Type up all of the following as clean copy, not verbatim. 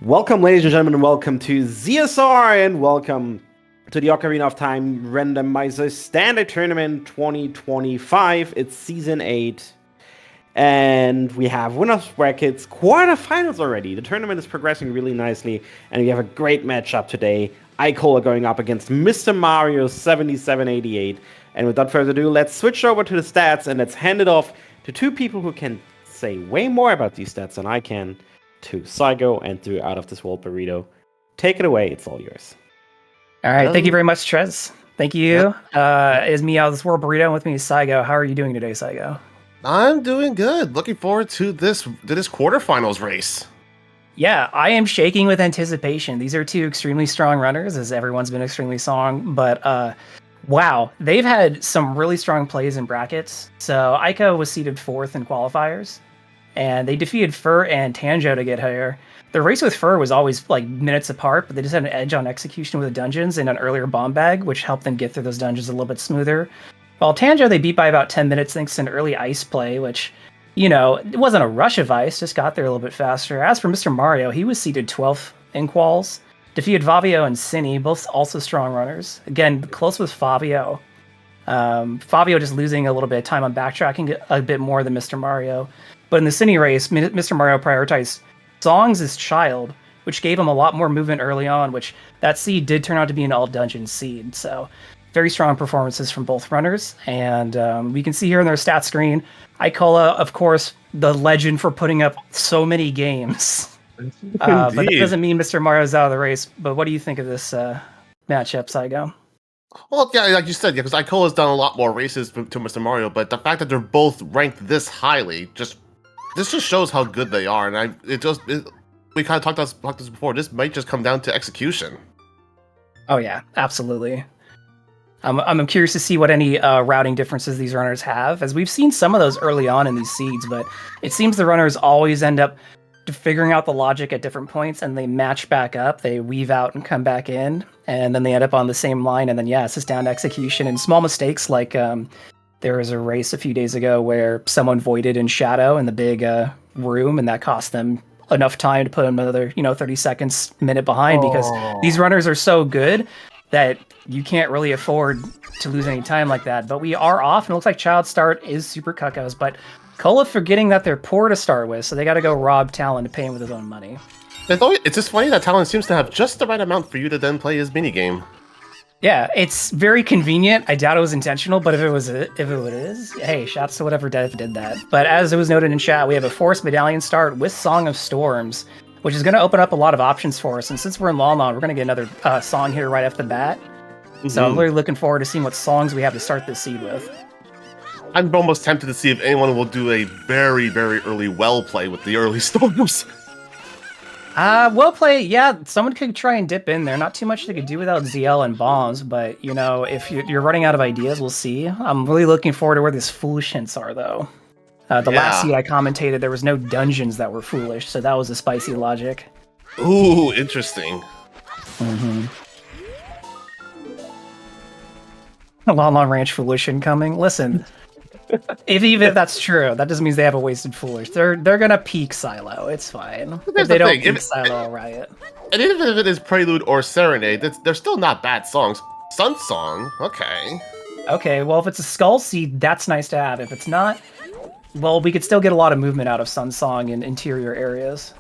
Welcome, ladies and gentlemen, and welcome to ZSR, and welcome to the Ocarina of Time Randomizer Standard Tournament 2025. It's Season 8, and we have winners brackets, quarterfinals already. The tournament is progressing really nicely, and we have a great matchup today. Icola going up against MrMario7788. And without further ado, let's switch over to the stats, and let's hand it off to two people who can say way more about these stats than I can. To Saigo and to Out of This World Burrito. Take it away, it's all yours. All right, thank you very much, Trez. Thank you. Yep. Is me Out of This World Burrito, and with me is Saigo. How are you doing today, Saigo? I'm doing good. Looking forward to this quarterfinals race. Yeah, I am shaking with anticipation. These are two extremely strong runners, as everyone's been extremely strong, but wow, they've had some really strong plays in brackets. So Ico was seeded 4th in qualifiers, and they defeated Fur and Tanjo to get higher. The race with Fur was always like minutes apart, but they just had an edge on execution with the dungeons and an earlier bomb bag, which helped them get through those dungeons a little bit smoother. While Tanjo, they beat by about 10 minutes thanks to an early ice play, which, you know, it wasn't a rush of ice, just got there a little bit faster. As for MrMario, he was seeded 12th in quals, defeated Favio and Cine, both also strong runners. Again, close with Favio. Favio just losing a little bit of time on backtracking a bit more than MrMario. But in the Cine race, MrMario prioritized songs as child, which gave him a lot more movement early on, which that seed did turn out to be an all-dungeon seed. So very strong performances from both runners. And we can see here in their stat screen, Icola, of course, the legend for putting up so many games. But that doesn't mean MrMario's out of the race. But what do you think of this matchup, Saigo? Well, yeah, like you said, because Icola's done a lot more races to MrMario, but the fact that they're both ranked this highly just shows how good they are. And we kind of talked about this before. This might just come down to execution. Oh yeah, absolutely. I'm curious to see what any routing differences these runners have, as we've seen some of those early on in these seeds, but it seems the runners always end up figuring out the logic at different points, and they match back up, they weave out and come back in, and then they end up on the same line, and then yeah, it's just down to execution and small mistakes like there was a race a few days ago where someone voided in shadow in the big room, and that cost them enough time to put them another 30 seconds, minute behind, because these runners are so good that you can't really afford to lose any time like that. But we are off, and it looks like Child Start is Super Cuckoos, but Cola forgetting that they're poor to start with, so they got to go rob Talon to pay him with his own money. It's just funny that Talon seems to have just the right amount for you to then play his minigame. Yeah, it's very convenient. I doubt it was intentional, but if it is, hey, shouts to whatever dev did that. But as it was noted in chat, we have a forced medallion start with Song of Storms, which is going to open up a lot of options for us. And since we're in Lon, we're going to get another song here right off the bat. Mm-hmm. So I'm really looking forward to seeing what songs we have to start this seed with. I'm almost tempted to see if anyone will do a very, very early well play with the early storms. Well play, yeah, someone could try and dip in there. Not too much they could do without ZL and bombs, but, if you're running out of ideas, we'll see. I'm really looking forward to where these foolish hints are, though. Last seed I commentated, there was no dungeons that were foolish, so that was a spicy logic. Ooh, interesting. Mm-hmm. Lon Ranch foolish incoming. Listen, even if that's true, that doesn't mean they have a wasted foolish. They're gonna peak Silo. It's fine. If they don't peak Silo, I'll riot. And even if it is Prelude or Serenade, they're still not bad songs. Sun Song, okay. Okay, well, if it's a Skull Seed, that's nice to have. If it's not, well, we could still get a lot of movement out of Sun Song in interior areas.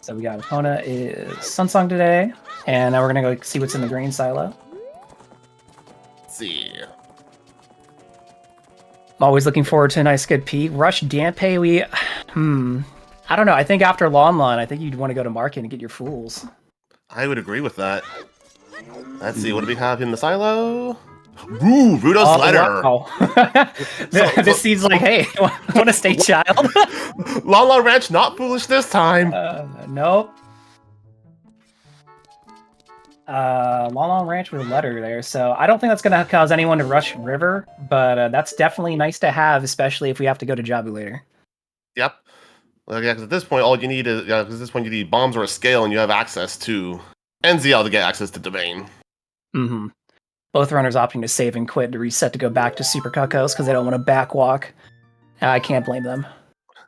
So we got Epona is Sun Song today, and now we're gonna go see what's in the green silo. See. I'm always looking forward to a nice good peek. Rush Dampé, I don't know. I think after Lon, I think you'd want to go to market and get your fools. I would agree with that. Let's see, what do we have in the silo? Ooh, Rudo's letter. Wow. This seed's like, hey, want to stay child? Lon Ranch not foolish this time. Nope. Lon Ranch with a letter there, so I don't think that's going to cause anyone to rush River, but that's definitely nice to have, especially if we have to go to Jabu later. Yep. Well, yeah, because at this point, all you need is, because at this point you need bombs or a scale, and you have access to NZL to get access to Domain. Mm-hmm. Both runners opting to save and quit to reset to go back to Super Cuckoos because they don't want to backwalk. I can't blame them.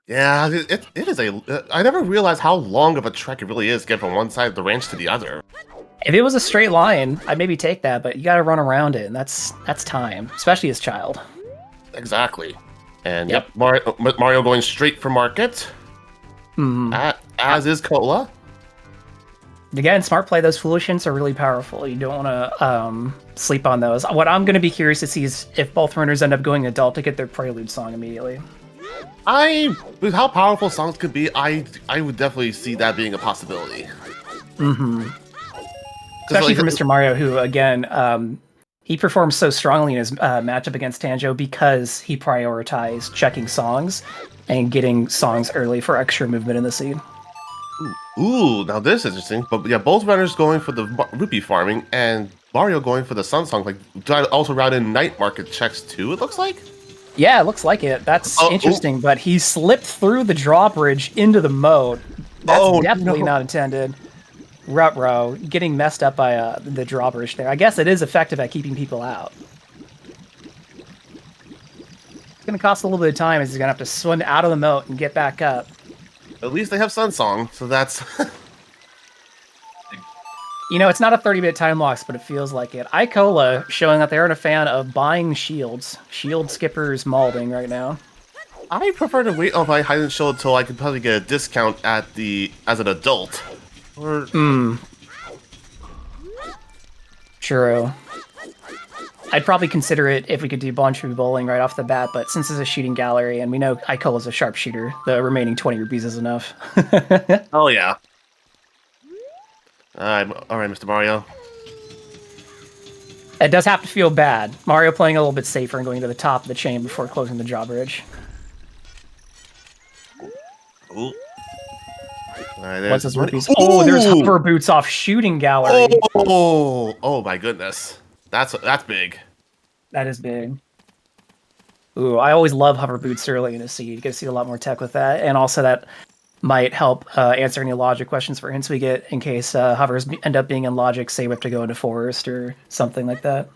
Yeah, it is a. I never realized how long of a trek it really is to get from one side of the ranch to the other. If it was a straight line, I'd maybe take that, but you got to run around it, and that's time, especially as a child. Exactly. And Yep. Mario going straight for market. As is Cola. Again, smart play. Those foolish hints are really powerful. You don't want to sleep on those. What I'm going to be curious to see is if both runners end up going adult to get their prelude song immediately. With how powerful songs could be, I would definitely see that being a possibility. Especially for Mr. Mario, who, again, he performed so strongly in his matchup against Tanjo because he prioritized checking songs and getting songs early for extra movement in the scene. Ooh, now this is interesting. But yeah, both runners going for the rupee farming and Mario going for the sun song. Like, do I also route in night market checks too, it looks like? Yeah, it looks like it. That's interesting, but he slipped through the drawbridge into the moat. That's definitely not intended. Ruh-roh, getting messed up by the drawbridge there. I guess it is effective at keeping people out. It's going to cost a little bit of time as he's going to have to swim out of the moat and get back up. At least they have Sun Song, so that's... You know, it's not a 30-minute time loss, but it feels like it. Icola showing that they aren't a fan of buying shields. Shield skippers malding right now. I prefer to wait on my hide and shield until I could probably get a discount as an adult. Or... True. I'd probably consider it if we could do Bonchu bowling right off the bat, but since it's a shooting gallery and we know Icola's a sharpshooter, the remaining 20 rupees is enough. Oh yeah. Alright, Mr. Mario. It does have to feel bad. Mario playing a little bit safer and going to the top of the chain before closing the drawbridge. Ooh. What's his rupees? Oh, there's hover boots off shooting gallery. Oh my goodness. That's big. That is big. Ooh, I always love hover boots early in a seed. You get to see a lot more tech with that, and also that might help answer any logic questions for hints we get in case hovers end up being in logic. Say we have to go into forest or something like that.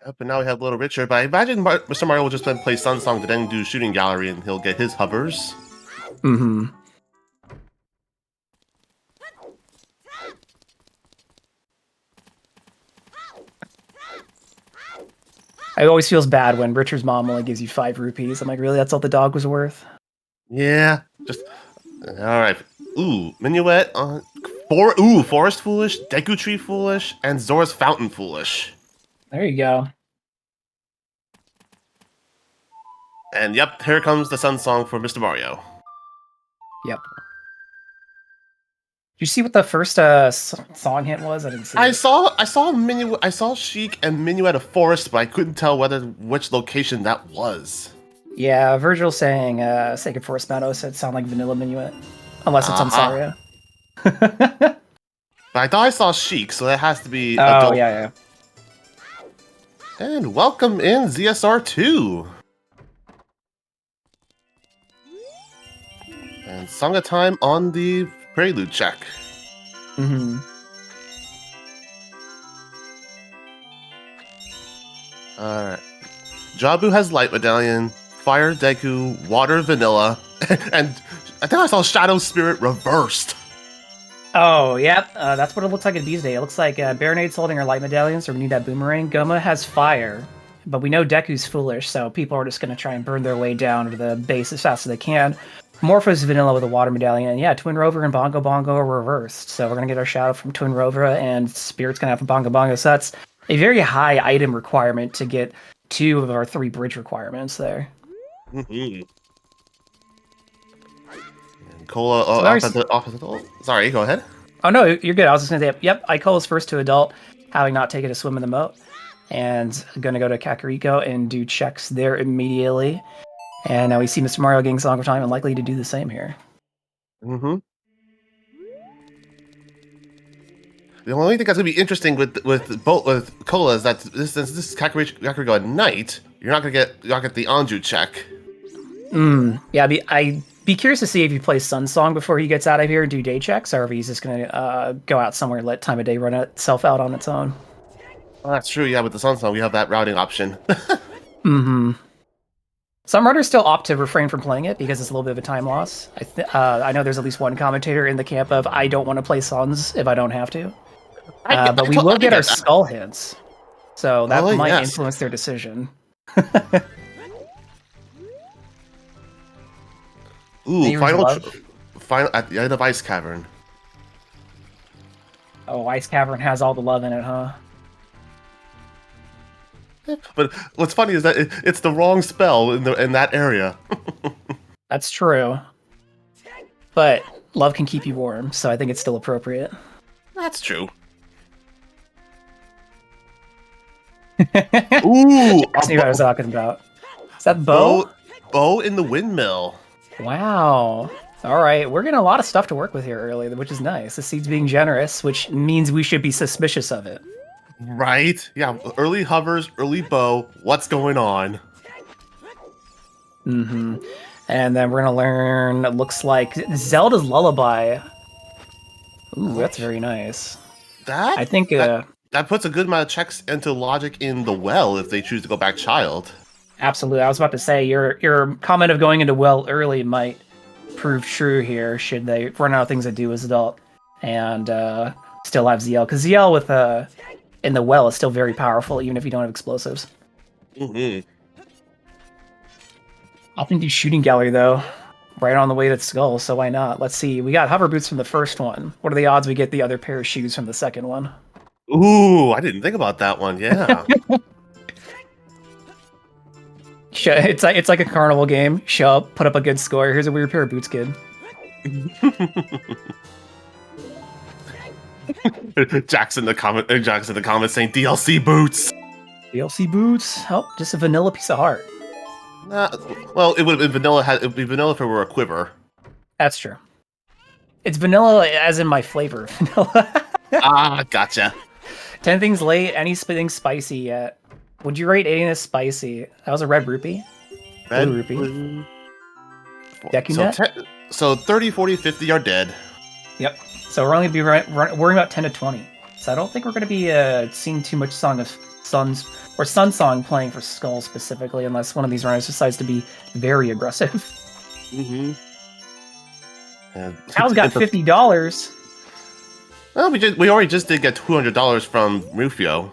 Yep, and now we have a little richer. But I imagine Mr. Mario will just then play Sun Song to then do shooting gallery, and he'll get his hovers. It always feels bad when Richard's mom only gives you 5 rupees. I'm like, really? That's all the dog was worth? Yeah, just... Alright. Ooh, Minuet. Forest Foolish, Deku Tree Foolish, and Zora's Fountain Foolish. There you go. And yep, here comes the Sun Song for Mr. Mario. Yep. Did you see what the first song hint was? I didn't see. I saw Sheik and Minuet of Forest, but I couldn't tell which location that was. Yeah, Virgil saying Sacred Forest Meadows said sound like Vanilla Minuet. Unless it's on Saria. But I thought I saw Sheik, so that has to be adult. Yeah. And welcome in ZSR2. And Song of Time on the prelude check. Alright. Jabu has Light Medallion, Fire Deku, Water Vanilla, and I think I saw Shadow Spirit reversed. Oh, yep. That's what it looks like at Bees Day. It looks like Baronade's holding her Light Medallion, so we need that Boomerang. Goma has Fire, but we know Deku's foolish, so people are just going to try and burn their way down to the base as fast as they can. Morpho's Vanilla with a Water Medallion, and yeah, Twin Rover and Bongo Bongo are reversed, so we're going to get our Shadow from Twin Rover, and Spirit's going to have a Bongo Bongo, so that's a very high item requirement to get 2 of our 3 bridge requirements there. Cola sorry, go ahead. Oh no, you're good. I was just gonna say, yep, Icola's first to adult, having not taken a swim in the moat. And gonna go to Kakariko and do checks there immediately. And now we see Mr. Mario getting Song of Time and likely to do the same here. The only thing that's gonna be interesting with Cola is that since this is Kakariko at night, you're not gonna get the Anju check. Yeah, I'd be curious to see if he plays Sun Song before he gets out of here and do day checks, or if he's just gonna go out somewhere and let Time of Day run itself out on its own. Well, that's true. Yeah, with the Sun Song, we have that routing option. Some runners still opt to refrain from playing it because it's a little bit of a time loss. I know there's at least one commentator in the camp of I don't want to play Suns if I don't have to. But we will get our skull hints, so that might influence their decision. Ooh, final at the end of Ice Cavern. Oh, Ice Cavern has all the love in it, huh? But what's funny is that it's the wrong spell in that area. That's true. But love can keep you warm, so I think it's still appropriate. That's true. Ooh, I see what I was talking about. Is that bow? Bow in the windmill. Wow. All right, we're getting a lot of stuff to work with here early, which is nice. The seed's being generous, which means we should be suspicious of it. Right? Yeah, early hovers, early bow. What's going on? Mm-hmm. And then we're gonna learn, it looks like, Zelda's Lullaby. Ooh, that's very nice. I think that puts a good amount of checks into logic in the well if they choose to go back child. Absolutely. I was about to say, your comment of going into well early might prove true here, should they run out of things to do as adult and still have ZL. Because ZL with in the well is still very powerful, even if you don't have explosives. Mm-hmm. I'll think do shooting gallery, though. Right on the way to skull, so why not? Let's see. We got hover boots from the first one. What are the odds we get the other pair of shoes from the second one? Ooh, I didn't think about that one. Yeah. It's like a carnival game. Show up, put up a good score. Here's a weird pair of boots, kid. Jackson in the comments saying DLC boots. DLC boots? Oh, just a vanilla piece of heart. Well, it would have been vanilla. It would be vanilla if it were a quiver. That's true. It's vanilla, as in my flavor. Vanilla. Gotcha. 10 things late. Anything spicy yet? Would you rate anything as spicy? That was a red rupee. Red blue rupee. Blue. Deku So 30, 40, 50 are dead. Yep. So we're only worrying about 10 to 20. So I don't think we're going to be seeing too much Song of Suns or Sun Song playing for Skull specifically, unless one of these runners decides to be very aggressive. Mm-hmm. Hal's got $50. Well, we already just did get $200 from Rufio.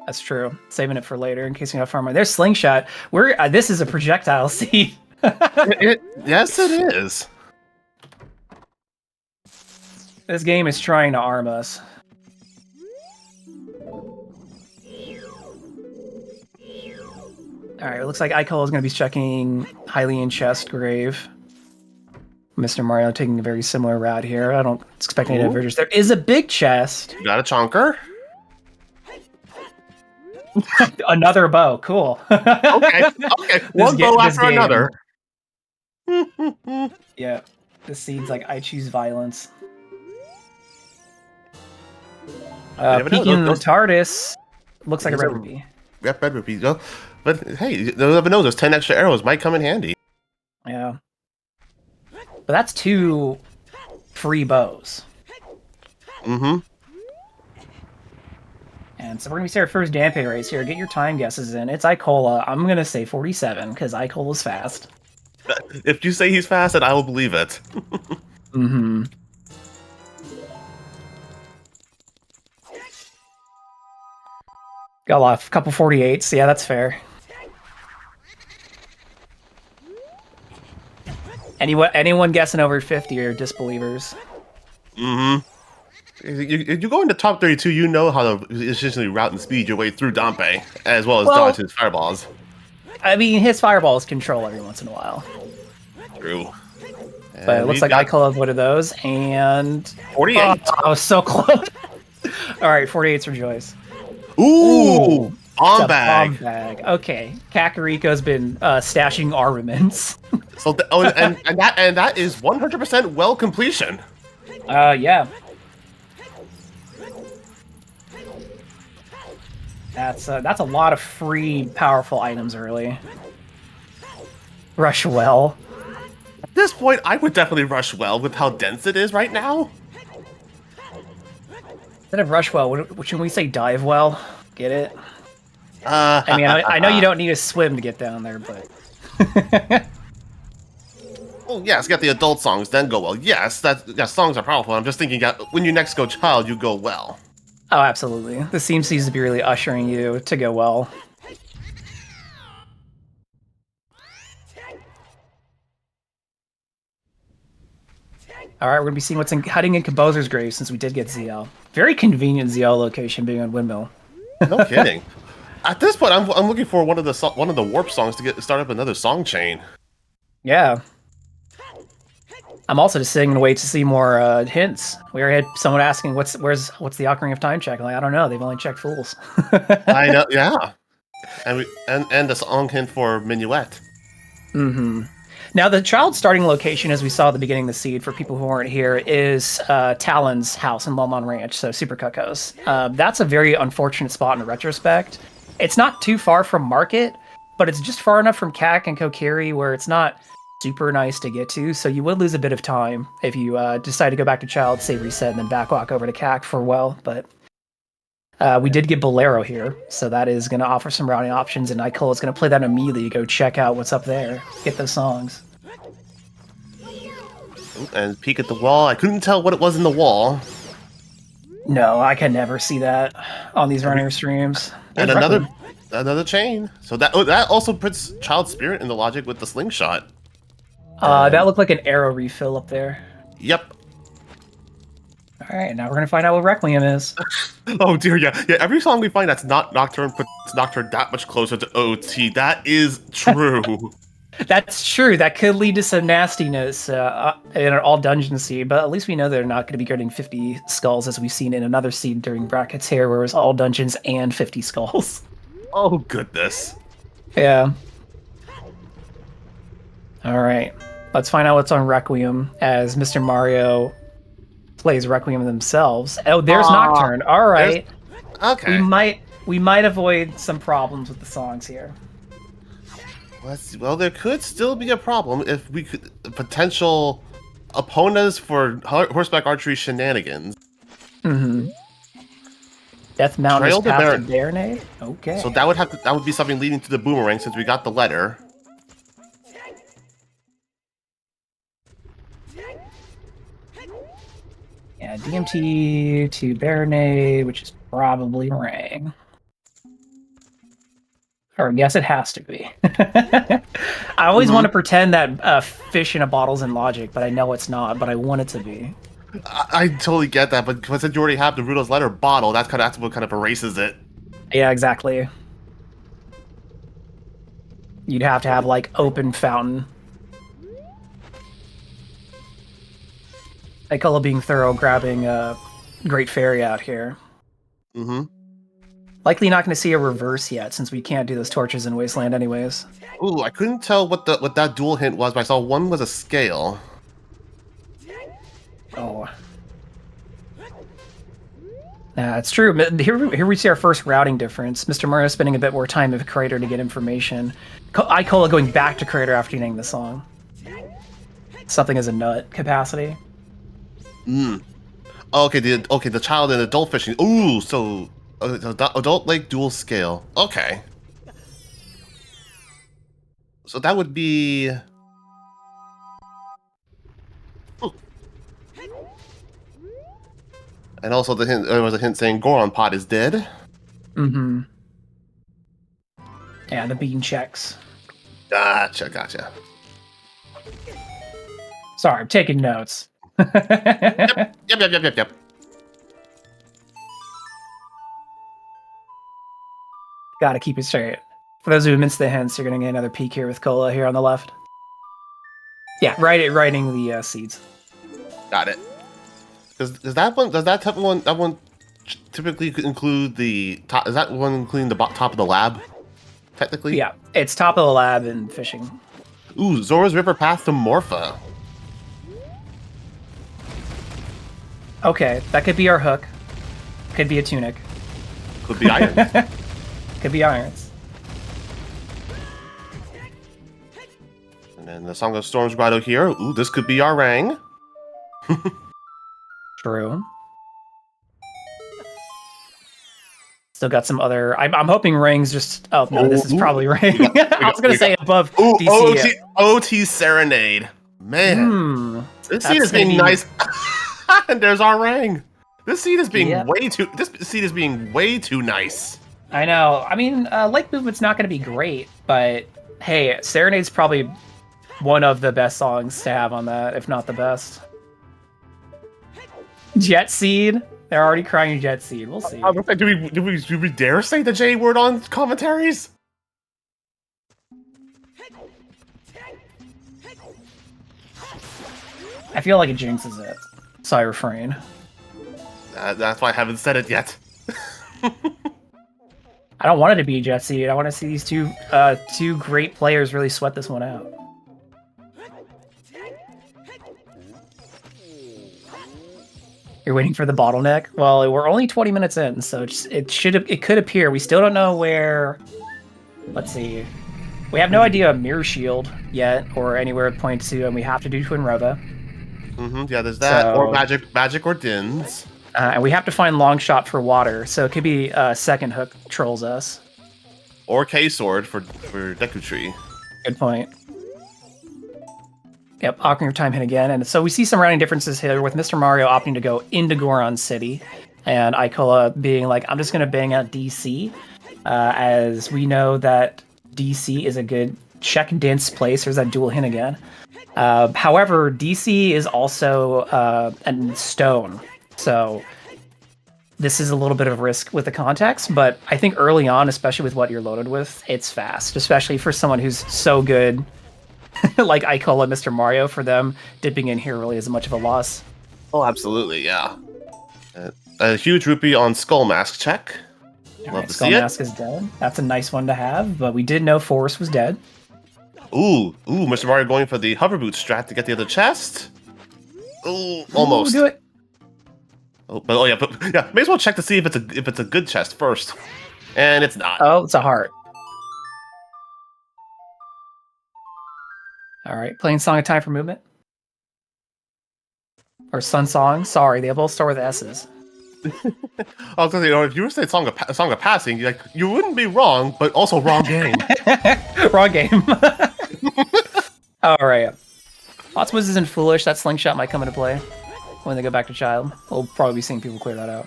That's true. Saving it for later in case we have farmer. There's Slingshot. This is a projectile seed. Yes, it is. This game is trying to arm us. Alright, it looks like Icola is going to be checking Hylian chest grave. Mr. Mario taking a very similar route here. I don't expect any divergence. There is a big chest. You got a chonker? Another bow. Cool. Okay. One bow after another. Yeah. This seems like I choose violence. Peeking the TARDIS looks like a red rupee. Yep, red rupee. But hey, you never know. Those 10 extra arrows might come in handy. Yeah. But that's 2 free bows. Mm-hmm. And so we're going to see our first Dampé race here. Get your time guesses in. It's Icola. I'm going to say 47, because Icola's fast. If you say he's fast, then I will believe it. Mm-hmm. Got a couple 48s. Yeah, that's fair. Anyone guessing over 50 are disbelievers. Mm-hmm. If you go into top 32, you know how to essentially route and speed your way through Dampé, as well as dodge his fireballs. I mean, his fireballs control every once in a while. True. But it looks like Icola have one of those, and... 48! Oh, I was so close! Alright, 48's for Joyce. Ooh! Bomb bag! Bomb bag. Okay. Kakariko's been stashing armaments. So, and that is 100% well completion. Yeah. That's a lot of free, powerful items early. Rush well. At this point, I would definitely rush well with how dense it is right now. Instead of rush well, should we say dive well? Get it? I mean, I know you don't need to swim to get down there, but... Oh yes, get the adult songs, then go well. Yes, songs are powerful. I'm just thinking when you next go child, you go well. Oh, absolutely. This seems to be really ushering you to go well. All right, we're gonna be seeing what's hiding in Composer's Grave since we did get ZL. Very convenient ZL location being on Windmill. No kidding. At this point, I'm looking for one of the warp songs to start up another song chain. Yeah. I'm also just sitting and wait to see more hints. We already had someone asking what's the Ocarina of Time check. I'm like, I don't know. They've only checked Fools. I know, yeah. And the song hint for Minuet. Mm-hmm. Now, the child starting location, as we saw at the beginning of the seed, for people who weren't here, is Talon's house in Lomon Ranch, so Super Cuckoos. That's a very unfortunate spot in retrospect. It's not too far from Market, but it's just far enough from Kak and Kokiri where it's not super nice to get to, so you would lose a bit of time if you decide to go back to Child, say reset, and then backwalk over to Kak for well, but we did get Bolero here, so that is going to offer some routing options, and Icola is going to play that immediately, go check out what's up there, get those songs. And peek at the wall. I couldn't tell what it was in the wall. No, I can never see that on these runner streams. And another chain. So that also puts Child Spirit in the logic with the slingshot. That looked like an arrow refill up there. Yep. All right, now we're gonna find out what Requiem is. Oh dear, yeah. Every song we find that's not Nocturne puts Nocturne that much closer to OT. That is true. That's true. That could lead to some nastiness in an all dungeon seed, but at least we know they're not going to be getting 50 skulls as we've seen in another seed during brackets here, where it was all dungeons and 50 skulls. Oh goodness. Yeah. All right, let's find out what's on Requiem as Mr. Mario plays Requiem themselves. Oh, there's Nocturne. All right. Okay. We might avoid some problems with the songs here. Well, there could still be a problem if we could potential opponents for horseback archery shenanigans. Mm-hmm. Death Mountain Trail is to past the Baronade? Okay. So that would be something leading to the boomerang since we got the letter. Yeah, DMT to Baronade, which is probably Rang. Or yes, it has to be. I always want to pretend that fish in a bottle's in Logic, but I know it's not, but I want it to be. I totally get that, but since you already have the Rudolph's letter bottle, that's what kind of erases it. Yeah, exactly. You'd have to have, like, open fountain. Icola being thorough, grabbing Great Fairy out here. Mm-hmm. Likely not going to see a reverse yet, since we can't do those torches in Wasteland anyways. Ooh, I couldn't tell what that dual hint was, but I saw one was a scale. Oh. It's true. Here we see our first routing difference. Mr. Mario spending a bit more time with Crater to get information. Icola going back to Crater after getting the song. Something as a nut capacity. Okay, the child and adult fishing. Ooh, so adult lake dual scale. Okay. So that would be. Ooh. And also there was a hint saying Goron Pot is dead. Mm-hmm. Yeah, the bean checks. Gotcha. Sorry, I'm taking notes. Yep. Gotta keep it straight. For those who missed the hints, you're gonna get another peek here with Cola here on the left. Yeah, writing the seeds. Got it. Does that one typically include the top? Is that one including the top of the lab? Technically. Yeah, it's top of the lab and fishing. Ooh, Zora's River Path to Morpha. Okay, that could be our hook. Could be a tunic. Could be iron. Could be irons. And then the Song of Storms Grotto here. Ooh, this could be our Rang. True. Still got some other. I'm hoping Ring's just. Oh no, this is probably Ring. I was gonna say above DC. OoT Serenade. Man, this seed is being nice. And there's our Ring. This seed is being way too. This seed is being way too nice. I know. I mean, Lake Movement's not going to be great, but hey, Serenade's probably one of the best songs to have on that, if not the best. Jet Seed. They're already crying Jet Seed. We'll see. Do we dare say the J word on commentaries? I feel like it jinxes it, so I refrain. That's why I haven't said it yet. I don't want it to be Jet Seed. I want to see these two great players really sweat this one out. You're waiting for the bottleneck? Well, we're only 20 minutes in, so it could appear. We still don't know where. Let's see. We have no idea of Mirror Shield yet, or anywhere it points to, and we have to do Twin Rova. Yeah, there's that, or magic or Dins. And we have to find Long Shot for water, so it could be Second Hook trolls us. Or K-Sword for Deku Tree. Good point. Yep, Ocarina of Time hit again, and so we see some rounding differences here with Mr. Mario opting to go into Goron City, and Icola being like, I'm just going to bang out DC, as we know that DC is a good check-dense place. There's that dual hint again. However, DC is also in stone, so this is a little bit of a risk with the context, but I think early on, especially with what you're loaded with, it's fast, especially for someone who's so good like Icola, Mr. Mario. For them, dipping in here really isn't much of a loss. Oh, absolutely, yeah. A huge rupee on Skull Mask check. Love to see it. Skull Mask is dead. That's a nice one to have, but we did know Forest was dead. Ooh, Mr. Mario going for the hover boot strat to get the other chest. Ooh, almost. Do it. Yeah, may as well check to see if it's a good chest first. And it's not. Oh, it's a heart. All right, playing Song of Time for Movement. Or Sun Song. Sorry, they both start with S's. I was gonna say, if you were to say Song of Passing, you wouldn't be wrong, but also wrong game. Wrong game. All right. Lots of Wizards and Foolish. That slingshot might come into play when they go back to Child. We'll probably be seeing people clear that out.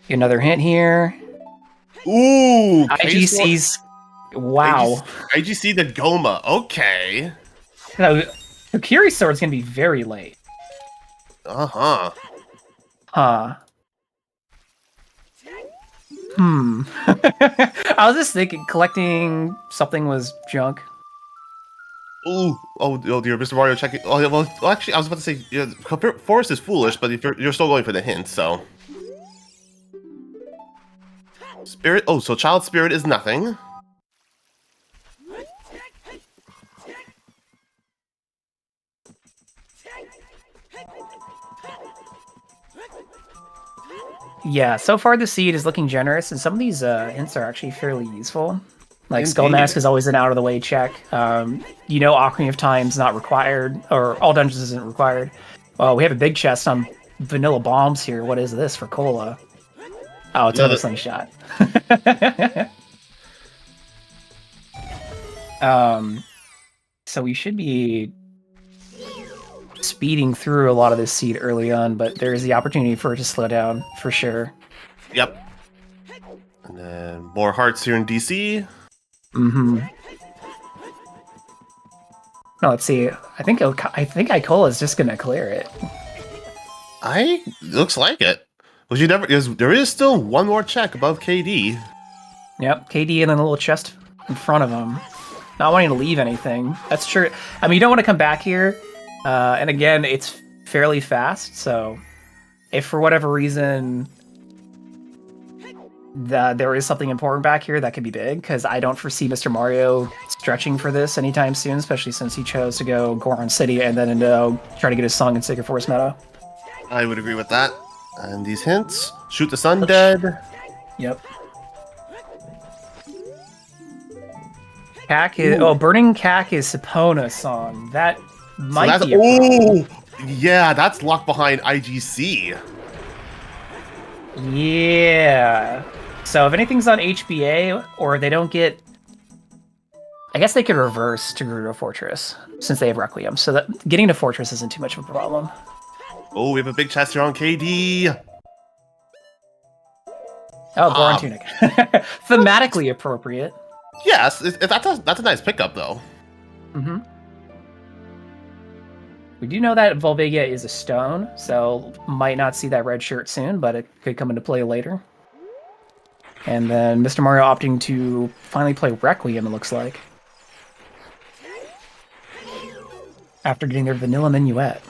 Another hint here. Ooh, IGC's. Wow. IGC the Goma. Okay. No, the Kiri Sword's gonna be very late. Uh-huh. Huh. I was just thinking collecting something was junk. Ooh. Oh dear, Mr. Mario checking. Oh, well, actually, I was about to say, Forest is foolish, but if you're still going for the hint, so. Spirit. Oh, so Child Spirit is nothing. Yeah, so far the seed is looking generous, and some of these hints are actually fairly useful. Like Indeed. Skull Mask is always an out-of-the-way check. You know Ocarina of Time's not required, or All Dungeons isn't required. We have a big chest on Vanilla Bombs here. What is this for Cola? Oh, it's another slingshot. So we should be speeding through a lot of this seed early on, but there is the opportunity for it to slow down for sure. Yep. And then more hearts here in DC. Mm-hmm. No, let's see. I think Icola is just gonna clear it. Looks like it. Well, there is still one more check above KD. Yep, KD and then a little chest in front of him. Not wanting to leave anything. That's true. I mean, you don't want to come back here. And again, it's fairly fast, so if for whatever reason there is something important back here, that could be big, because I don't foresee Mr. Mario stretching for this anytime soon, especially since he chose to go Goron City and then try to get his song in Sacred Forest Meadow. I would agree with that. And these hints. Shoot the Sun dead. Yep. Burning Cack is Sapona's song. That might be yeah, that's locked behind IGC. Yeah. So if anything's on HBA or they don't get, I guess they could reverse to Gerudo Fortress since they have Requiem. So that getting to Fortress isn't too much of a problem. Oh, we have a big chest here on KD. Oh, Goron Tunic. Thematically appropriate. Yes, that's a nice pickup though. Mm-hmm. We do know that Volvigia is a stone, so might not see that red shirt soon, but it could come into play later. And then Mr. Mario opting to finally play Requiem, it looks like. After getting their vanilla minuet.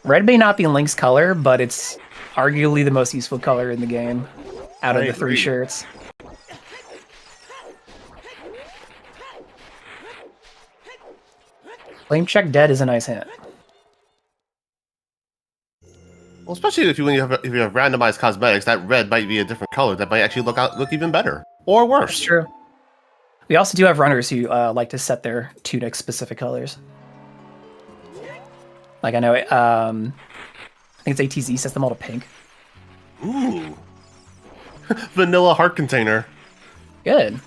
Red may not be Link's color, but it's arguably the most useful color in the game out of the three shirts. Flame Check Dead is a nice hint. Well, especially if you have randomized cosmetics, that red might be a different color that might actually look even better or worse. That's true. We also do have runners who like to set their tunic specific colors. Like I know, I think it's ATZ sets them all to pink. Ooh, vanilla heart container. Good.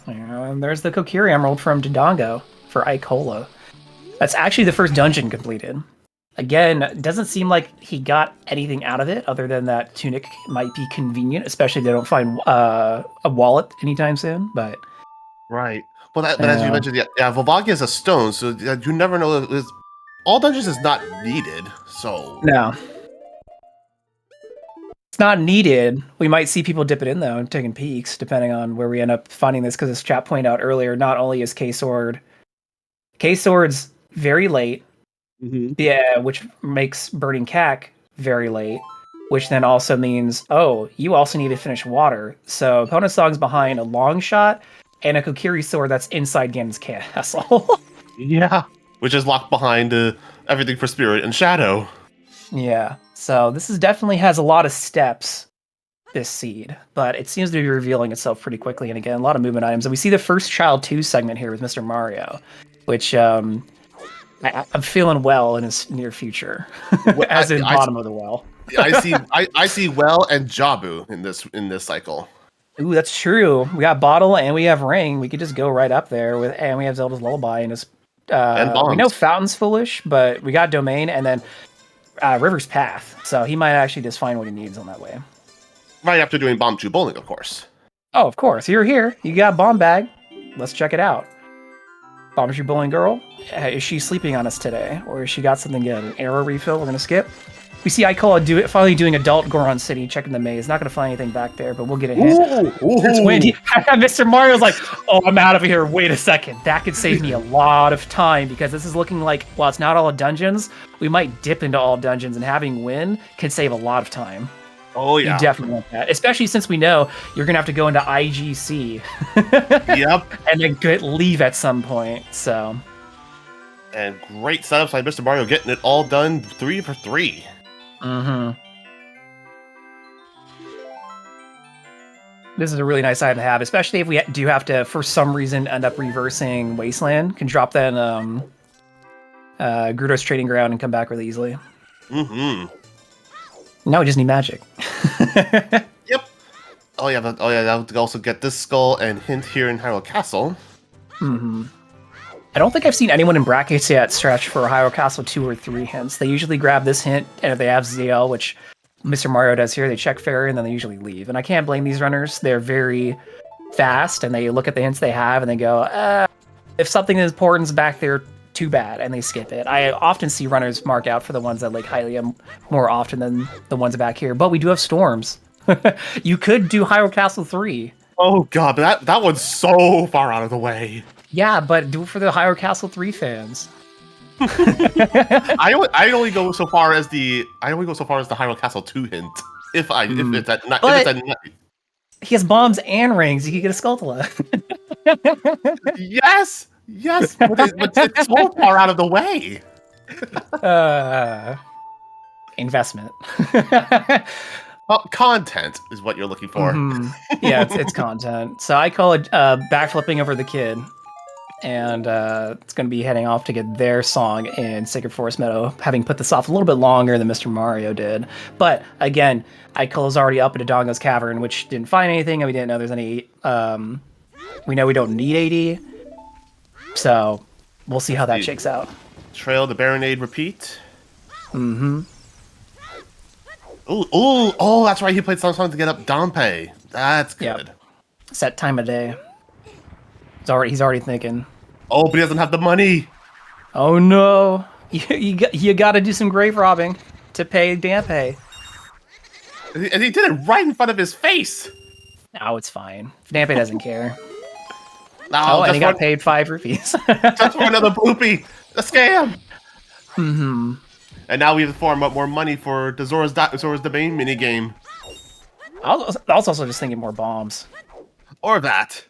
And there's the Kokiri Emerald from Dodongo for Icola. That's actually the first dungeon completed. Again, it doesn't seem like he got anything out of it other than that tunic might be convenient, especially if they don't find a wallet anytime soon. But right. But as you mentioned, yeah, Volvagia is a stone, so you never know. All dungeons is not needed, so no. It's not needed. We might see people dip it in, though, and taking peeks, depending on where we end up finding this, because as chat pointed out earlier, not only is K-Sword's very late, yeah, which makes Burning Cack very late, which then also means, oh, you also need to finish water. So opponent song's behind a long shot and a Kokiri sword that's inside Ganon's castle. yeah. Which is locked behind everything for Spirit and Shadow. Yeah, so this definitely has a lot of steps, this seed, but it seems to be revealing itself pretty quickly. And again, a lot of movement items. And we see the first Child 2 segment here with Mr. Mario, which I'm feeling well in his near future, as in bottom of the well. I see well and Jabu in this cycle. Ooh, that's true. We got Bottle and we have Ring. We could just go right up there and we have Zelda's Lullaby and his. We know Fountain's foolish, but we got Domain and then River's Path. So he might actually just find what he needs on that way. Right after doing Bomb Chew Bowling, of course. Oh, of course. You're here. You got Bomb Bag. Let's check it out. Bomb Chew Bowling Girl. Is she sleeping on us today? Or has she got something good? An arrow refill? We're going to skip. We see Icola finally doing adult Goron City, checking the maze. Not going to find anything back there, but we'll get a hint. It's windy. Mr. Mario's like, oh, I'm out of here. Wait a second. That could save me a lot of time because this is looking like, while it's not all dungeons, we might dip into all dungeons and having win could save a lot of time. Oh, yeah. You definitely want that. Especially since we know you're going to have to go into IGC. Yep. And then leave at some point, so. And great setups by Mr. Mario getting it all done 3 for 3. Mm-hmm. This is a really nice item to have, especially if we do have to, for some reason, end up reversing Wasteland. Can drop that in Gerudo's Trading Ground and come back really easily. Mm-hmm. Now we just need magic. Yep. Oh yeah, that would also get this skull and hint here in Hyrule Castle. Mm-hmm. I don't think I've seen anyone in brackets yet stretch for Hyrule Castle 2 or 3 hints. They usually grab this hint, and if they have ZL, which Mr. Mario does here, they check fairy, and then they usually leave. And I can't blame these runners. They're very fast, and they look at the hints they have, and they go, if something important's back there, too bad, and they skip it. I often see runners mark out for the ones that like Hylium more often than the ones back here, but we do have storms. You could do Hyrule Castle 3. Oh god, but that one's so far out of the way. Yeah, but do it for the Hyrule Castle 3 fans. I only go so far as the Hyrule Castle 2 hint. If it's at night. He has bombs and rings. You can get a Skulltula. Yes, but it's so far out of the way. Investment. Well, content is what you're looking for. Mm-hmm. Yeah, it's content. So I call it backflipping over the kid. and it's going to be heading off to get their song in Sacred Forest Meadow, having put this off a little bit longer than Mr. Mario did. But again, Icola's already up at Dodongo's Cavern, which didn't find anything, and we didn't know there's any. We know we don't need AD, so we'll see how that shakes out. Trail the Baronade repeat. Mm-hmm. Oh, that's right. He played some song to get up Dampé. That's good. Yep. Set time of day. He's already thinking. Oh, but he doesn't have the money. Oh no! You got to do some grave robbing to pay Dampé. And he did it right in front of his face. No, it's fine. Dampé doesn't care. No, and he got paid 5 rupees. Just for another bloopy. A scam. Mm-hmm. And now we have to farm up more money for the Zora's Domain minigame. I was also just thinking more bombs. Or that.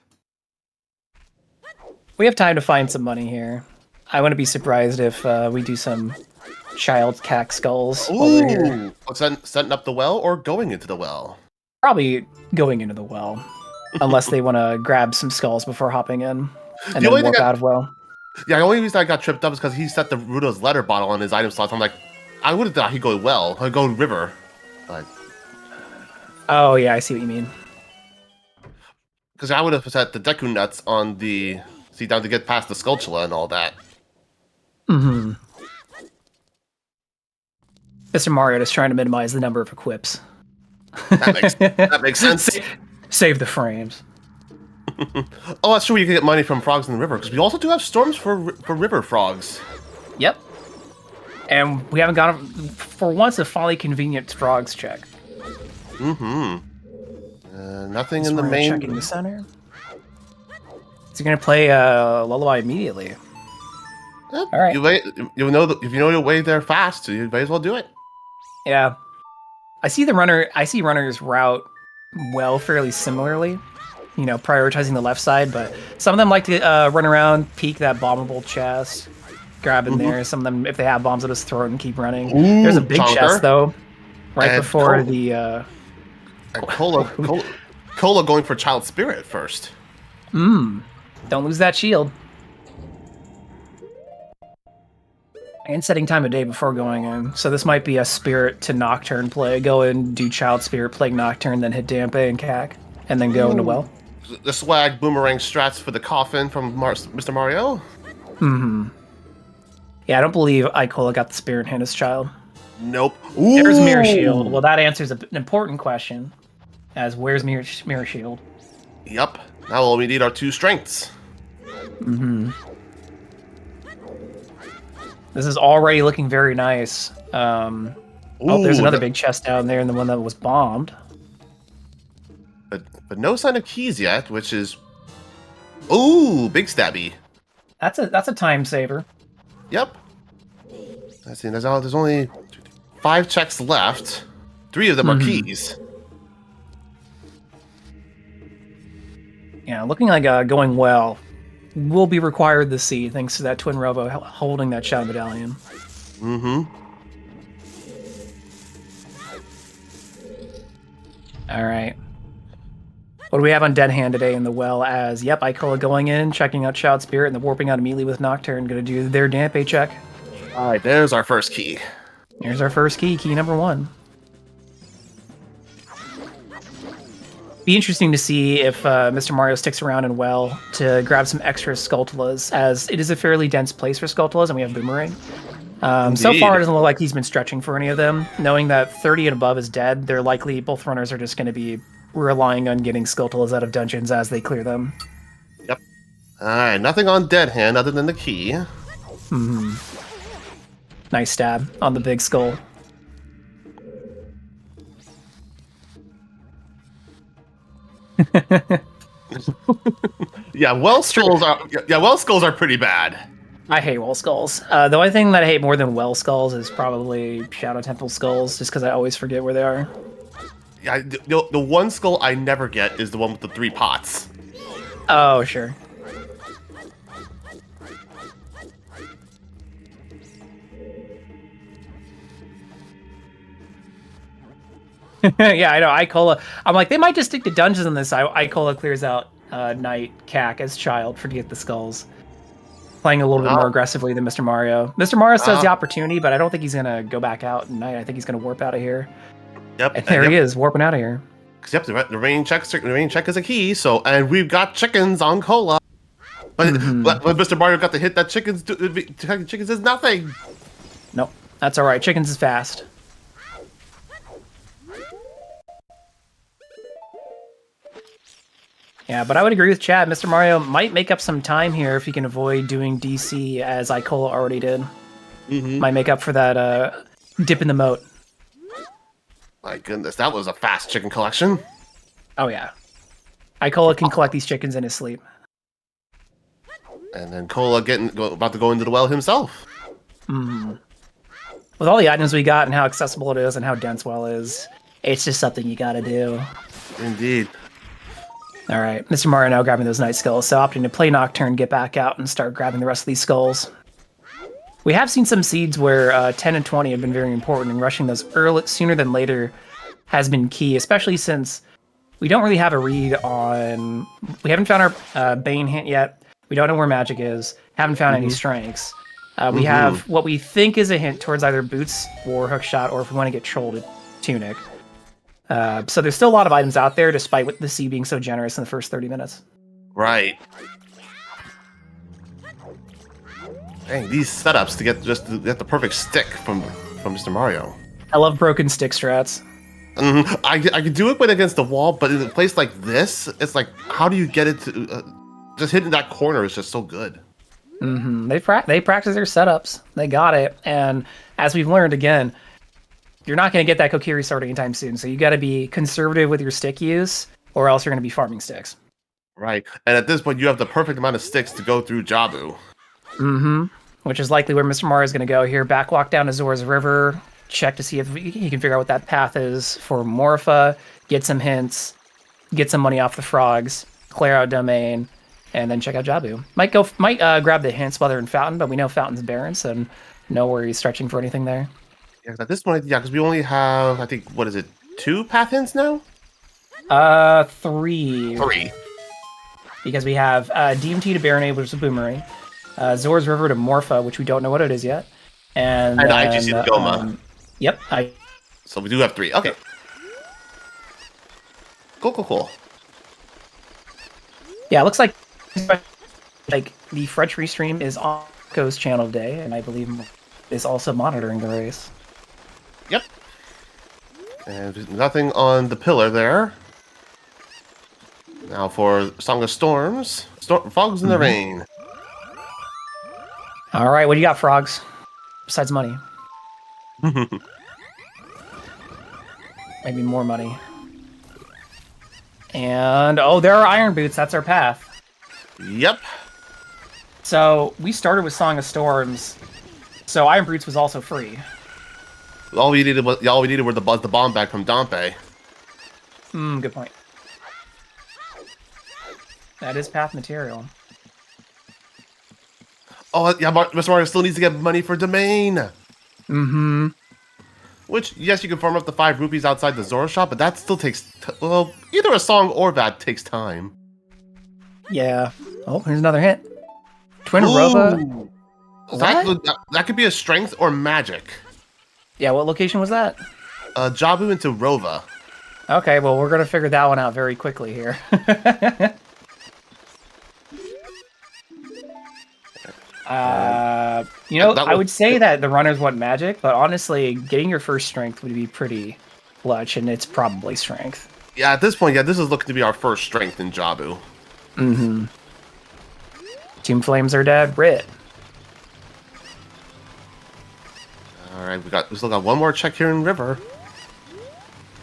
We have time to find some money here. I wouldn't be surprised if we do some child cack skulls while we're here. Setting up the well or going into the well? Probably going into the well. Unless they want to grab some skulls before hopping in. And then walk out of well. Yeah, the only reason I got tripped up is because he set the Rudo's letter bottle on his item slots. I'm like, I would have thought he'd go well. I'd go river. But... Oh, yeah, I see what you mean. Because I would have set the Deku nuts on the... See, down to get past the Skulltula and all that. Mm-hmm. Mr. Mario is trying to minimize the number of equips. That makes sense. Save the frames. Oh, that's true. You can get money from frogs in the river because we also do have storms for river frogs. Yep. And we haven't got for once a folly convenient frogs check. Mm-hmm. Nothing in the main. Checking the center. Is he gonna play Lullaby immediately? Yep. All right. If you know your way there fast, you may as well do it. Yeah. I see runners route well fairly similarly. You know, prioritizing the left side, but some of them like to run around, peek that bombable chest, grab in there. Some of them, if they have bombs, they'll just throw it and keep running. Ooh, there's a big chest though, right and before the. And Cola going for Child Spirit first. Don't lose that shield. And setting time of day before going in. So this might be a Spirit to Nocturne play. Go and do Child Spirit, play Nocturne, then hit Dampé and Cac, and then go into well. The swag boomerang strats for the coffin from Mr. Mario. Mm-hmm. Yeah, I don't believe Icola got the Spirit in his child. Nope. Ooh. There's Mirror Shield. Well, that answers an important question. As where's Mirror Shield? Yep. Now all we need are 2 strengths. Mm-hmm. This is already looking very nice. Oh, there's another big chest down there, and the one that was bombed. But no sign of keys yet, which is... Ooh, big stabby. That's a time saver. Yep. Let's see, there's only 5 checks left. 3 of them are keys. Yeah, looking like going well. Will be required to see, thanks to that Twin Robo holding that Shadow Medallion. Mm-hmm. Alright. What do we have on Dead Hand today in the well as, yep, Icola going in, checking out Child Spirit, and then warping out immediately with Nocturne, gonna do their Dampé check. Alright, there's our first key. Here's our first key number 1. Be interesting to see if Mr. Mario sticks around in well to grab some extra Skulltulas, as it is a fairly dense place for Skulltulas, and we have Boomerang. So far, it doesn't look like he's been stretching for any of them. Knowing that 30 and above is dead, they're likely, both runners are just going to be relying on getting Skulltulas out of dungeons as they clear them. Yep. Alright, nothing on Dead Hand other than the key. Mm-hmm. Nice stab on the big skull. Yeah, well skulls are pretty bad. I hate well skulls. The only thing that I hate more than well skulls is probably Shadow Temple skulls, just because I always forget where they are. Yeah, the one skull I never get is the one with the 3 pots. Oh, sure. Yeah, I know. Icola. I'm like, they might just stick to dungeons in this. Icola clears out Knight, Cac as child for to get the skulls. playing a little bit Wow. more aggressively than Mr. Mario. Mr. Mario still has the Wow. opportunity, but I don't think he's gonna go back out tonight. I think he's gonna warp out of here. Yep. And there he is, warping out of here. Yep. The rain check is a key. So, and we've got chickens on Cola. But when Mr. Mario got to hit that chickens is nothing. Nope, that's all right. Chickens is fast. Yeah, but I would agree with Chad. Mr. Mario might make up some time here if he can avoid doing DC as Icola already did. Might make up for that dip in the moat. My goodness, that was a fast chicken collection. Oh yeah, Icola can collect these chickens in his sleep. And then Cola about to go into the well himself. With all the items we got and how accessible it is and how dense well is, it's just something you gotta do. Indeed. All right, Mr. Mario now grabbing those night skulls, so opting to play Nocturne, get back out, and start grabbing the rest of these skulls. We have seen some seeds where 10 and 20 have been very important, and rushing those sooner than later has been key, especially since we don't really have a read on... We haven't found our Bane hint yet. We don't know where magic is. Haven't found any strengths. We have what we think is a hint towards either boots or hookshot, or if we want to get trolled, tunic. So there's still a lot of items out there, despite the sea being so generous in the first 30 minutes. Right. Dang, these setups to get the perfect stick from Mr. Mario. I love broken stick strats. I could do it against the wall, but in a place like this, it's like, how do you get it to... just hitting that corner is just so good. They practice their setups. They got it. And as we've learned, again, you're not going to get that Kokiri sword anytime soon. So you got to be conservative with your stick use, or else you're going to be farming sticks. Right. And at this point, you have the perfect amount of sticks to go through Jabu. Which is likely where Mr. Mario is going to go here. Backwalk down to Zora's River. Check to see if he can figure out what that path is for Morpha. Get some hints. Get some money off the frogs. Clear out Domain. And then check out Jabu. Might grab the hints while they're in Fountain, but we know Fountain's barren, so no worries stretching for anything there. Yeah, at this point, because we only have, I think, what is it, 2 path hints now? 3. 3. Because we have DMT to Baronet, which is a boomerang. Zora's River to Morpha, which we don't know what it is yet. And then, IGC to Goma. Yep. So we do have 3. Okay. Cool. Yeah, it looks like the French restream is on Co's channel today, and I believe is also monitoring the race. Yep. And there's nothing on the pillar there. Now for Song of Storms. Fogs in the Rain. All right, what do you got, Frogs? Besides money. Maybe more money. And, there are Iron Boots. That's our path. Yep. So, we started with Song of Storms. So, Iron Boots was also free. All we needed were the bomb bag from Dampé. Good point. That is path material. Oh, yeah, Mr. Mario still needs to get money for Domain. Which, yes, you can farm up the 5 rupees outside the Zora shop, but that still takes... well, either a song or that takes time. Yeah. Oh, here's another hint. Twin Rova. That could be a strength or magic. Yeah, what location was that? Jabu into Rova. Okay, well, we're going to figure that one out very quickly here. I would say that the runners want magic, but honestly, getting your first strength would be pretty clutch, and it's probably strength. Yeah, at this point, this is looking to be our first strength in Jabu. Team Flames are dead. Rit. All right, we still got one more check here in River.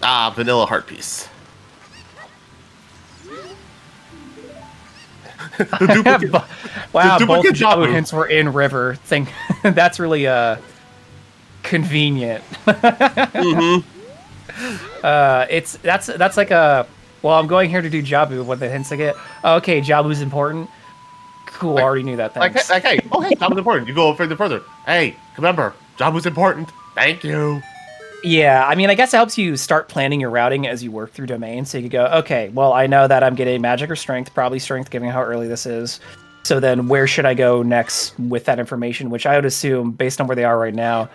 Vanilla Heart Piece. Wow, both Jabu hints were in River. That's really convenient. That's like a... Well, I'm going here to do Jabu. What the hints I get? Okay, Jabu's important. Cool, already knew that. Thanks. Okay, Jabu's important. You go further. Hey, remember, Jabu's important. Thank you. Yeah, I mean, I guess it helps you start planning your routing as you work through Domain. So you could go, okay, well, I know that I'm getting magic or strength, probably strength, given how early this is. So then where should I go next with that information? Which I would assume, based on where they are right now,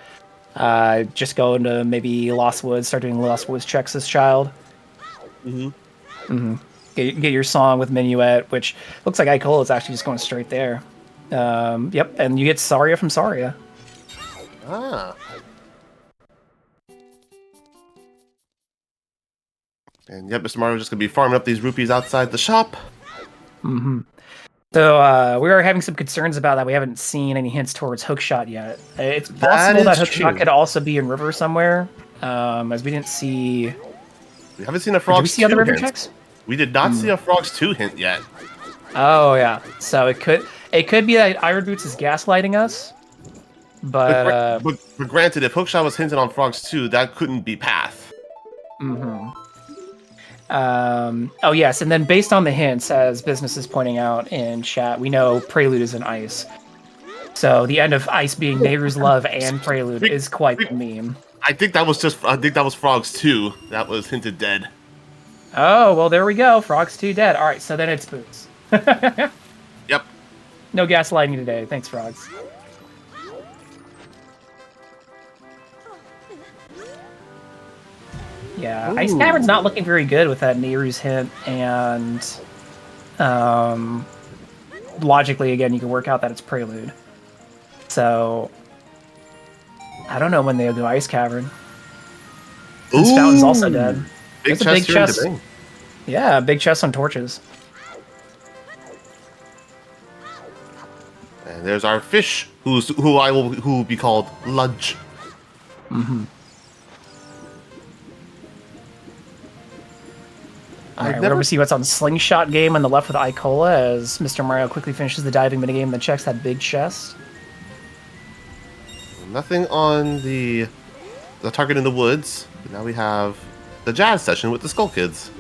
just go into maybe Lost Woods, start doing Lost Woods checks as child. Get your song with Minuet, which looks like Icola is actually just going straight there. Yep, and you get Saria from Saria. Ah. And yep, Mr. Mario's just gonna be farming up these rupees outside the shop. So we are having some concerns about that. We haven't seen any hints towards hookshot yet. It's possible that hookshot could also be in river somewhere, as we didn't see. We haven't seen a Frogs 2 Did we see other river hint. checks? We did not see a Frogs 2 hint yet. Oh yeah, so it could be that Iron Boots is gaslighting us, but granted, if Hookshot was hinted on Frogs 2, that couldn't be Path. Oh yes, and then based on the hints, as Business is pointing out in chat, we know Prelude is in Ice. So the end of Ice being Nehru's Love and Prelude is quite the meme. I think that was Frogs 2 that was hinted dead. Oh, well there we go. Frogs 2 dead. Alright, so then it's Boots. Yep. No gaslighting today. Thanks, Frogs. Yeah, Ice Cavern's not looking very good with that Nehru's hint, and logically, again, you can work out that it's Prelude. So, I don't know when they'll do Ice Cavern. This fountain's also dead. Big That's chest a big here in chest. Dodongo. Yeah, big chest on torches. And there's our fish, who will be called Ludge. Alright, we're going to see what's on Slingshot game on the left with Icola as Mr. Mario quickly finishes the diving minigame and then checks that big chest. Nothing on the target in the woods. But now we have the jazz session with the Skull Kids.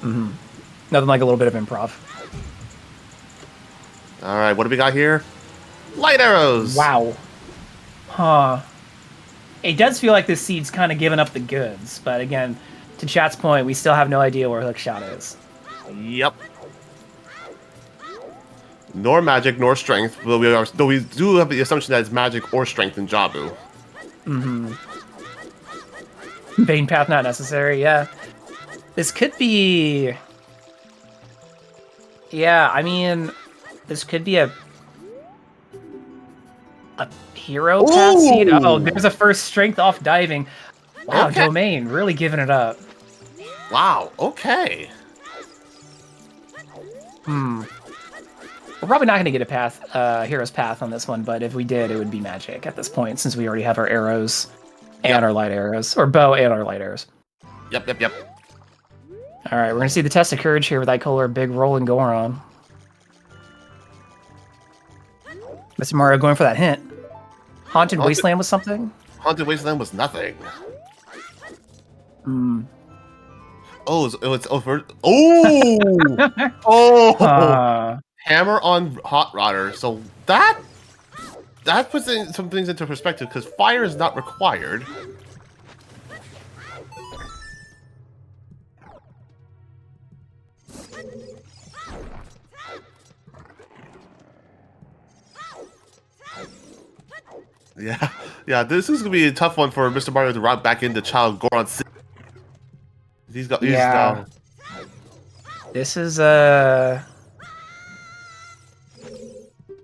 Nothing like a little bit of improv. Alright, what do we got here? Light arrows! Wow. Huh. It does feel like this seed's kind of giving up the goods, but again, to chat's point, we still have no idea where Hookshot is. Yep. Nor magic, nor strength, though we do have the assumption that it's magic or strength in Jabu. Bane path not necessary, yeah. This could be... Yeah, I mean, this could be a hero path seed. Oh, there's a first strength off diving. Wow, Okay. Domain, really giving it up. Wow, okay. We're probably not going to get a path, hero's path on this one, but if we did, it would be magic at this point, since we already have our arrows and our light arrows, or bow and our light arrows. Yep. All right, we're going to see the test of courage here with Icola, big roll and Goron. Mr. Mario going for that hint. Haunted Wasteland was something? Haunted Wasteland was nothing. Oh, it's over. Oh! Hammer on Hot Rodder. So that puts some things into perspective, because fire is not required. Yeah, this is gonna be a tough one for Mr. Mario to route back into Child Goron City. He's This is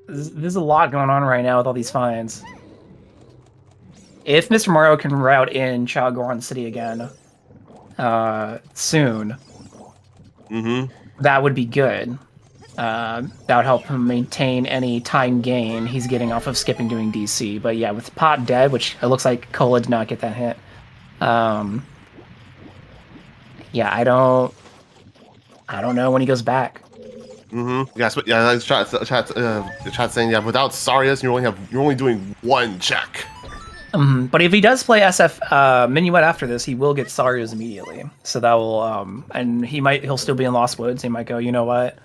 there's a lot going on right now with all these finds. If Mr. Mario can route in Child Goron City again soon, that would be good. That would help him maintain any time gain he's getting off of skipping doing DC. But yeah, with Pot dead, which it looks like Cola did not get that hit. Yeah, I don't know when he goes back. Yes, but yeah, the chat saying without Sarius, you're only doing one check. But if he does play SF Minuet after this, he will get Sarius immediately. So that will and he'll still be in Lost Woods. He might go, you know what?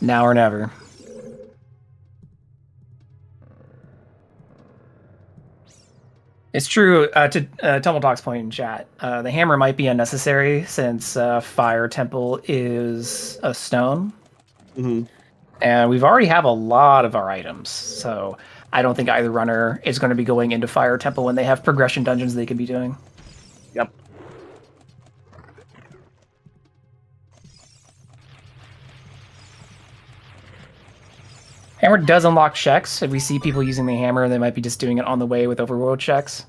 Now or never. It's true, to Tumbledog's point in chat, the hammer might be unnecessary since Fire Temple is a stone. And we've already have a lot of our items, so I don't think either runner is going to be going into Fire Temple when they have progression dungeons they could be doing. Yep. Hammer does unlock checks. If we see people using the hammer, they might be just doing it on the way with overworld checks.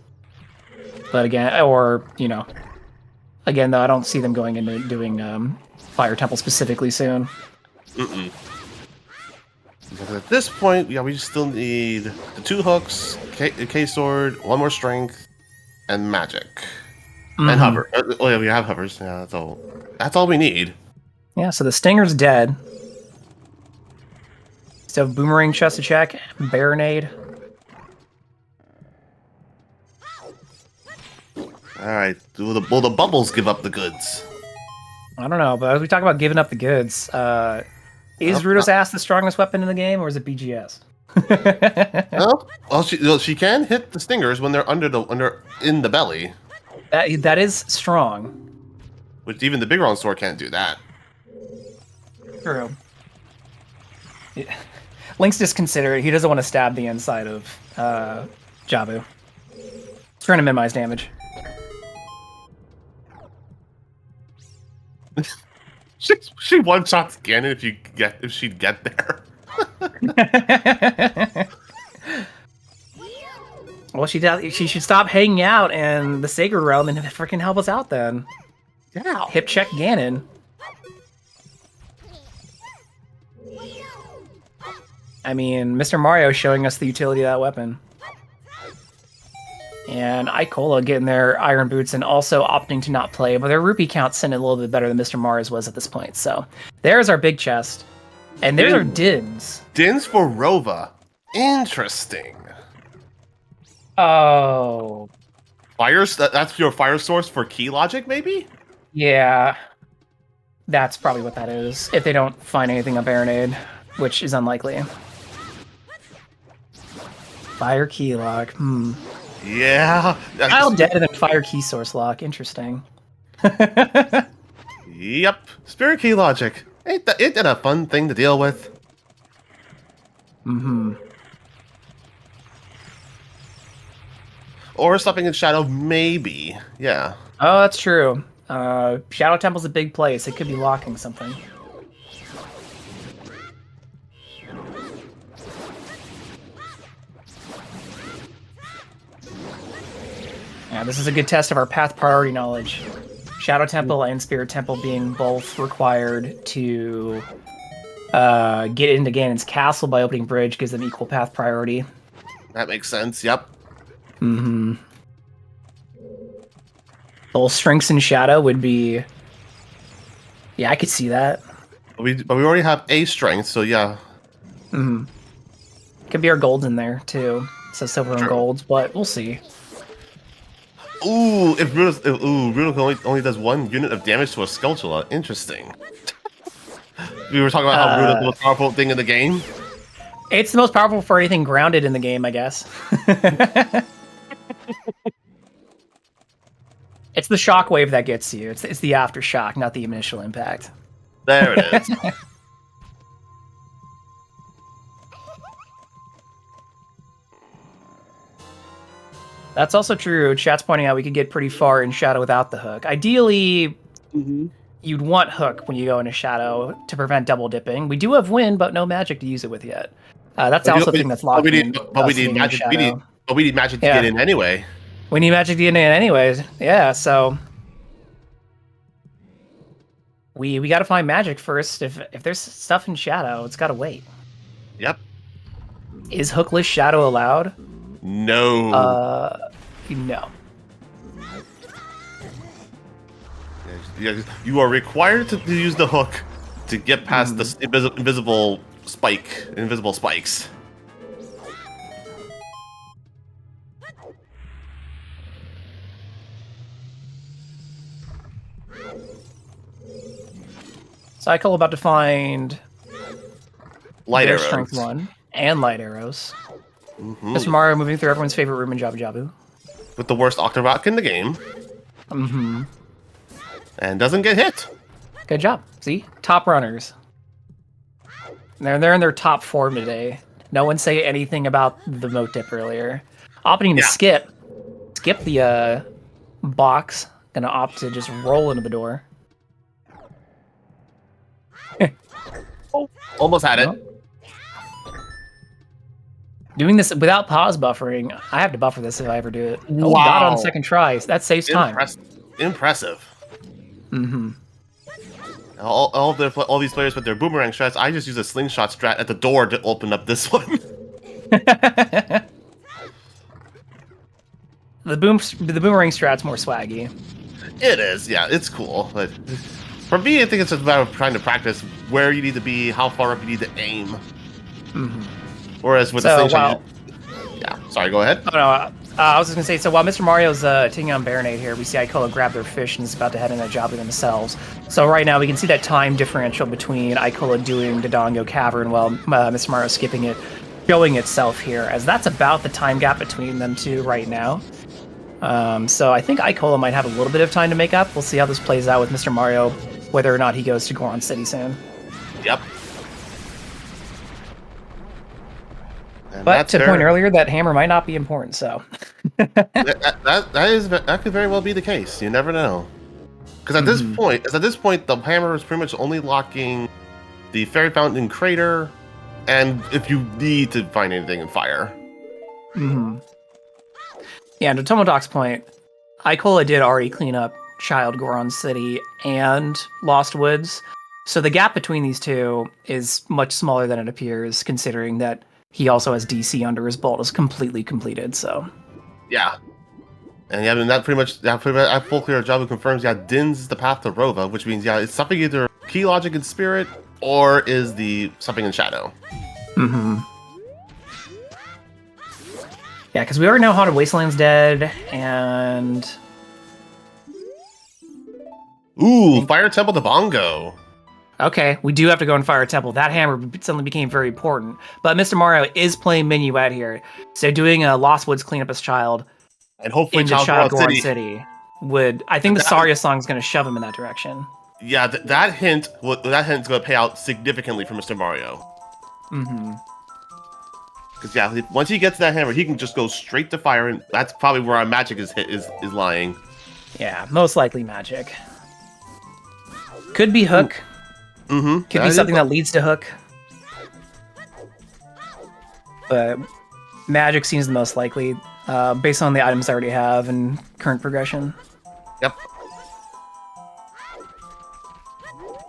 But again, or, you know, again, though, I don't see them going into doing Fire Temple specifically soon. Mm-mm. At this point, yeah, we still need the 2 hooks, K-Sword, 1 more strength, and magic. And hover. Oh yeah, we have hovers. Yeah, that's all. That's all we need. Yeah, so the Stinger's dead. So Boomerang chest to check, Baronade. Alright, will the bubbles give up the goods? I don't know, but as we talk about giving up the goods, is Rudo's ass the strongest weapon in the game, or is it BGS? Well, she can hit the stingers when they're in the belly. That is strong. Which even the big round sword can't do that. True. Yeah. Link's just considerate. He doesn't want to stab the inside of Jabu. He's trying to minimize damage. she one shots Ganon if she'd get there. Well, she should stop hanging out in the Sacred Realm and freaking help us out then. Yeah. Hip check Ganon. I mean, Mr. Mario showing us the utility of that weapon. And Icola getting their iron boots and also opting to not play, but their rupee count's sitting a little bit better than Mr. Mario's was at this point. So there's our big chest. And there's our dins. Dins for Rova. Interesting. Oh. That's your fire source for key logic, maybe? Yeah. That's probably what that is. If they don't find anything on Baronade, which is unlikely. Fire key lock. Yeah. Child dead and then fire key source lock. Interesting. Yep. Spirit key logic. Ain't that a fun thing to deal with? Or stopping in shadow, maybe. Yeah. Oh, that's true. Shadow Temple's a big place. It could be locking something. Yeah, this is a good test of our path priority knowledge. Shadow Temple and Spirit Temple being both required to get into Ganon's castle by opening bridge gives them equal path priority. That makes sense, yep. Both strengths and shadow would be... Yeah, I could see that. But we already have a strength, so yeah. Could be our golds in there, too. So silver and golds, but we'll see. Ooh, Rudo only does 1 unit of damage to a Skulltula. Interesting. We were talking about how Rudo's the most powerful thing in the game. It's the most powerful for anything grounded in the game, I guess. It's the shockwave that gets you. It's the aftershock, not the initial impact. There it is. That's also true. Chat's pointing out we could get pretty far in Shadow without the hook. Ideally, you'd want hook when you go into Shadow to prevent double dipping. We do have wind, but no magic to use it with yet. That's also the thing that's locked in. But we need magic. We need magic to get in anyway. We need magic to get in anyways. Yeah, so we got to find magic first. If there's stuff in Shadow, it's got to wait. Yep. Is hookless Shadow allowed? No. No. You are required to use the hook to get past the invisible spikes. So Icola about to find Light arrows. Strength 1 and light arrows. Mr. Mario moving through everyone's favorite room in Jabu-Jabu. With the worst Octorok in the game. And doesn't get hit. Good job. See? Top runners. They're in their top form today. No one say anything about the moat dip earlier. Opting to skip the box. Gonna opt to just roll into the door. Almost had it. Doing this without pause buffering. I have to buffer this if I ever do it. Oh, Wow. got it on second try. That saves time. Impressive. Mm-hmm. All these players with their boomerang strats. I just use a slingshot strat at the door to open up this one. The boomerang strat's more swaggy. It is, yeah, it's cool. But for me, I think it's just about trying to practice where you need to be, how far up you need to aim. Mm-hmm. Whereas with the slingshot, yeah. Sorry, go ahead. Oh, no, I was just gonna say. So while Mr. Mario's taking on Baronade here, we see Icola grab their fish and is about to head in a Jabu themselves. So right now we can see that time differential between Icola doing Dodongo Cavern while Mr. Mario skipping it, showing itself here, as that's about the time gap between them two right now. So I think Icola might have a little bit of time to make up. We'll see how this plays out with Mr. Mario, whether or not he goes to Goron City soon. Yep. And but to point earlier, that hammer might not be important, so... that could very well be the case. You never know. Because at this point, the hammer is pretty much only locking the Fairy Fountain Crater, and if you need to find anything in fire. Mm-hmm. Yeah, and to Tomodoc's point, Icola did already clean up Child Goron City and Lost Woods, so the gap between these two is much smaller than it appears, considering that he also has DC under his belt is completely completed, so... Yeah. And yeah, I mean, that pretty much at full clear, Jabu confirms, yeah, Din's is the path to Rova, which means, yeah, it's something either Key Logic in Spirit, or is the something in Shadow. Mm-hmm. Yeah, because we already know Haunted Wasteland's dead, and... Ooh, Fire Temple to Bongo. Okay, we do have to go in Fire Temple. That hammer suddenly became very important. But Mr. Mario is playing Minuet here, so doing a Lost Woods cleanup as Child and hopefully into Child Goron City would... I think the Saria song is going to shove him in that direction. Yeah, that hint's going to pay out significantly for Mr. Mario. Mm-hmm. Because yeah, once he gets that hammer, he can just go straight to fire, and that's probably where our magic is lying. Yeah, most likely magic. Could be Hook. Mm-hmm. Could be something that leads to Hook. But magic seems the most likely, based on the items I already have and current progression. Yep.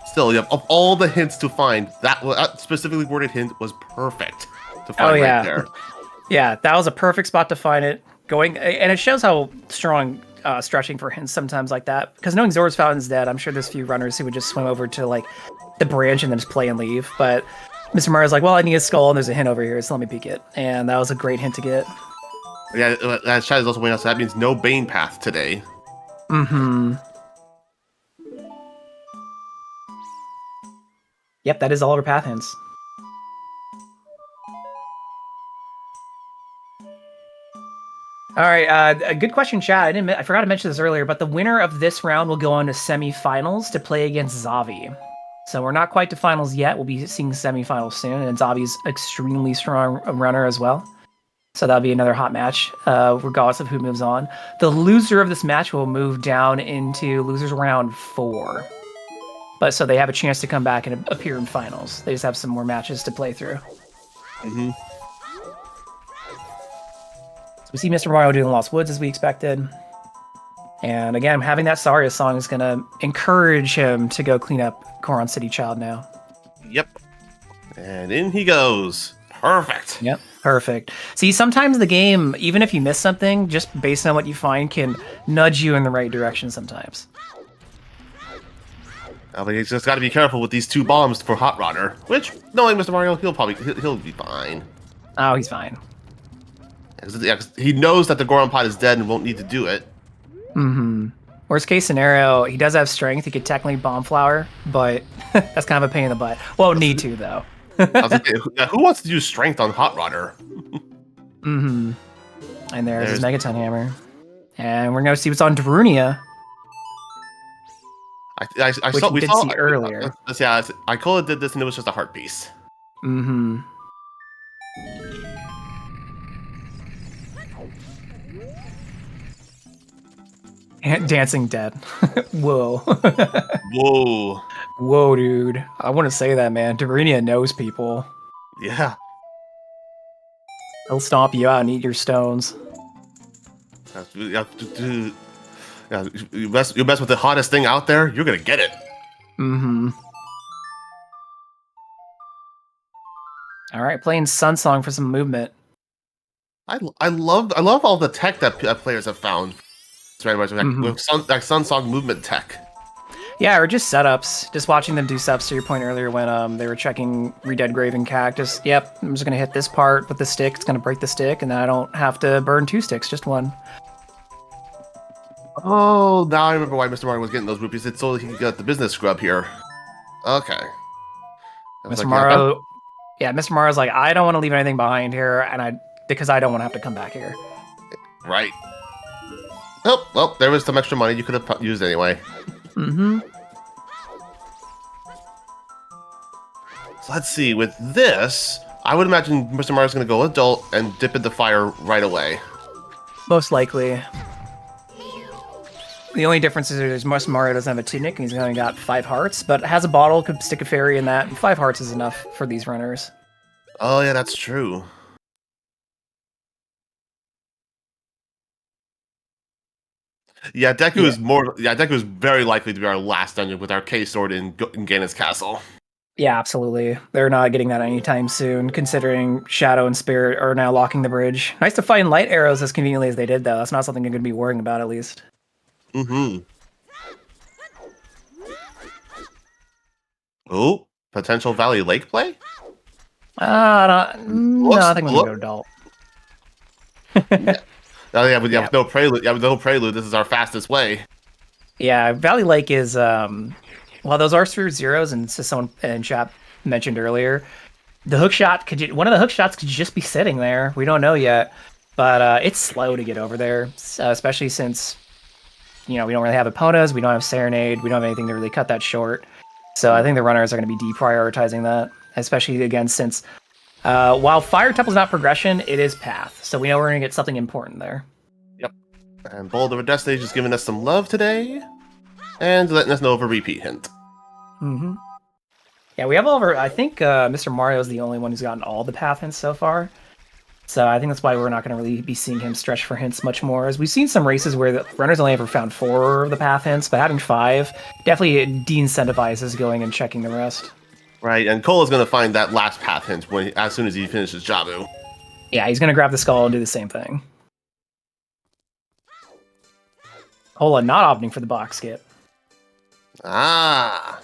Still, yep. Of all the hints to find, that specifically worded hint was perfect to find right there. Yeah, that was a perfect spot to find it. And it shows how strong stretching for hints sometimes like that. Because knowing Zora's Fountain's dead, I'm sure there's a few runners who would just swim over to like the branch and then just play and leave. But Mr. Mario's like, well, I need a skull and there's a hint over here, so let me peek it. And that was a great hint to get. Yeah, that chat is also pointing out, so that means no Bane path today. Mm-hmm. Yep, that is all of our path hints. All right, a good question, chat. I forgot to mention this earlier, but the winner of this round will go on to semifinals to play against Zavi. So we're not quite to finals yet. We'll be seeing semifinals soon, and Zavi's extremely strong runner as well. So that'll be another hot match, regardless of who moves on. The loser of this match will move down into losers round 4. But so they have a chance to come back and appear in finals. They just have some more matches to play through. Mm-hmm. We see Mr. Mario doing Lost Woods as we expected. And again, having that Saria song is going to encourage him to go clean up Goron City Child now. Yep. And in he goes. Perfect. Yep, perfect. See, sometimes the game, even if you miss something, just based on what you find, can nudge you in the right direction sometimes. I think he's just got to be careful with these 2 bombs for Hot Rodder. Which, knowing Mr. Mario, he'll be fine. Oh, he's fine. Yeah, 'cause he knows that the Goron Pot is dead and won't need to do it. Mm-hmm. Worst case scenario, he does have strength. He could technically bomb flower, but that's kind of a pain in the butt. Won't need to, though. I was like, who wants to use strength on Hot Rodder? Mm-hmm. And there's his Megaton Hammer. And we're going to see what's on Darunia. We saw earlier. Yeah, Icola did this and it was just a heart piece. Mm-hmm. Dancing Dead. Whoa. Whoa. Whoa, dude. I want to say that, man. Dorinia knows people. Yeah. He'll stomp you out and eat your stones. Yeah, you mess with the hottest thing out there, you're gonna get it. Mm-hmm. All right, playing Sun Song for some movement. I love all the tech that players have found. It's very much like Sun Song movement tech. Yeah, or just setups. Just watching them do setups to your point earlier when they were checking Redead Graven Cactus. Yep, I'm just gonna hit this part with the stick. It's gonna break the stick, and then I don't have to burn 2 sticks, just 1. Oh, now I remember why Mr. Mario was getting those rupees. It's so he could get the business scrub here. Okay. Mr. Mario, yeah, Mr. Mario's like, I don't want to leave anything behind here, because I don't want to have to come back here. Right. Oh, well, there was some extra money you could have used anyway. Mm-hmm. So let's see. With this, I would imagine Mr. Mario's going to go adult and dip in the fire right away. Most likely. The only difference is Mr. Mario doesn't have a tunic, and he's only got 5 hearts, but has a bottle, could stick a fairy in that, and 5 hearts is enough for these runners. Oh, yeah, that's true. Yeah, Deku is more. Yeah, Deku is very likely to be our last dungeon with our K sword in Ganon's castle. Yeah, absolutely. They're not getting that anytime soon, considering Shadow and Spirit are now locking the bridge. Nice to find light arrows as conveniently as they did, though. That's not something I'm going to be worrying about, at least. Mm-hmm. Oh, potential Valley Lake play? No, I think I'm going to go adult. Yeah. Oh, yeah, with no prelude. Yeah, with no prelude, this is our fastest way. Yeah, Valley Lake is well, those are through zeros, and someone in chat mentioned earlier, the hookshot one of the hookshots could just be sitting there. We don't know yet, but it's slow to get over there, especially since we don't really have Eponas, we don't have Serenade, we don't have anything to really cut that short. So I think the runners are going to be deprioritizing that, especially again since while Fire Temple is not progression, it is path. So we know we're going to get something important there. Yep. And Boulder of Destiny just giving us some love today, and letting us know of a repeat hint. Mm-hmm. Yeah, we have over. I think Mr. Mario is the only one who's gotten all the path hints so far. So I think that's why we're not going to really be seeing him stretch for hints much more. As we've seen some races where the runners only ever found 4 of the path hints, but having 5 definitely de-incentivizes going and checking the rest. Right, and Cole is going to find that last path hint as soon as he finishes Jabu. Yeah, he's going to grab the skull and do the same thing. Hola, not opting for the box skip. Ah.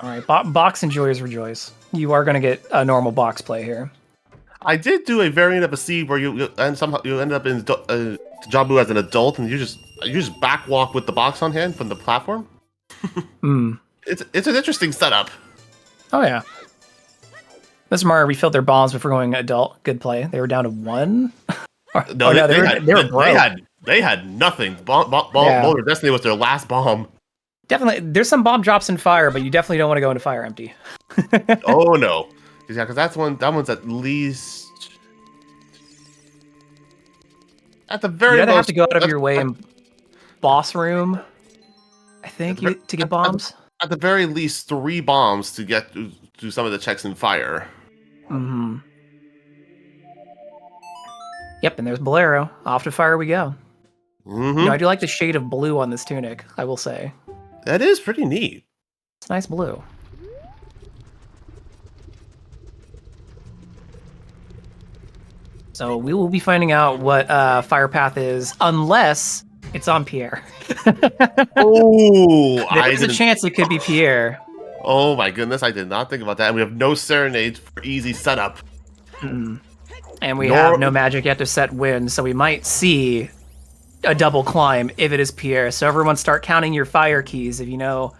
All right, box enjoyers rejoice. You are going to get a normal box play here. I did do a variant of a seed where you end up in Jabu as an adult, and you just backwalk with the box on hand from the platform. It's an interesting setup. Oh yeah. Mr. Mario refilled their bombs before going adult. Good play. They were down to 1. No, they were broke. They had nothing. Boulder Destiny was their last bomb. Definitely, there's some bomb drops in fire, but you definitely don't want to go into fire empty. Oh no, yeah, because that one's at least at the very. You either have to go out of your way in boss room, I think, to get bombs. At the very least, 3 bombs to get to some of the checks in fire. Mm-hmm. Yep, and there's Bolero. Off to fire we go. Mm-hmm. I do like the shade of blue on this tunic, I will say. That is pretty neat. It's nice blue. So we will be finding out what Fire Path is, unless it's on Pierre. Oh, there's a chance it could be Pierre. Oh my goodness, I did not think about that. And we have no Serenades for easy setup. And we have no magic yet to set wind, so we might see a double climb if it is Pierre. So everyone start counting your fire keys if you know.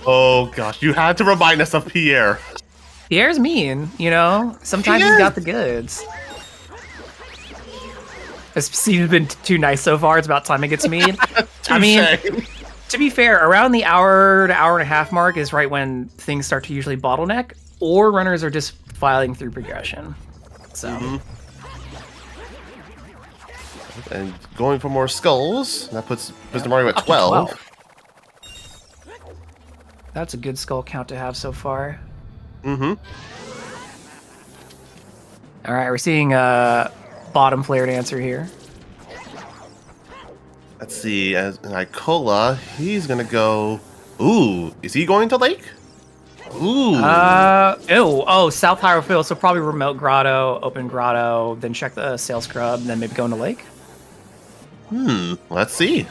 Oh gosh, you had to remind us of Pierre. Pierre's mean, Sometimes he's got the goods. This season's been too nice so far. It's about time it gets mean. I mean, To be fair, around the hour to hour and a half mark is right when things start to usually bottleneck, or runners are just filing through progression. So. And going for more skulls. That puts Mr. Mario at 12. That's a good skull count to have so far. Mm-hmm. All right, we're seeing a bottom flared answer here. Let's see. As an Icola, he's gonna go. Ooh, is he going to Lake? Ooh. South Hyrule Field. So probably remote grotto, open grotto, then check the sail scrub, then maybe go into Lake. Let's see.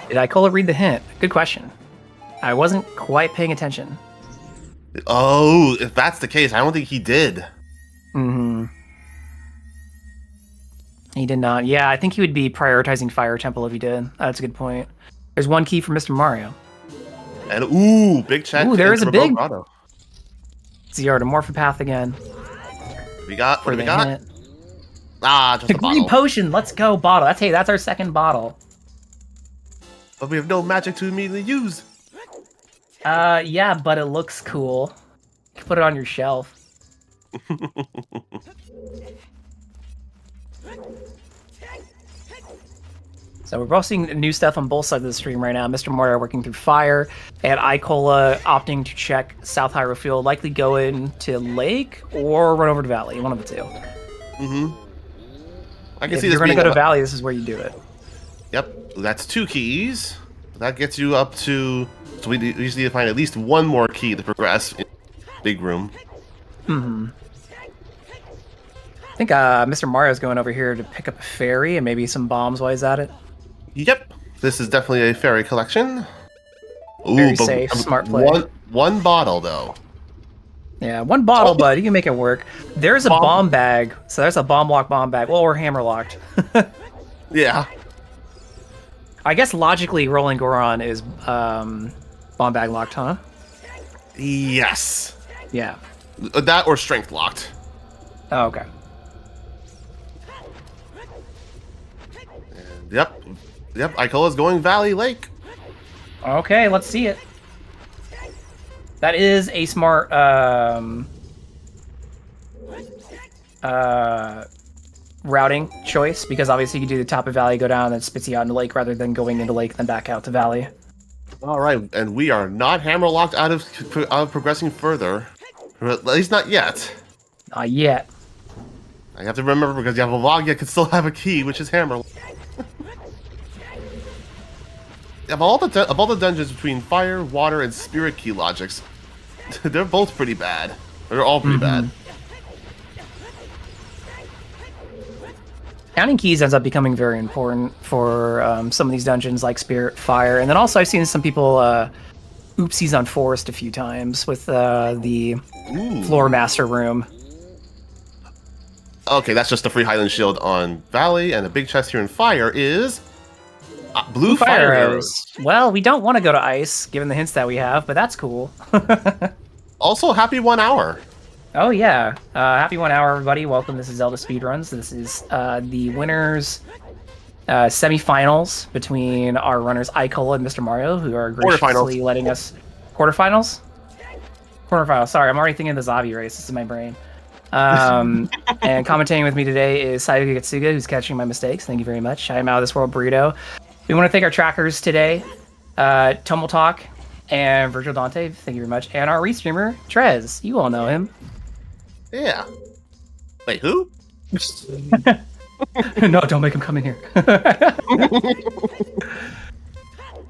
Did Icola read the hint? Good question. I wasn't quite paying attention. Oh, if that's the case, I don't think he did. Mm-hmm. He did not. Yeah, I think he would be prioritizing Fire Temple if he did. That's a good point. There's one key for Mr. Mario. And ooh, big check. Ooh, there is a big grotto. Zora to Morphopath again. What do we got? Hint. Just the a green bottle. potion. Let's go, bottle. That's our second bottle. But we have no magic to immediately use. Yeah, but it looks cool. You can put it on your shelf. So we're both seeing new stuff on both sides of the stream right now. Mr. Mario working through fire, and Icola opting to check South Hyrule Field, likely go into Lake or run over to Valley, one of the two. Mm-hmm. I can If see you're this going to being go to Valley, this is where you do it. Yep, that's 2 keys. That gets you up to... So we just need to find at least one more key to progress in big room. Mm-hmm. I think Mr. Mario's going over here to pick up a fairy and maybe some bombs while he's at it. Yep, this is definitely a fairy collection. Ooh, Very safe, smart play. One bottle, though. Yeah, one bottle, bud. You can make it work. There's a bomb bag. So there's a bomb lock bomb bag. Well, we're hammer locked. Yeah. I guess logically, Rolling Goron is bomb bag locked, huh? Yes. Yeah. That or strength locked. Oh, okay. And yep, Icola's going Valley Lake. Okay, let's see it. That is a smart routing choice, because obviously you can do the top of Valley, go down, and spits you out into Lake, rather than going into Lake then back out to Valley. All right, and we are not hammer locked out of progressing further. Or at least not yet. Not yet. I have to remember, because Yavawagia can still have a key, which is hammer. Of all the dungeons between fire, water, and spirit key logics, they're both pretty bad. They're all pretty bad. Counting keys ends up becoming very important for some of these dungeons like Spirit, Fire, and then also I've seen some people oopsies on Forest a few times with the Floor Master room. Okay, that's just the free Highland Shield on Valley, and the big chest here in Fire is blue fire arrows. Well, we don't want to go to Ice, given the hints that we have, but that's cool. Also, happy 1 hour. Oh yeah, happy 1 hour, everybody. Welcome. This is Zelda Speedruns. This is the winners semifinals between our runners Icola and Mr. Mario, who are graciously letting us quarterfinals. Sorry, I'm already thinking of the Zavi race. This is my brain. And commentating with me today is Sayuki Getsuga, who's catching my mistakes. Thank you very much. I am Out of This World Burrito. We want to thank our trackers today, Tumble Talk and Virgil Dante. Thank you very much. And our restreamer, Trez. You all know him. Yeah. Wait, who? No, don't make him come in here.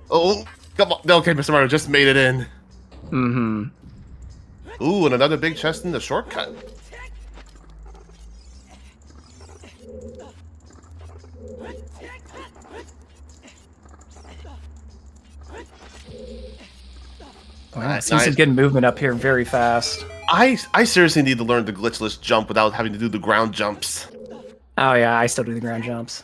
Oh, come on. Okay, Mr. Mario just made it in. Mm-hmm. Ooh, and another big chest in the shortcut. Wow, seems some good movement up here very fast. I seriously need to learn the glitchless jump without having to do the ground jumps. Oh yeah, I still do the ground jumps.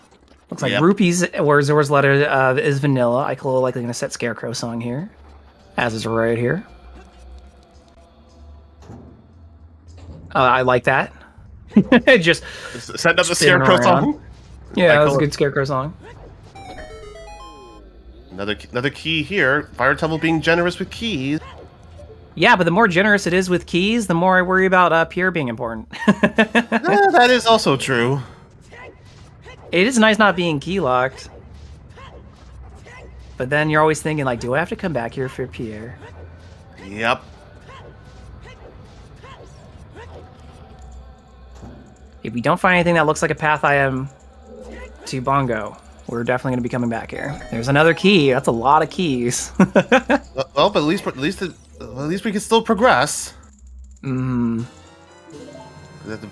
Looks like Rupees or Zora's Letter is vanilla. Icola likely going to set Scarecrow song here, as is right here. I like that. Just setting up the Scarecrow song. Yeah, that was a good Scarecrow song. Another key here. Fire Temple being generous with keys. Yeah, but the more generous it is with keys, the more I worry about Pierre being important. That is also true. It is nice not being key locked. But then you're always thinking, like, do I have to come back here for Pierre? Yep. If we don't find anything that looks like a path item to Bongo, we're definitely going to be coming back here. There's another key. That's a lot of keys. Well, but at least we can still progress. Yeah,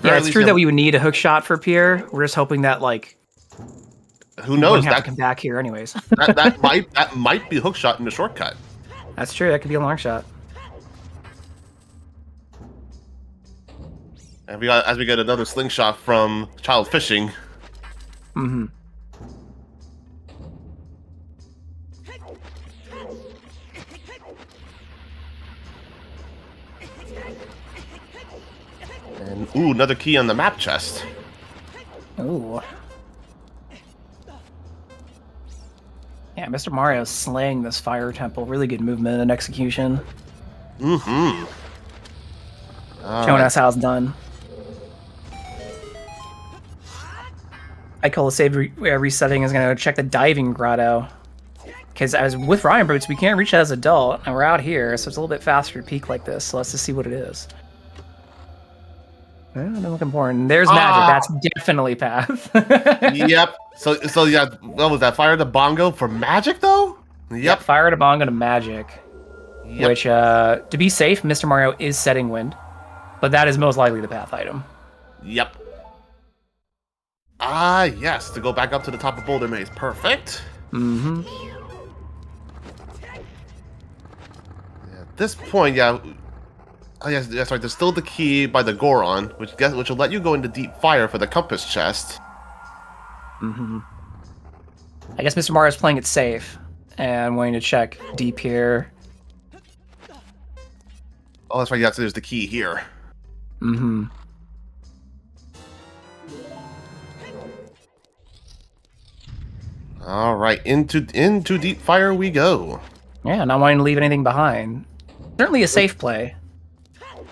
it's true that we would need a hook shot for Pierre. We're just hoping that, like, who knows, that come back here anyways. that might be a hook shot in the shortcut. That's true. That could be a long shot. And as we get another slingshot from Child Fishing. Mm-hmm. And ooh, another key on the map chest. Ooh. Yeah, Mr. Mario's slaying this fire temple. Really good movement and execution. Mm-hmm. Showing us how it's done. Icola save resetting is going to check the diving grotto. Because as with Ryan Boots, we can't reach that as adult, and we're out here, so it's a little bit faster to peek like this. So let's just see what it is. Not looking important. There's magic. That's definitely path. Yep. So yeah, what was that? Fire the bongo for magic though? Yep. Fire the bongo to magic. Yep. Which, to be safe, Mr. Mario is setting wind. But that is most likely the path item. Yep. Yes, to go back up to the top of Boulder Maze. Perfect. Mm-hmm. Yeah, at this point, yeah. Oh yes, that's right. There's still the key by the Goron, which will let you go into deep fire for the compass chest. Mm-hmm. I guess Mr. Mario's playing it safe, and I'm going to check deep here. Oh, that's right. Yeah, so there's the key here. Mm-hmm. All right, into deep fire we go. Yeah, not wanting to leave anything behind. Certainly a safe play.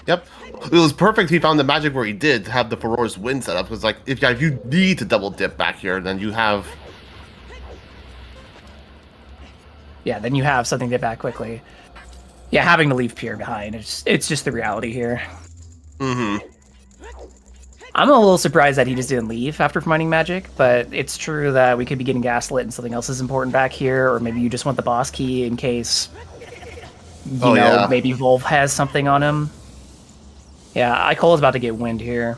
Yep. It was perfect he found the magic where he did to have the Furor's wind set up. Because, like, if you need to double dip back here, then you have... Yeah, then you have something to get back quickly. Yeah, having to leave Pierre behind, it's just the reality here. Mm-hmm. I'm a little surprised that he just didn't leave after finding magic, but it's true that we could be getting gaslit and something else is important back here, or maybe you just want the boss key in case, you know, maybe Volv has something on him. Yeah, Icola's about to get wind here.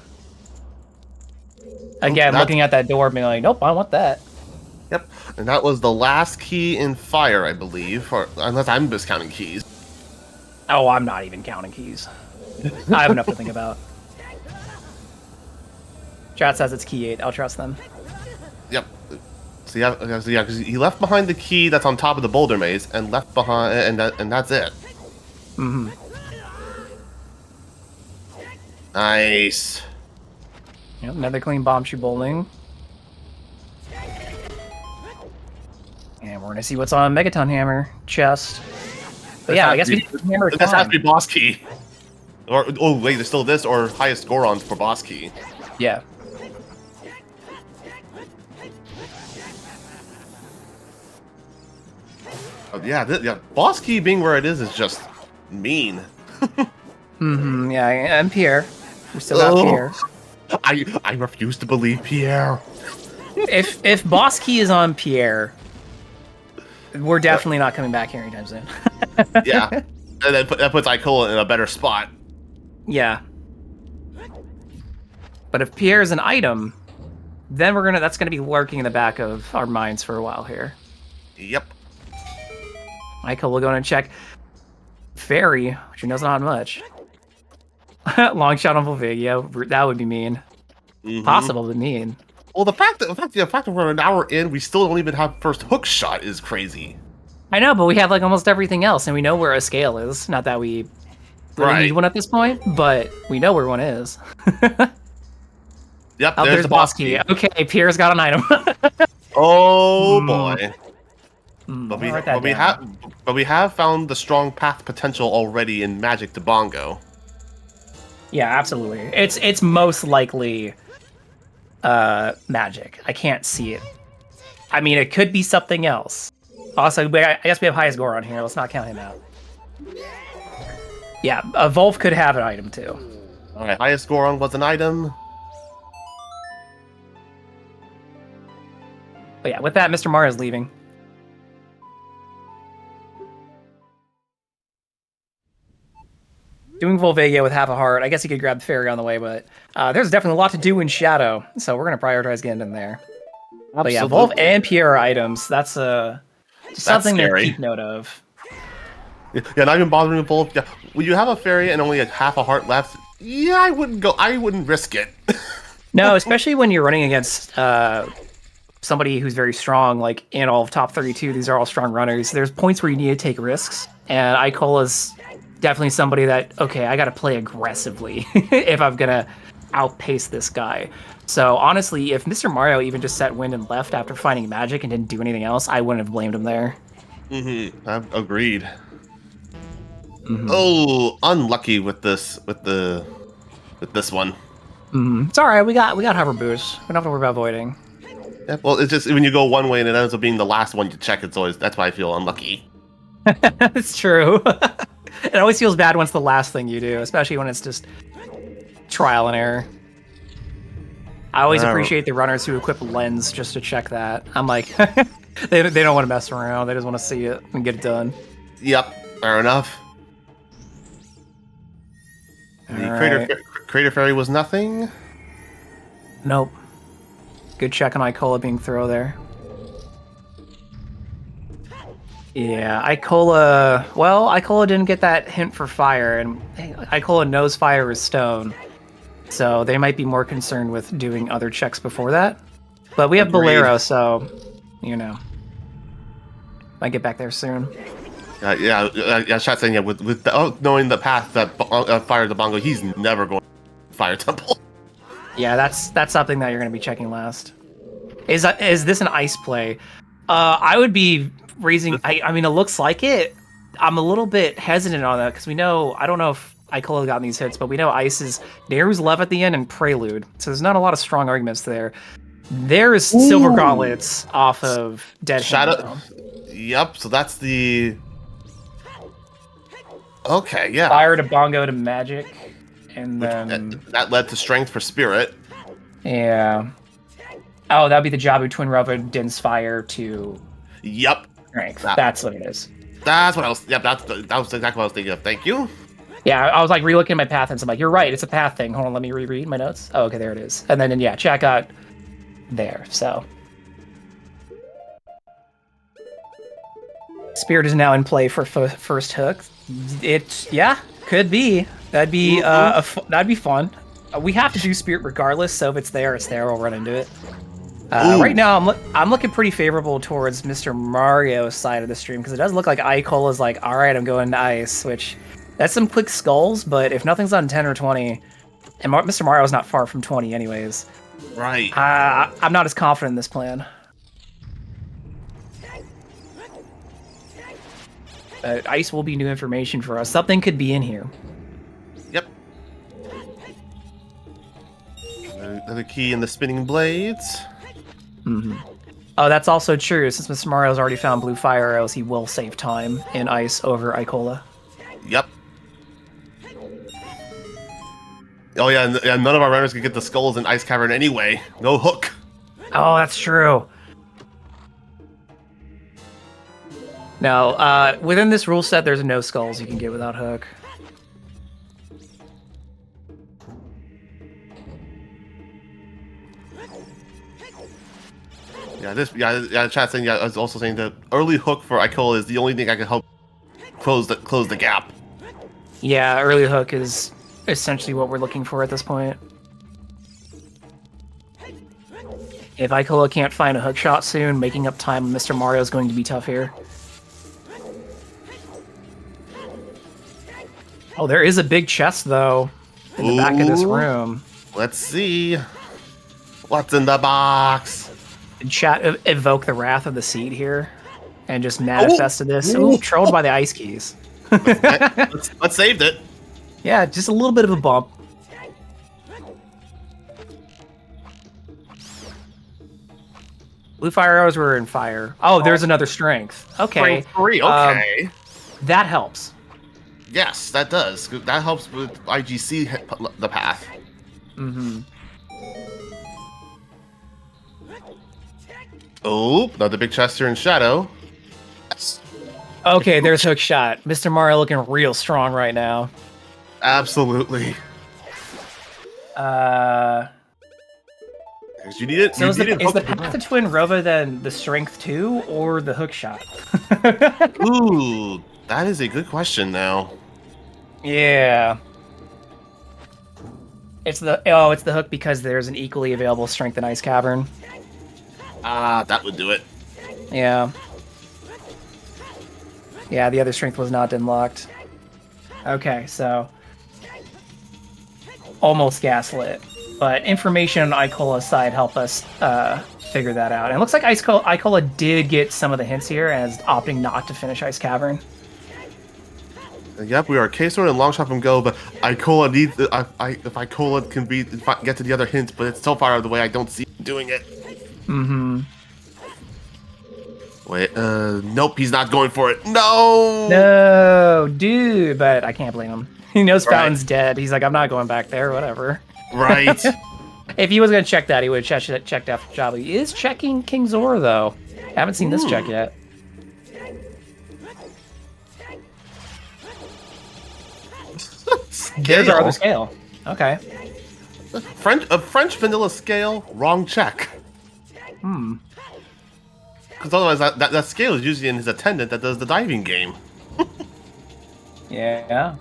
Again, looking at that door, being like, nope, I want that. Yep, and that was the last key in fire, I believe, or unless I'm miscounting keys. Oh, I'm not even counting keys. I have enough to think about. Chat says it's key 8. I'll trust them. Yep. So yeah, because he left behind the key that's on top of the boulder maze, and left behind, and that's it. Mm-hmm. Nice. Yep, another clean bomb shoe bowling. And we're gonna see what's on Megaton Hammer chest. But yeah, I guess we did hammer. This has to be boss key. Or oh wait, there's still this or highest Goron for boss key. Yeah. Oh, yeah, boss key being where it is just mean. Mm-hmm. Yeah, and Pierre. We still got Pierre. I refuse to believe Pierre. If boss key is on Pierre, we're definitely not coming back here anytime soon. Yeah, and then that puts Icola in a better spot. Yeah. But if Pierre is an item, then that's gonna be lurking in the back of our minds for a while here. Yep. Icola going to check Fairy, which he knows not much. Long shot on Volvig, yeah, that would be mean. Mm-hmm. Possible but mean. Well, the fact that we're an hour in, we still don't even have first hook shot is crazy. I know, but we have like almost everything else, and we know where a scale is. Not that we really need one at this point, but we know where one is. Yep, oh, there's the boss key. Okay, Pierre's got an item. Oh boy. But I'll write that down. we have found the strong path potential already in Magic Dodongo. Yeah, absolutely. It's most likely magic. I can't see it. I mean, it could be something else. Also, I guess we have highest Goron here. Let's not count him out. Yeah, a Volf could have an item too. All right, highest Goron was an item. But yeah, with that, Mr. Mario's leaving. Doing Volvagia with half a heart. I guess he could grab the fairy on the way, but there's definitely a lot to do in Shadow, so we're going to prioritize getting in there. Absolutely. But yeah, Volf and Pierre are items. That's something to keep note of. Yeah, not even bothering with Volf. Yeah, when you have a fairy and only half a heart left, yeah, I wouldn't risk it. No, especially when you're running against somebody who's very strong, like in all of top 32. These are all strong runners. There's points where you need to take risks, and Icola's definitely somebody that, okay, I got to play aggressively if I'm going to outpace this guy. So honestly, if Mr. Mario even just set wind and left after finding magic and didn't do anything else, I wouldn't have blamed him there. I've agreed. Oh, unlucky with this one. It's all right. We got hover boost. We don't have to worry about voiding. Yeah, well, it's just when you go one way and it ends up being the last one you check, that's why I feel unlucky. It's true. It always feels bad when it's the last thing you do, especially when it's just trial and error. I always appreciate the runners who equip lens just to check that. I'm like, they don't want to mess around. They just want to see it and get it done. Yep, fair enough. The Crater Fairy was nothing. Nope. Good check on Icola being throw there. Yeah, Icola... Well, Icola didn't get that hint for fire, and Icola knows fire is stone. So they might be more concerned with doing other checks before that. But we have Bolero, so, you know. Might get back there soon. Chat saying, with knowing the path that Fire Dodongo, he's never going to Fire Temple. Yeah, that's something that you're going to be checking last. Is this an ice play? I would be raising... I mean, it looks like it. I'm a little bit hesitant on that, because we know... I don't know if Icola got these hits, but we know ice is Nehru's Love at the end and Prelude. So there's not a lot of strong arguments there. There's Silver Gauntlets off of Dead Shadow. Hand. Yep, so that's the... Okay, yeah. Fire to Bongo to Magic, and then... That led to Strength for Spirit. Yeah. Oh, that'd be the Jabu Twin Rover Din's Fire to... Yep. Strength. That's what it is. That's what I was... Yep, that was exactly what I was thinking of. Thank you. Yeah, I was like relooking at my path, and so I'm like, you're right, it's a path thing. Hold on, let me reread my notes. Oh, okay, there it is. And then, yeah, chat got there, so... Spirit is now in play for first hook. Yeah, could be. That'd be that'd be fun. We have to do Spirit regardless, so if it's there, it's there. We'll run into it. Right now, I'm looking pretty favorable towards Mr. Mario's side of the stream, because it does look like Icola is like, all right, I'm going to ice, which that's some quick skulls, but if nothing's on 10 or 20, and Mr. Mario's not far from 20 anyways. Right. I'm not as confident in this plan. Ice will be new information for us. Something could be in here. Yep. Another key in the spinning blades. Oh, that's also true. Since Mr. Mario's already found blue fire arrows, he will save time in ice over Icola. Yep. Oh yeah, and none of our runners can get the skulls in Ice Cavern anyway. No hook. Oh, that's true. No, within this rule set, there's no skulls you can get without hook. Yeah, chat saying, I was also saying that early hook for Icola is the only thing I can help close the gap. Yeah, early hook is essentially what we're looking for at this point. If Icola can't find a hook shot soon, making up time with Mr. Mario is going to be tough here. Oh, there is a big chest, though, in the back of this room. Let's see. What's in the box? Did chat evoke the Wrath of the Seed here? and just manifested this. Ooh, trolled by the ice keys. Let's saved it. Yeah, just a little bit of a bump. Blue fire arrows were in fire. Oh, there's another strength. Okay. Strength 3, okay. That helps. Yes, that does. That helps with IGC hit the path. Mm-hmm. Oh, another big chest here in shadow. Yes. Okay, there's hookshot. Mr. Mario looking real strong right now. Absolutely. 'Cause you need it. So is the path to Twin Rova then the strength 2 or the hookshot? Ooh, that is a good question now. Yeah. It's the hook because there's an equally available strength and ice cavern. That would do it. Yeah. Yeah, the other strength was not unlocked. Okay, so almost gaslit, but information on Icola's side help us figure that out. And it looks like Icola did get some of the hints here as opting not to finish Ice Cavern. Yep, we are K-Sword and long shot from go, but Icola needs. If Icola can get to the other hints, but it's so far out of the way, I don't see him doing it. Mm-hmm. Wait, nope, he's not going for it. No! No, dude, but I can't blame him. He knows Right. Fountain's dead. He's like, I'm not going back there, whatever. Right. If he was going to check that, he would have checked after Jabu. He is checking King Zora, though. Haven't seen this check yet. There's our other scale. Okay. A French vanilla scale, wrong check. Because otherwise that scale is usually in his attendant that does the diving game. Yeah.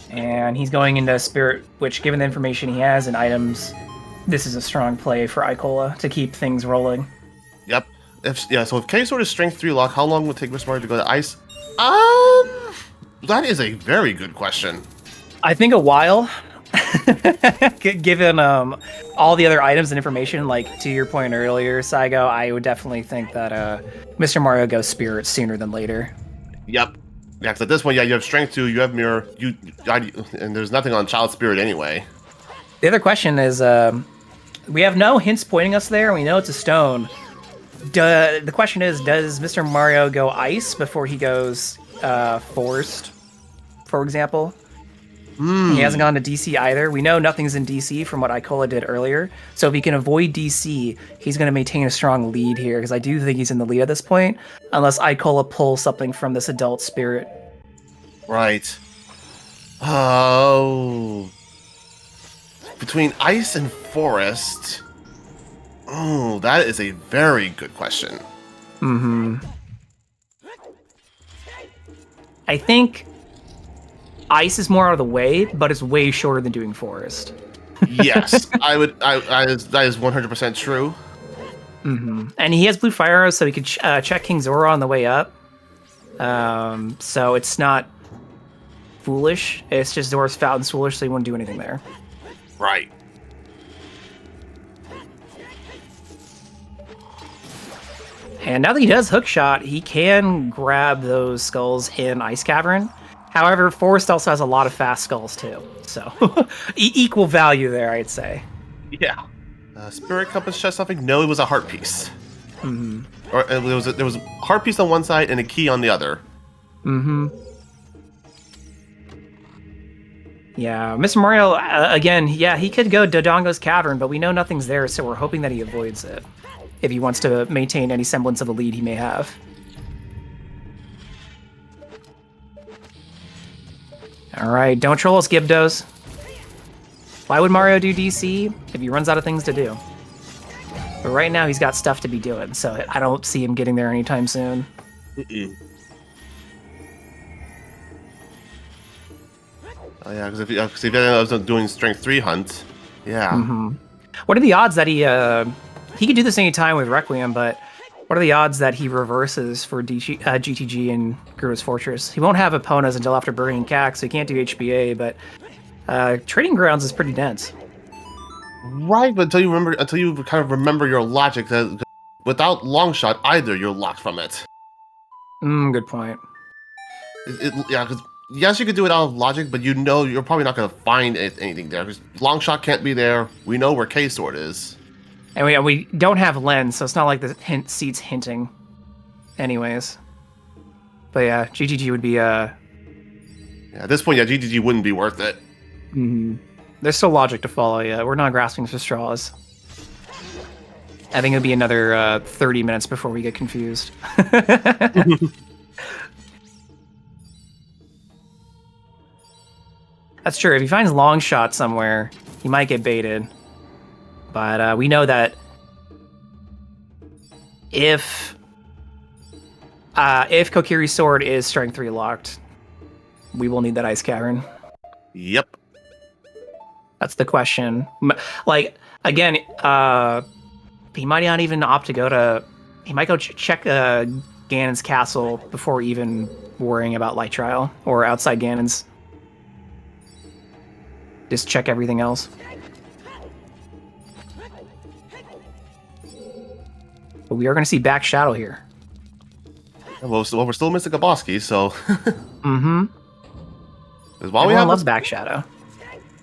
And he's going into Spirit, which, given the information he has and items, this is a strong play for Icola to keep things rolling. Yep. So if K-Sword is strength 3 lock, how long would it take Mr. Mario to go to ice? That is a very good question. I think a while. Given all the other items and information, like to your point earlier, Saigo, I would definitely think that Mr. Mario goes Spirit sooner than later. Yep. Yeah, because at this point, you have strength 2, you have mirror, and there's nothing on Child Spirit anyway. The other question is, we have no hints pointing us there. We know it's a stone. The question is, does Mr. Mario go ice before he goes forest, for example? He hasn't gone to DC either. We know nothing's in DC from what Icola did earlier. So if he can avoid DC, he's going to maintain a strong lead here, because I do think he's in the lead at this point, unless Icola pulls something from this adult spirit. Right. Oh. Between ice and forest. Oh, that is a very good question. Mm-hmm. I think ice is more out of the way, but it's way shorter than doing forest. Yes, that is 100% true. Mm-hmm. And he has blue fire arrows, so he could check King Zora on the way up. So it's not foolish. It's just Zora's Fountain's foolish, so he wouldn't do anything there. Right. And now that he does hookshot, he can grab those skulls in Ice Cavern. However, Forest also has a lot of fast skulls too, so equal value there, I'd say. Yeah. Spirit Compass chest something? No, it was a heart piece. Mm-hmm. Or there was a heart piece on one side and a key on the other. Mm-hmm. Yeah, Mr. Mario, again, yeah, he could go Dodongo's Cavern, but we know nothing's there, so we're hoping that he avoids it, if he wants to maintain any semblance of a lead he may have. Alright, don't troll us, Gibdos. Why would Mario do DC if he runs out of things to do? But right now he's got stuff to be doing, so I don't see him getting there anytime soon. Oh yeah, because if he ends up doing strength 3 hunt, yeah. Mm-hmm. What are the odds that he could do this anytime with Requiem, but what are the odds that he reverses for GTG and Grua's Fortress? He won't have Eponas until after Burning Cack, so he can't do HBA, but Trading Grounds is pretty dense. Right, but until you kind of remember your logic that without long shot either, you're locked from it. Good point. Yeah, because yes, you could do it out of logic, but you know you're probably not going to find anything there because long shot can't be there. We know where K sword is, And we don't have lens, so it's not like the seat's hinting. Anyways, but yeah, GGG would be Yeah, at this point, yeah, GGG wouldn't be worth it. There's still logic to follow. Yeah, we're not grasping for straws. I think it'll be another 30 minutes before we get confused. That's true. If he finds long shot somewhere, he might get baited. But we know that if Kokiri's sword is strength 3 locked, we will need that ice cavern. Yep. That's the question. Like, again, he might not even opt to go to... He might go check Ganon's castle before even worrying about Light Trial or outside Ganon's. Just check everything else. But we are going to see back shadow here. Well, we're still missing a boss key, so... Everyone loves back shadow.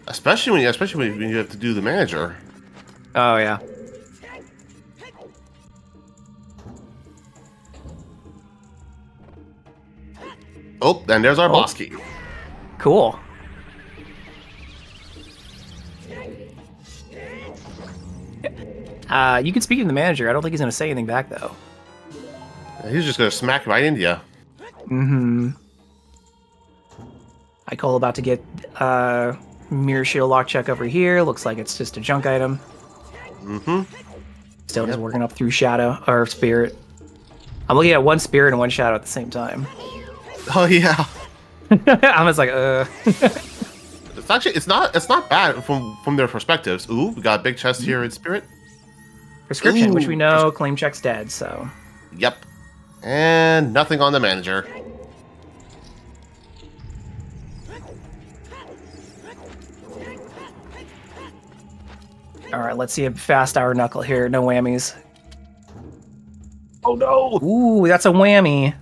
Especially when you have to do the manager. Oh, yeah. Oh, and there's our boss key. Cool. You can speak to the manager. I don't think he's going to say anything back, though. He's just going to smack right into you. Icola about to get mirror shield lock check over here. Looks like it's just a junk item. Still just working up through shadow or spirit. I'm looking at one spirit and one shadow at the same time. Oh yeah. I was like, It's not bad from their perspectives. Ooh, we got a big chest here in spirit. Prescription, which we know claim check's dead, so. Yep. And nothing on the manager. Alright, let's see a fast hour knuckle here. No whammies. Oh no! Ooh, that's a whammy.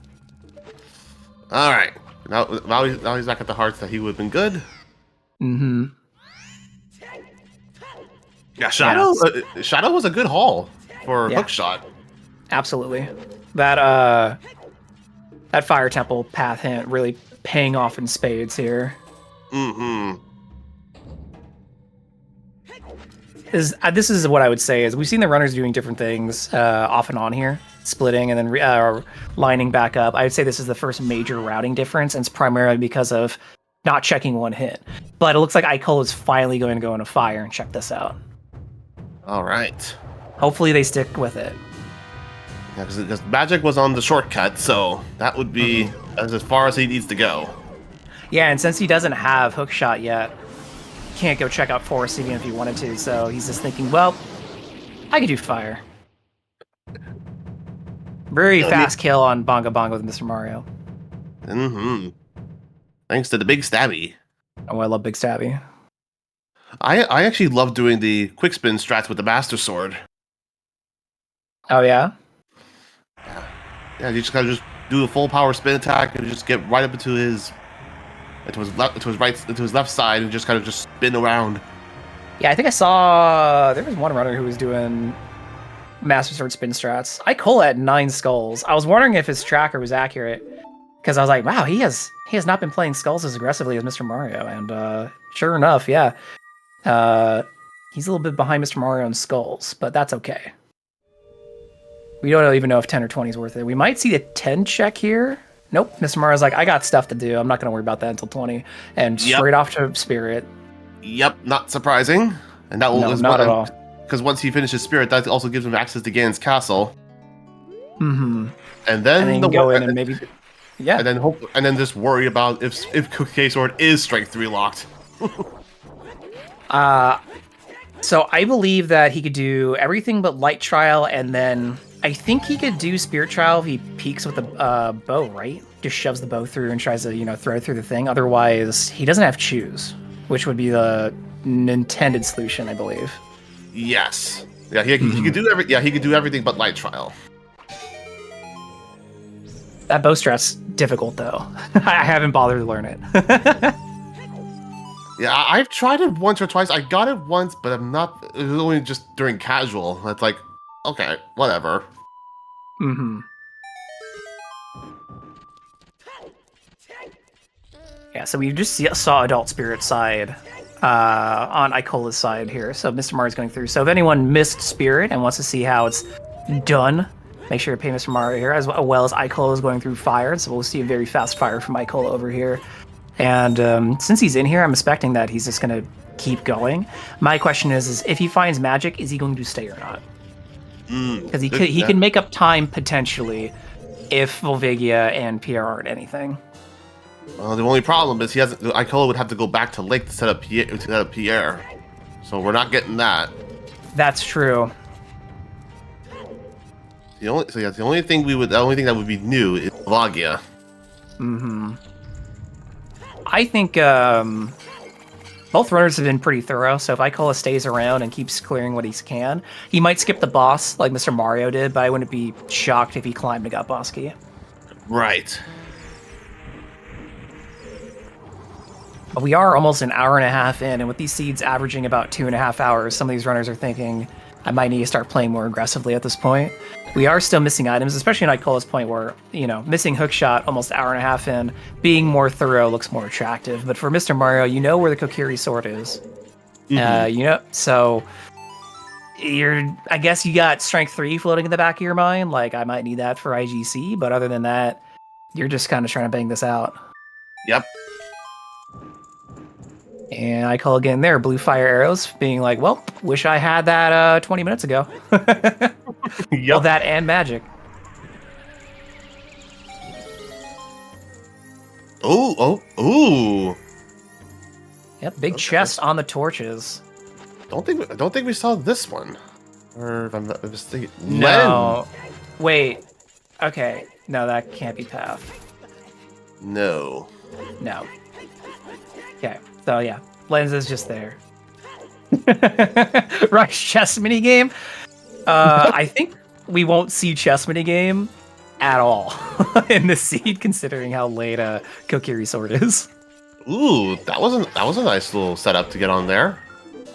Alright. Now he's back at the hearts that he would have been good. Yeah, Shadow was a good haul for hookshot. Absolutely. That Fire Temple path hint really paying off in spades here. This is what I would say is we've seen the runners doing different things off and on here, splitting and then lining back up. I would say this is the first major routing difference, and it's primarily because of not checking one hit. But it looks like Icola is finally going to go into fire and check this out. All right. Hopefully they stick with it. Yeah, because magic was on the shortcut, so that would be as far as he needs to go. Yeah, and since he doesn't have hookshot yet, he can't go check out forest even if he wanted to. So he's just thinking, well, I could do fire. Very fast kill on Bongo Bongo with Mr. Mario. Thanks to the big stabby. Oh, I love Big Stabby. I actually love doing the quick spin strats with the Master Sword. Oh yeah? Yeah, you just kind of just do the full power spin attack and just get right up into his left side and just kind of just spin around. Yeah, I think I saw there was one runner who was doing Master Sword spin strats. Icola at 9 skulls. I was wondering if his tracker was accurate because I was like, wow, he has not been playing skulls as aggressively as Mr. Mario, and sure enough, yeah. He's a little bit behind Mr. Mario in skulls, but that's okay. We don't even know if 10 or 20 is worth it. We might see a 10 check here. Nope, Mr. Mario's like, I got stuff to do. I'm not going to worry about that until 20. And straight off to Spirit. Yep, not surprising. And that will not at all. Because once he finishes Spirit, that also gives him access to Ganon's castle. Mm-hmm. And then go in and maybe... Yeah. And then just worry about if K Sword is strength 3 locked. So I believe that he could do everything but Light Trial, and then I think he could do Spirit Trial if he peeks with the bow, right? Just shoves the bow through and tries to, throw through the thing. Otherwise, he doesn't have Choose, which would be the intended solution, I believe. Yes. Yeah, he could do he could do everything but Light Trial. That bow strat's difficult though. I haven't bothered to learn it. Yeah, I've tried it once or twice. I got it once, but I'm not. It was only just during casual. It's like, okay, whatever. Mm-hmm. Yeah, so we just saw Adult Spirit side on Icola's side here. So Mr. Mario's going through. So if anyone missed Spirit and wants to see how it's done, make sure to pay Mr. Mario here, as well as Icola is going through fire. So we'll see a very fast fire from Icola over here. And since he's in here, I'm expecting that he's just going to keep going. My question is if he finds magic, is he going to stay or not? Because he can make up time potentially if Volvigia and Pierre aren't anything. Well, the only problem is Icola would have to go back to Lake to set up Pierre. So we're not getting that. That's true. The only thing that would be new is Volvigia. Mm-hmm. I think both runners have been pretty thorough, so if Icola stays around and keeps clearing what he can, he might skip the boss like Mr. Mario did, but I wouldn't be shocked if he climbed and got boss key. Right. But we are almost an hour and a half in, and with these seeds averaging about 2.5 hours, some of these runners are thinking, I might need to start playing more aggressively at this point. We are still missing items, especially in Icola's point where, missing hookshot almost an hour and a half in, being more thorough looks more attractive. But for Mr. Mario, you know where the Kokiri sword is. Mm-hmm. So I guess you got strength 3 floating in the back of your mind, like I might need that for IGC, but other than that, you're just kind of trying to bang this out. Yep. And I call again there, blue fire arrows, being like, well, wish I had that 20 minutes ago. Yep. Well, that and magic. Ooh. Yep, big chest on the torches. Don't think we saw this one. Or if I'm not mistaken. No. Wait. Okay. No, that can't be path. No. Okay. So yeah, Lens is just there. Rush chess minigame. I think we won't see chess minigame at all in the seed, considering how late Kokiri sword is. Ooh, that was a nice little setup to get on there.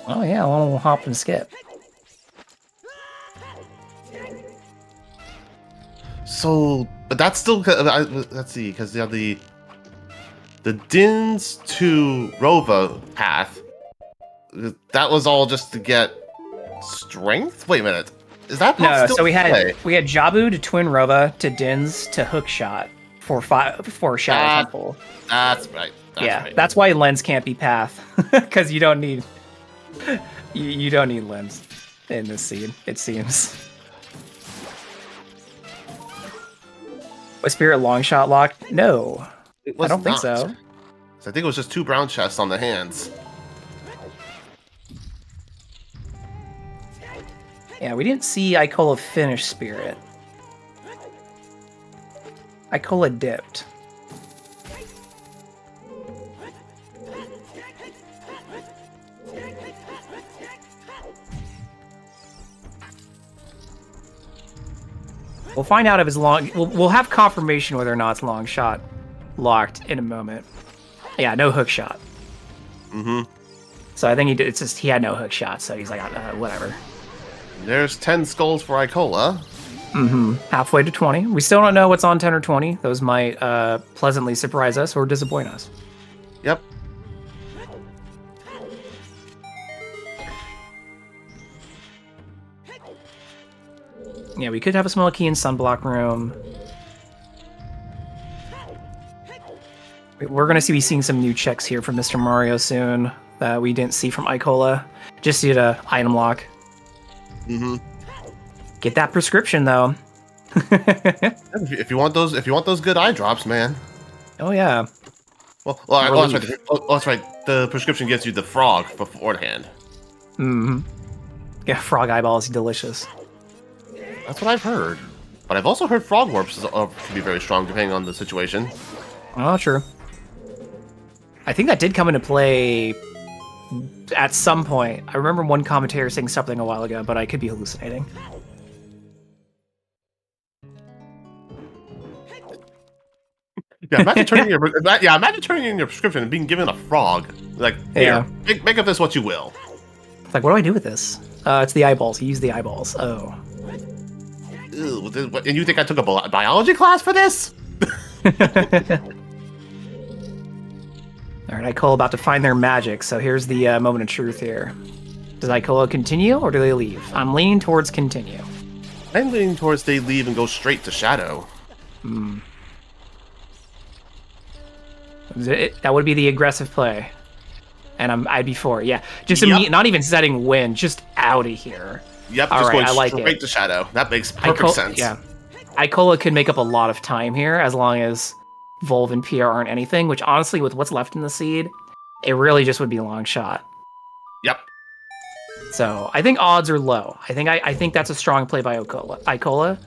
Oh yeah, a little hop and skip. So, but that's still. Let's see, because the Dins to Rova path. That was all just to get strength. Wait a minute, is that no? still So we had play? Jabu to Twin Rova to Dins to Hookshot for Shadow Temple. That's right. That's why Lens can't be path, because you don't need you don't need Lens in this seed, it seems. Was Spirit long shot locked? No, I don't think so. I think it was just 2 brown chests on the hands. Yeah, we didn't see Icola finish Spirit. Icola dipped. We'll find out if it's long. We'll have confirmation whether or not it's long shot locked in a moment. Yeah, no hook shot. Mm-hmm. So I think he had no hook shot, so he's like, whatever. There's 10 skulls for Icola. Mm-hmm. Halfway to 20. We still don't know what's on 10 or 20. Those might pleasantly surprise us or disappoint us. Yep. Yeah, we could have a small key in sunblock room. We're going to be seeing some new checks here from Mr. Mario soon that we didn't see from Icola. Just due to item lock. Mm-hmm. Get that prescription though. if you want those good eye drops, man. Oh yeah. Well, that's right. The prescription gets you the frog beforehand. Mm-hmm. Yeah, frog eyeballs, delicious. That's what I've heard. But I've also heard frog warps can be very strong depending on the situation. Oh, true. I think that did come into play at some point. I remember one commentator saying something a while ago, but I could be hallucinating. Yeah, imagine turning in your prescription and being given a frog. Like, here, make of this what you will. It's like, what do I do with this? It's the eyeballs. You use the eyeballs. Oh. Ew, and you think I took a biology class for this? All right, Icola about to find their magic, so here's the moment of truth here. Does Icola continue, or do they leave? I'm leaning towards continue. I'm leaning towards they leave and go straight to Shadow. That would be the aggressive play. And I'd be for it, yeah. Just not even setting win, just out of here. Yep, All just right, going straight to Shadow. That makes perfect sense. Yeah. Icola could make up a lot of time here, as long as Volv and PR aren't anything, which honestly, with what's left in the seed, it really just would be a long shot. Yep. So I think odds are low. I think that's a strong play by Icola.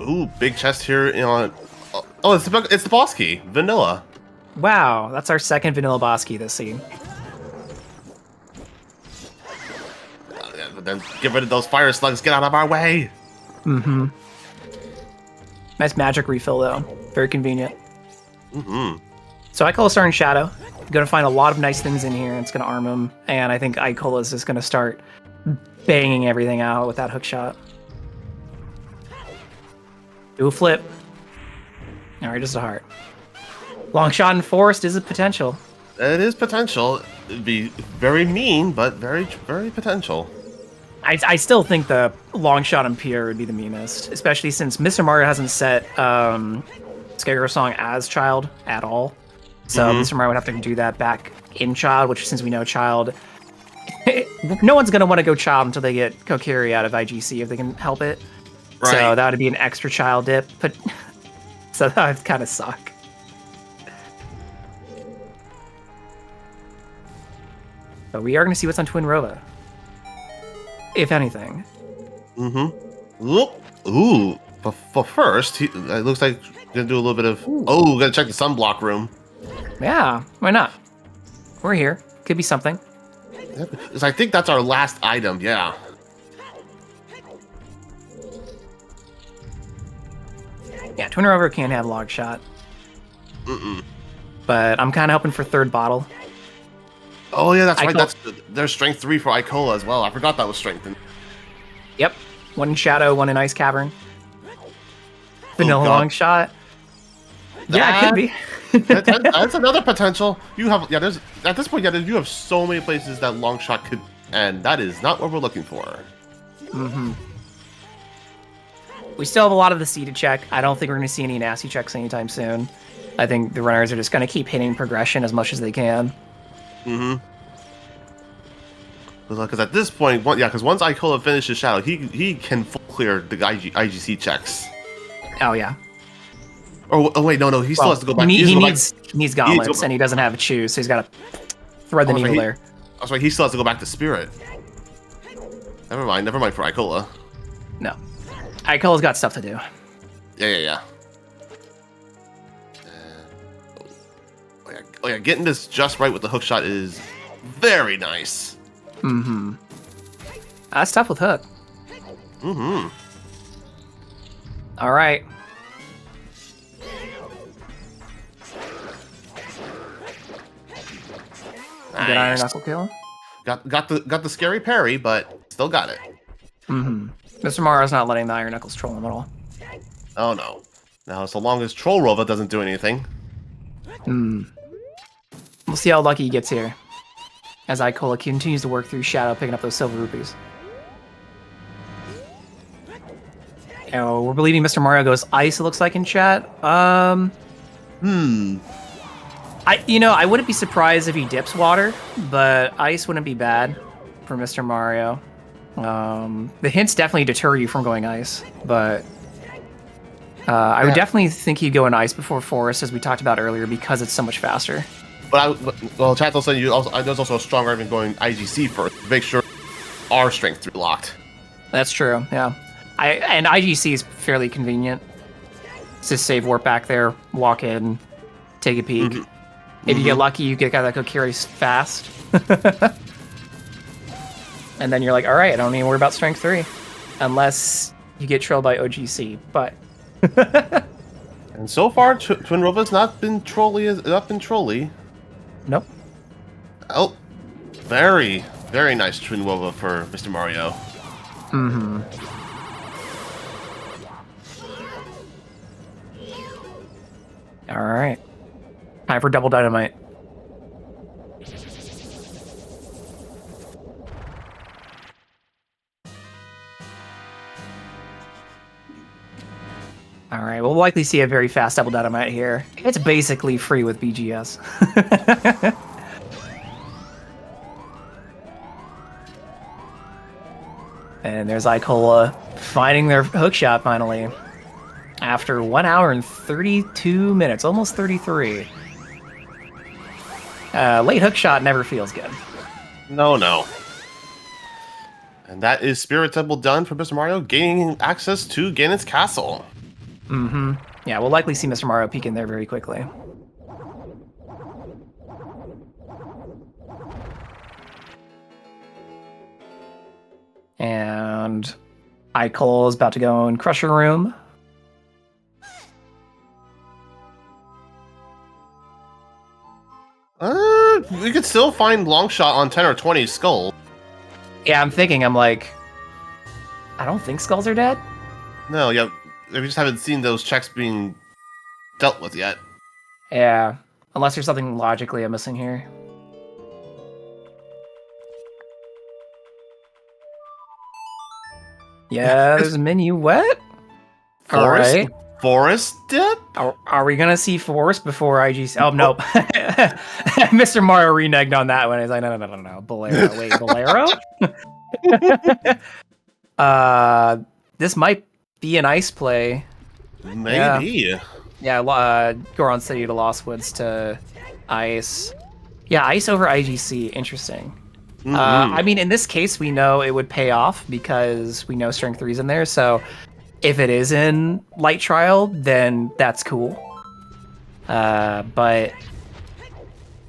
Ooh, big chest here on. Oh, it's the boss key, vanilla. Wow, that's our second vanilla boss key this seed. Yeah, but then get rid of those fire slugs. Get out of our way. Mm-hmm. Nice magic refill though. Very convenient. Mm-hmm. So Icola's starting Shadow. Gonna find a lot of nice things in here. And it's gonna arm him, and I think Icola's just gonna start banging everything out with that hookshot. Do a flip. All right, just a heart. Long shot in forest is a potential. It is potential. It'd be very mean, but very, very potential. I still think the long shot in Pierre would be the meanest, especially since MrMario hasn't set Scarecrow Song as Child at all. So MrMario would have to do that back in Child, which since we know Child, no one's going to want to go Child until they get Kokiri out of IGC if they can help it. Right. So that would be an extra Child dip, but so that would kind of suck. But we are going to see what's on Twin Rova. If anything. Mm-hmm. Ooh. But first, it looks like we're going to do a little bit of... Ooh. Oh, we're going to check the sunblock room. Yeah, why not? We're here. Could be something. Because I think that's our last item, yeah. Yeah, Twin Rover can't have log shot. Mm-mm. But I'm kind of hoping for third bottle. Oh yeah, that's right. There's strength 3 for Icola as well. I forgot that was strengthened. Yep, one in Shadow, one in Ice Cavern. Vanilla long shot. Yeah, it could be. That's another potential. You have there's at this point you have so many places that long shot could, and that is not what we're looking for. Mm-hmm. We still have a lot of the seed to check. I don't think we're going to see any nasty checks anytime soon. I think the runners are just going to keep hitting progression as much as they can. Mm-hmm. Because at this point, because once Icola finishes Shadow, he can full clear the IGC checks. Oh yeah. Oh wait, no, he still has to go back. He needs gauntlets, and he doesn't have a choose, so he's got to thread the needle there. That's right. He still has to go back to Spirit. Never mind for Icola. No, Icola's got stuff to do. Yeah. Oh yeah, getting this just right with the hook shot is very nice. Mm-hmm. That's tough with hook. Mm-hmm. All right. Nice. Good iron knuckle kill. Got the scary parry, but still got it. Mm-hmm. MrMario's not letting the iron knuckles troll him at all. Oh no. Now, so long as Troll Rova doesn't do anything. We'll see how lucky he gets here. As Icola continues to work through Shadow, picking up those silver rupees. Oh, we're believing MrMario goes ice, it looks like in chat. I wouldn't be surprised if he dips water, but ice wouldn't be bad for MrMario. The hints definitely deter you from going ice, but I would definitely think he'd go in ice before forest, as we talked about earlier, because it's so much faster. But chat also saying there's also a strong argument going IGC first. Make sure our strength 3 locked. That's true. Yeah, and IGC is fairly convenient. Just save warp back there, walk in, take a peek. If you get lucky, you get a guy that carries fast. And then you're like, all right, I don't need to worry about strength 3. Unless you get trolled by OGC, but... And so far, Twin Rova's not been trolly. Nope. Oh, very, very nice Twin Rova for Mr. Mario. Mm-hmm. All right. Time for double dynamite. All right, we'll likely see a very fast double dynamite here. It's basically free with BGS. And there's Icola finding their hookshot finally. After 1 hour and 32 minutes, almost 33. Late hookshot never feels good. No. And that is Spirit Temple done for Mr. Mario, gaining access to Ganon's castle. Mm-hmm. Yeah, we'll likely see Mr. Mario peek in there very quickly. And Icola is about to go in Crusher Room. We could still find Longshot on 10 or 20 Skull. Yeah, I'm like, I don't think skulls are dead. No, yeah, we just haven't seen those checks being dealt with yet. Yeah, unless there's something logically I'm missing here. Yeah, there's a minuet. Forest? All right. Forest dip? Are we gonna see Forest before IGC? Oh nope. Mr. Mario reneged on that one. He's like, no. Bolero. Wait, Bolero? This might be an ice play. Maybe. Yeah, Goron City to Lost Woods to ice. Yeah, ice over IGC. Interesting. Mm-hmm. I mean, in this case, we know it would pay off because we know Strength 3's in there. So if it is in Light Trial, then that's cool. But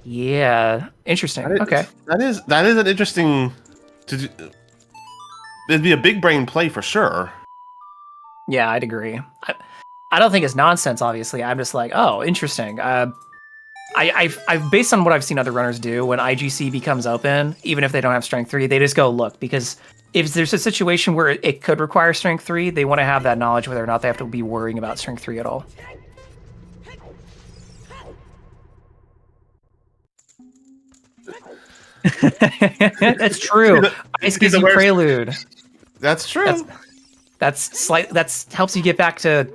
yeah, interesting. Okay. That is an interesting. It'd be a big brain play for sure. Yeah, I'd agree. I don't think it's nonsense. Obviously, I'm just like, oh, interesting. I've based on what I've seen other runners do when IGC becomes open, even if they don't have Strength 3, they just go look, because if there's a situation where it could require Strength 3, they want to have that knowledge whether or not they have to be worrying about Strength 3 at all. That's true. Ice gives you Prelude. That's true. That's helps you get back to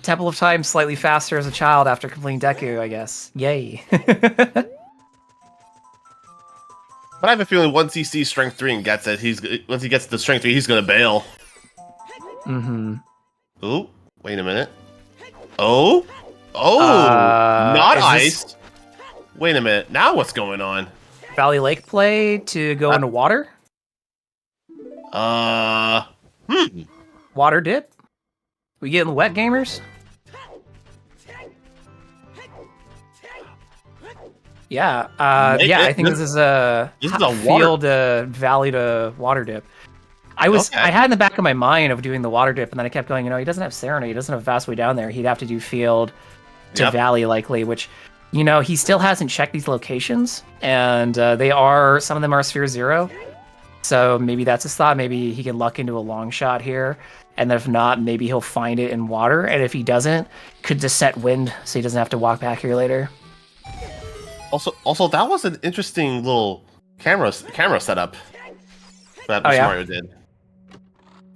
Temple of Time slightly faster as a child after completing Deku, I guess. Yay. But I have a feeling once he sees Strength 3 and gets it, once he gets the Strength 3, he's gonna bail. Mm-hmm. Ooh, wait a minute. Oh, not ice. Wait a minute. Now what's going on? Valley Lake play to go into water? Water dip? We getting wet, gamers? Yeah, I think this is a field valley to water dip. I had in the back of my mind of doing the water dip, and then I kept going, he doesn't have Serena, he doesn't have a fast way down there. He'd have to do field to valley likely, which, he still hasn't checked these locations, and some of them are Sphere 0. So maybe that's his thought. Maybe he can luck into a long shot here. And if not, maybe he'll find it in water. And if he doesn't, could just set wind so he doesn't have to walk back here later. Also, that was an interesting little camera setup that Mr. Mario did.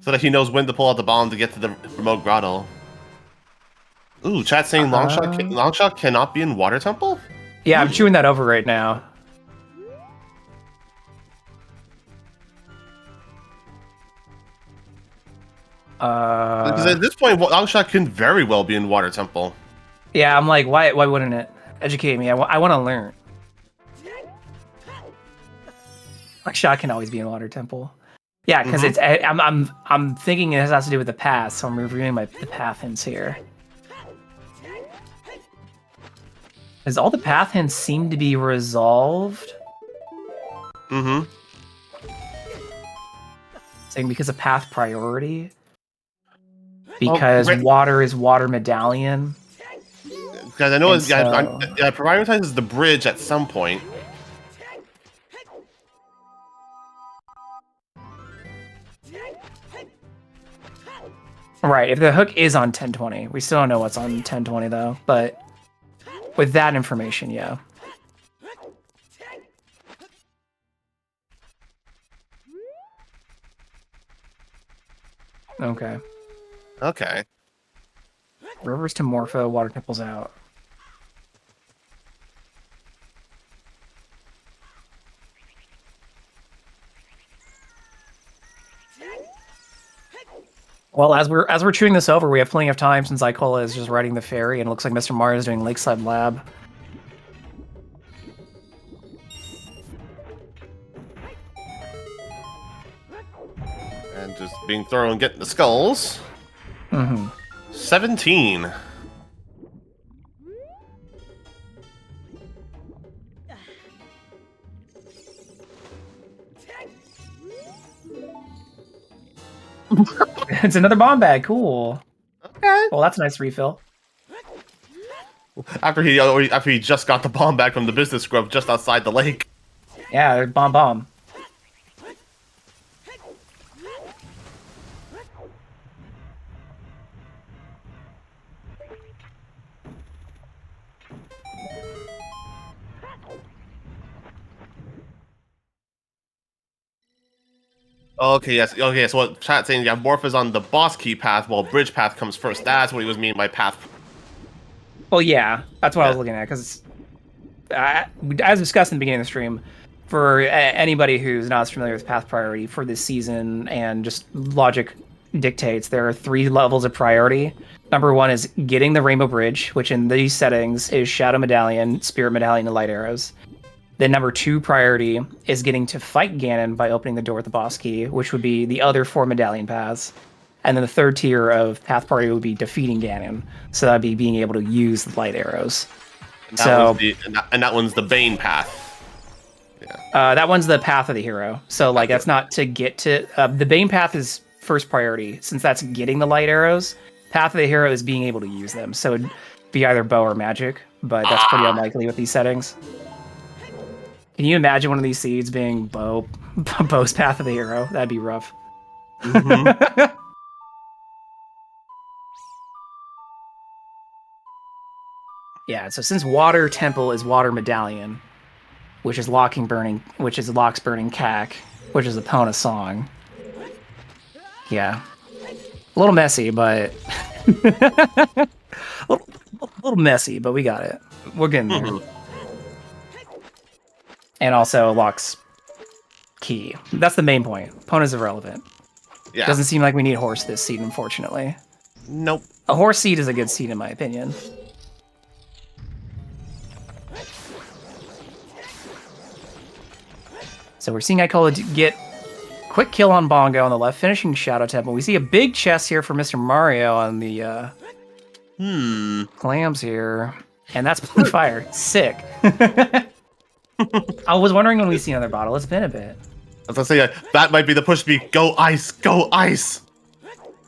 So that he knows when to pull out the bomb to get to the remote grotto. Ooh, chat saying Longshot cannot be in Water Temple? Yeah, I'm chewing that over right now. Because at this point, Longshot can very well be in Water Temple. Yeah, I'm like, why wouldn't it? Educate me. I want to learn. Longshot can always be in Water Temple. Yeah, because I'm thinking it has to do with the path, so I'm reviewing the path hints here. As all the path hints seem to be resolved. Mm-hmm. Saying because of path priority. Because water is water medallion. Because I know it prioritizes the bridge at some point. Right, if the hook is on 1020. We still don't know what's on 1020 though, but with that information, yeah. Okay. Okay. Rivers to Morpho, water temples out. Well, as we're chewing this over, we have plenty of time since Icola is just riding the ferry, and it looks like Mr. Mario is doing Lakeside Lab. And just being thrown, getting the skulls. Mm-hmm. 17. It's another bomb bag. Cool. Okay. Well, that's a nice refill. After he just got the bomb back from the business scrub just outside the lake. Yeah, bomb. Okay, yes. Okay, so what chat's saying, yeah, Morph is on the boss key path while bridge path comes first. That's what he was meaning by path. Well, yeah, that's what I was looking at, because as discussed in the beginning of the stream, for anybody who's not as familiar with path priority for this season, and just logic dictates, there are 3 levels of priority. Number 1 is getting the Rainbow Bridge, which in these settings is Shadow Medallion, Spirit Medallion, and Light Arrows. Then number 2 priority is getting to fight Ganon by opening the door with the boss key, which would be the other 4 medallion paths. And then the 3rd tier of path priority would be defeating Ganon. So that'd be being able to use the light arrows. And that one's the Bane path. Yeah. That one's the path of the hero. So like that's not to get to the Bane path is first priority, since that's getting the light arrows. Path of the hero is being able to use them. So it'd be either bow or magic, but that's pretty unlikely with these settings. Can you imagine one of these seeds being Bow's path of the hero? That'd be rough. Mm-hmm. Yeah, so since Water Temple is Water Medallion, which is Locks Burning Cack, which is a Pona song. Yeah. A little messy, but a little messy, but we got it. We're getting there. Mm-hmm. And also Locks Key. That's the main point. Pona's irrelevant. Yeah. Doesn't seem like we need horse this seed, unfortunately. Nope. A horse seed is a good seed in my opinion. So we're seeing Icola get quick kill on Bongo on the left, finishing Shadow Temple. We see a big chest here for Mr. Mario on the clams here. And that's blue fire. Sick. I was wondering when we see another bottle. It's been a bit. I was gonna say, that might be the push to be go ice, go ice.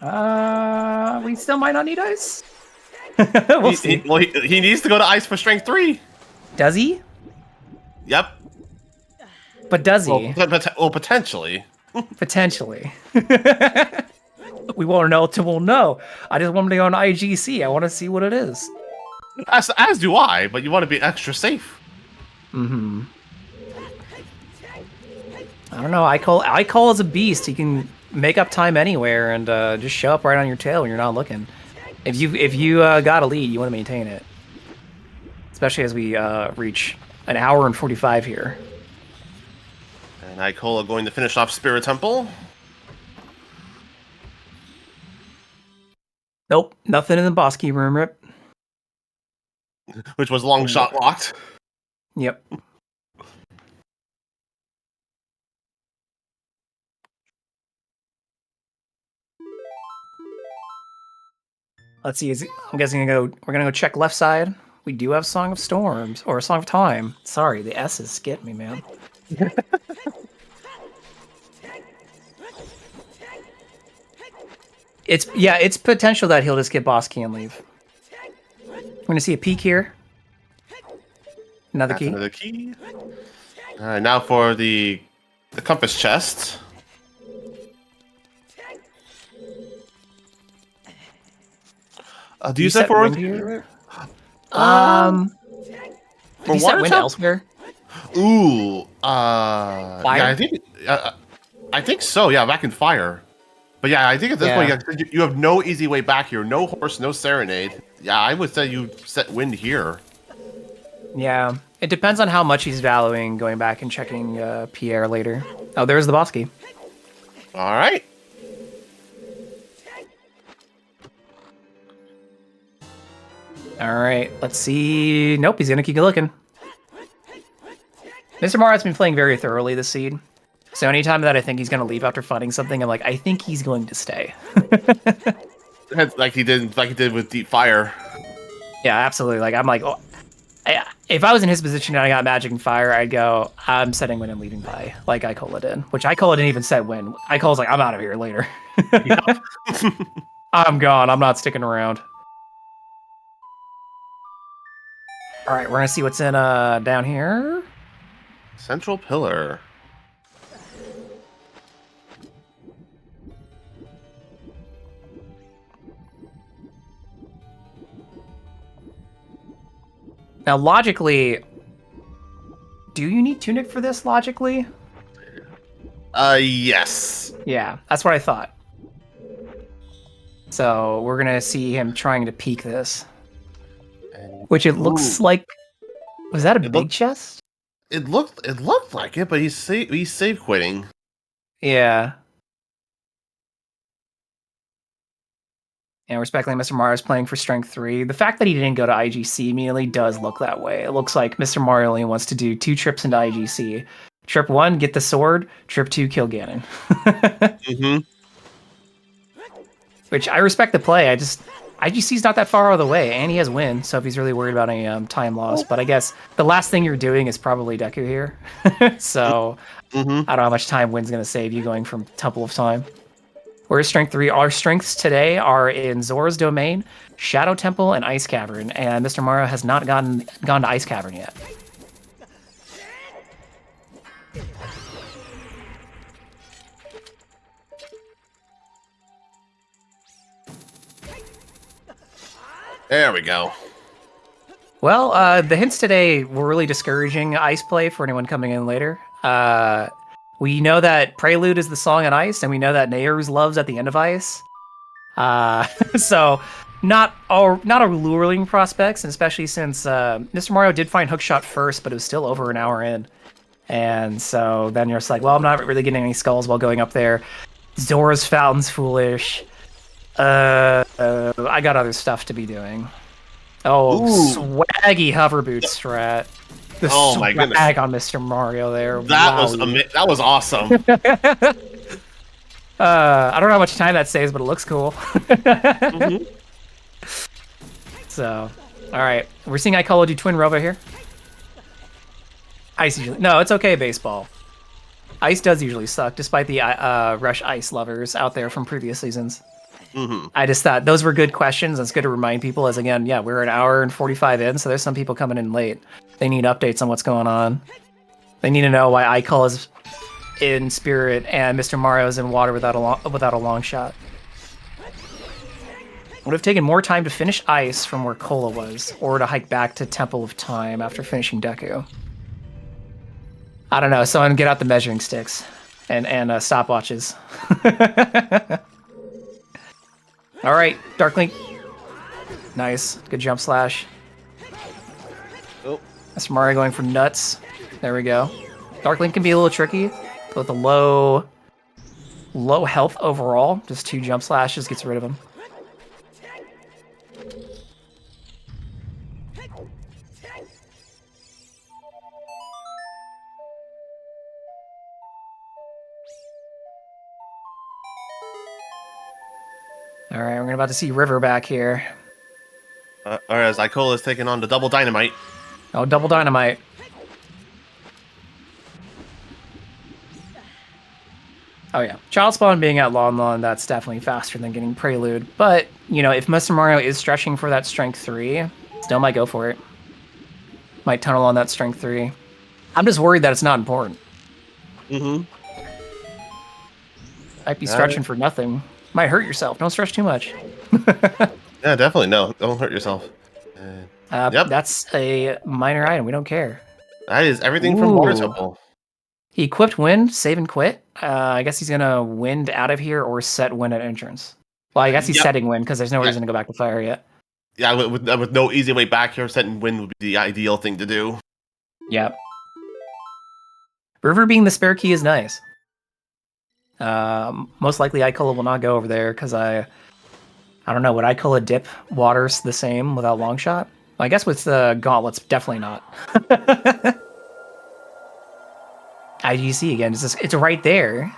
We still might not need ice. We'll see. He needs to go to ice for strength 3. Does he? Yep. But does he? Well, potentially. Potentially. We won't know till we'll know. I just want him to go on IGC. I want to see what it is. As do I, but you want to be extra safe. Mm-hmm. I don't know. Icola is a beast. He can make up time anywhere and just show up right on your tail when you're not looking. If you got a lead, you want to maintain it. Especially as we reach an hour and 45 here. And Icola going to finish off Spirit Temple. Nope, nothing in the boss key room, Rip. Which was long shot locked. Yep. Let's see. I'm guessing we're gonna go check left side. we do have Song of Storms, or Song of Time. Sorry, the S's get me, man. It's potential that he'll just get boss key and leave. I'm gonna see a peek here. Another That's key. another key. All right, now for the compass chest. Do you set for wind here? For Did you set wind type? elsewhere? Ooh, Fire? yeah, I think so. Yeah, back in fire. But yeah, I think at this point you have no easy way back here. No horse, no serenade. Yeah, I would say you set wind here. Yeah, it depends on how much he's valuing going back and checking Pierre later. Oh, there's the boss key. All right. All right, let's see. Nope, he's gonna keep looking. MrMario's been playing very thoroughly this seed. So anytime that I think he's gonna leave after fighting something, I'm like, I think he's going to stay. like he did with Deep Fire. Yeah, absolutely. Like I'm like, oh, if I was in his position and I got Magic and Fire, I'd go, I'm setting win and leaving by, like Icola did. Which Icola didn't even set win. Icola's like, I'm out of here later. I'm gone. I'm not sticking around. All right, we're gonna see what's in down here. Central Pillar. Now, logically, do you need Tunic for this, logically? Yes. Yeah, that's what I thought. So, we're gonna see him trying to peek this. Which it looks like... Was that a big chest? It looked like it, but he's save quitting. Yeah. And respectfully, MrMario is playing for Strength 3. The fact that he didn't go to IGC immediately does look that way. It looks like MrMario only wants to do 2 trips into IGC. Trip 1, get the sword. Trip 2, kill Ganon. Mm-hmm. Which, I respect the play. IGC's not that far out of the way, and he has win, so if he's really worried about any time loss. But I guess the last thing you're doing is probably Deku here. So, I don't know how much time win's going to save you going from Temple of Time. Where's Strength 3? Our strengths today are in Zora's Domain, Shadow Temple, and Ice Cavern, and MrMario has not gone to Ice Cavern yet. There we go. Well, the hints today were really discouraging ice play for anyone coming in later. We know that Prelude is the song on ice, and we know that Nehru's loves at the end of ice. So not alluring prospects, and especially since MrMario did find hookshot first, but it was still over an hour in. And so then you're just like, well, I'm not really getting any skulls while going up there. Zora's Fountain's foolish. I got other stuff to be be Oh, swaggy hover boot strat. The my goodness. swag on MrMario there. That was awesome. I don't know how much time that saves, but it looks cool. So, all right, we're seeing Icola do Twin Rova here. Ice usually no, it's okay. Baseball. Ice does usually suck, despite the Rush Ice lovers out there from previous seasons. I just thought those were good questions. It's good to remind people, as again, yeah, we're an hour and 45 in, so there's some people coming in late. They need updates on what's going on. They need to know why Icola is in spirit and MrMario is in water without a long shot. Would have taken more time to finish ice from where Cola was, or to hike back to Temple of Time after finishing Deku. I don't know. Someone get out the measuring sticks and stopwatches. All right, Dark Link. Nice, good jump slash. Oh, MrMario going for nuts. There we go. Dark Link can be a little tricky, but with a low health overall, just 2 jump slashes gets rid of him. All right, we're about to see River back here. Whereas Icola is taking on the double dynamite. Oh, double dynamite. Oh yeah, Child Spawn being at Lon Lon, that's definitely faster than getting Prelude. But, you know, if Mr. Mario is stretching for that Strength 3, still might go for it. Might tunnel on that Strength 3. I'm just worried that it's not important. Mm-hmm. Might be stretching for nothing. Might hurt yourself. Don't stretch too much. Yeah, definitely. No, don't hurt yourself. Yep. That's a minor item. We don't care. That is everything from Water Temple. He equipped Wind, save and quit. I guess he's going to Wind out of here or set Wind at entrance. Well, I guess he's setting Wind because there's no reason to go back to Fire yet. Yeah, with no easy way back here, setting Wind would be the ideal thing to do. Yep. River being the spare key is nice. Most likely Icola will not go over there because I don't know, would Icola dip waters the same without long shot? I guess with the gauntlets, definitely not. IGC again, it's right there.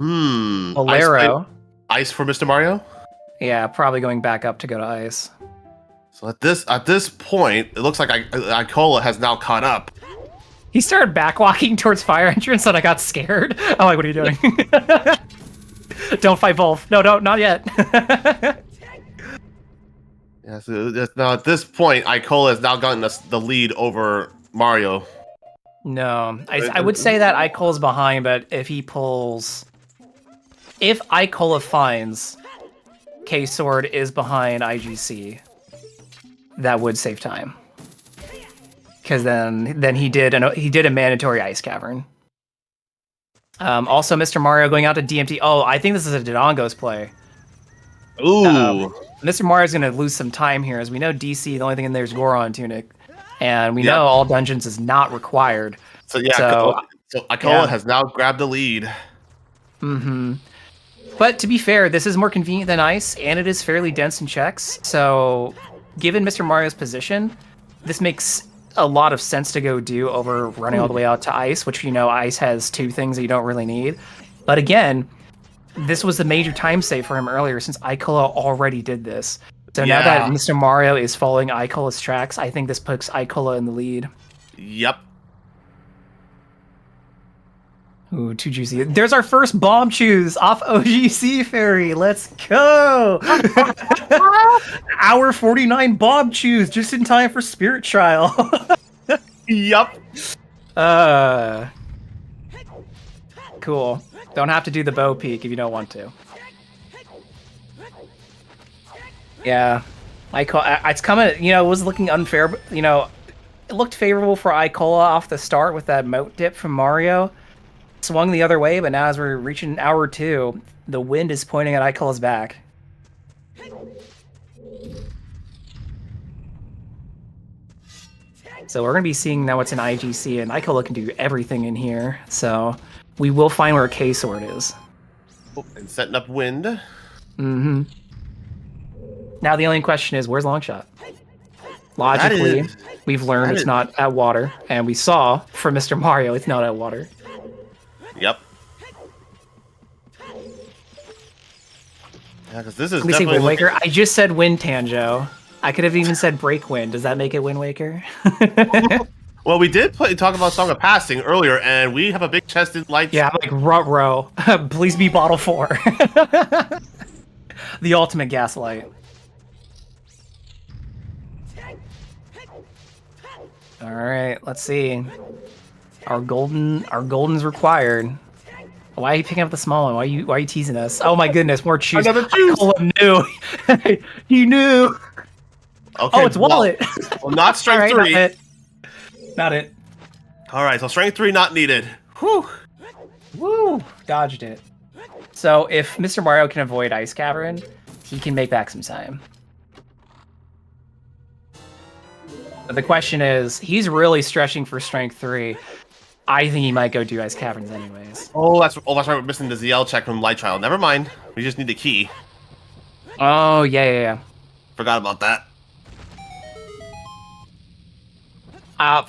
Bolero. Ice for Mr. Mario? Yeah, probably going back up to go to ice. So at this point, it looks like Icola has now caught up. He started backwalking towards fire entrance and I got scared. I'm like, what are you doing? Don't fight Wolf. No, not yet. Yeah, so now at this point, Icola has now gotten the lead over Mario. No, I would say that Icola's behind, but if Icola finds K-Sword is behind IGC, that would save time. Because then he did a mandatory ice cavern. Also, Mr. Mario going out to DMT. Oh, I think this is a Dodongo's play. Ooh. Mr. Mario's going to lose some time here. As we know, DC, the only thing in there is Goron Tunic. And we know all dungeons is not required. So Icola has now grabbed the lead. Mm-hmm. But to be fair, this is more convenient than ice, and it is fairly dense in checks. So given Mr. Mario's position, this makes a lot of sense to go do over running all the way out to ice, which, you know, ice has two things that you don't really need. But again, this was the major time save for him earlier since Icola already did this. So now that Mr. Mario is following Icola's tracks, I think this puts Icola in the lead. Yep. Ooh, too juicy. There's our first bomb choose off OGC Fairy. Let's go! Hour 49 bomb choose just in time for Spirit Trial. Yep. Cool. Don't have to do the bow peek if you don't want to. Yeah. It's coming, you know, it was looking unfair, but, you know, it looked favorable for Icola off the start with that moat dip from Mario. Swung the other way, but now as we're reaching hour 2, the wind is pointing at Icola's back. So we're going to be seeing now what's in IGC, and Icola can do everything in here. So we will find where K-Sword is. Oh, and setting up wind. Mm-hmm. Now the only question is, where's Longshot? Logically, we've learned it's not at water, and we saw from Mr. Mario it's not at water. Yep. Yeah, because this is Let me see, Wind Waker. I just said Wind Tanjo. I could have even said Break Wind. Does that make it Wind Waker? Well, we did talk about Song of Passing earlier, and we have a big chested light. Yeah, I'm like, ruh-roh. Please be Bottle 4. The ultimate gaslight. Alright, let's see. Our golden's required. Why are you picking up the small one? Why are you teasing us? Oh my goodness, more choose. Another choose. Knew. He knew. Okay, oh, it's wallet. Well, not strength 3. Not it. All right, so strength 3 not needed. Whew. Woo! Dodged it. So if Mr. Mario can avoid Ice Cavern, he can make back some time. But the question is, he's really stretching for strength 3. I think he might go do Ice Caverns anyways. Oh, that's right. We're missing the ZL check from Light Trial. Never mind. We just need the key. Oh, yeah. Forgot about that.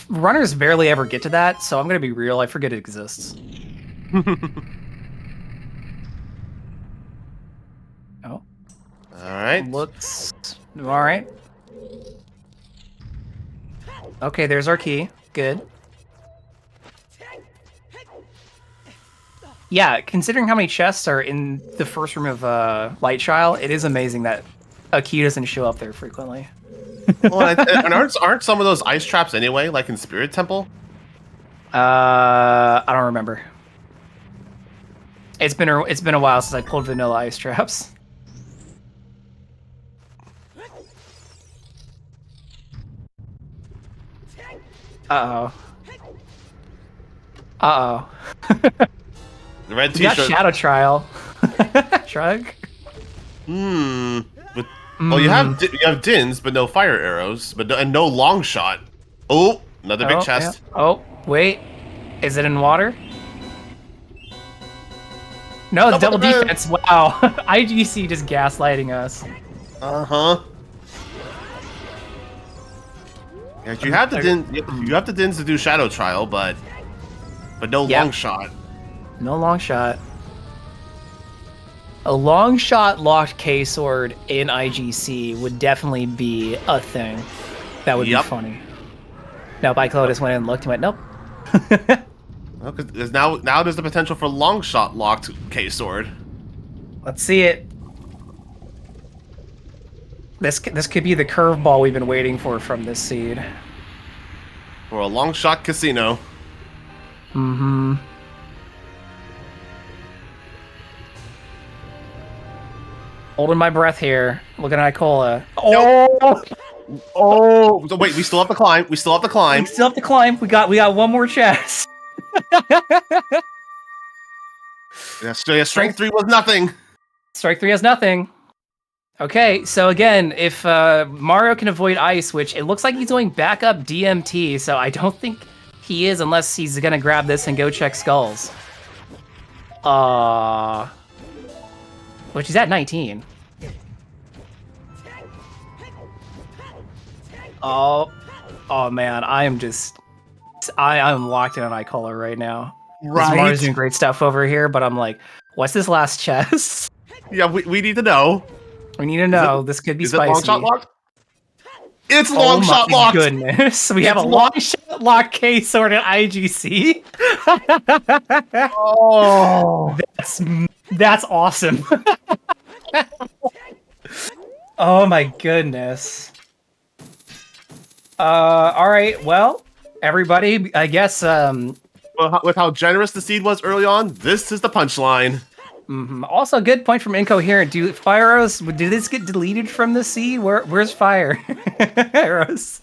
Runners barely ever get to that, so I'm gonna be real. I forget it exists. All Oh. right. right. Looks all right. Okay, there's our key. Good. Yeah, considering how many chests are in the first room of Light Trial, it is amazing that a key doesn't show up there frequently. Well, and aren't some of those ice traps anyway, like in Spirit Temple? I don't remember. It's been a while since I pulled vanilla ice traps. Uh-oh. Uh-oh. The red We got t-shirt. Shadow Trial. Shrug. Well, you have Dins, but no fire arrows, and no long shot. Oh, another big chest. Yeah. Oh, wait. Is it in water? No, it's double defense. Wow. IGC just gaslighting us. Uh-huh. Yeah, you have the Dins to do Shadow Trial, but no long shot. No long shot. A long shot locked K sword in IGC would definitely be a thing. That would be funny. Nope, Icola just went in and looked and went, nope. Well, because now there's the potential for long shot locked K sword. Let's see it. This could be the curveball we've been waiting for from this seed. For a long shot casino. Mm-hmm. Holding my breath here. Looking at Icola. Oh! Oh! So wait, we still have to climb. We still have to climb. We still have to climb. We got one more chest. Yeah, strength 3 was nothing. Strike 3 has nothing. Okay, so again, if Mario can avoid ice, which it looks like he's going back up DMT, so I don't think he is unless he's gonna grab this and go check skulls. Which he's at 19. Oh man, I'm locked in on Icola right now. Right. Mario's doing great stuff over here, but I'm like, what's this last chest? Yeah, we need to know. We need to know. This could be spicy. Is it long shot locked? It's long shot locked. Goodness, we have a long shot lock K sword at IGC. Oh, that's awesome. Oh my goodness. All right. Well, everybody, I guess. With how generous the seed was early on, this is the punchline. Mm-hmm. Also, good point from Incoherent. Do fire arrows? Do this get deleted from the seed? Where's fire arrows?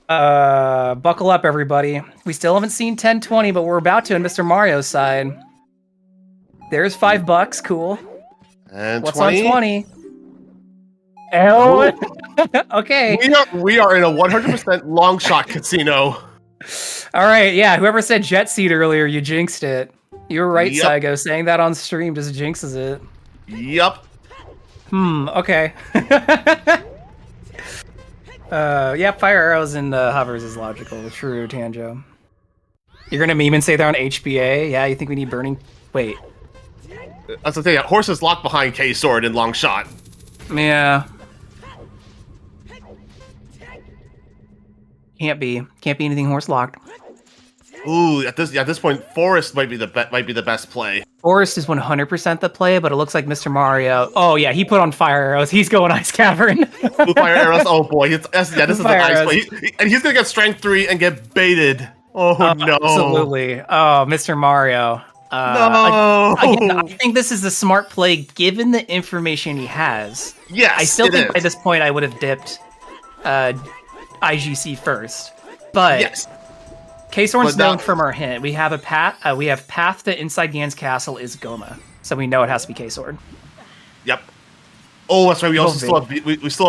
Buckle up, everybody. We still haven't seen 1020, but we're about to on Mr. Mario's side. There's $5. Cool. And what's 20? on 20? Oh, okay. We are in a 100% long shot casino. All right, yeah. Whoever said jet seed earlier, you jinxed it. You were right, Saigo. Saying that on stream just jinxes it. Yup. Okay. Yeah, fire arrows and hovers is logical. True, Tanjo. You're gonna meme and say they're on HBA? Yeah, you think we need burning? Wait. That's the thing. Horse is locked behind K sword in long shot. Yeah. Can't be anything horse locked. Ooh, at this point, Forest might be the best play. Forest is 100% the play, but it looks like Mr. Mario. Oh yeah, he put on fire arrows. He's going Ice Cavern. Ooh, fire arrows. Oh boy, this is a nice play. And he's gonna get strength 3 and get baited. Oh no! Absolutely. Oh, Mr. Mario. No. Again, I think this is a smart play given the information he has. Yes, I still think by this point I would have dipped IGC first, but yes. K-Sorn's known from our hint. We have a path. We have path to inside Gan's castle is Goma, so we know it has to be K-Sword. Yep. Oh, that's right. We also still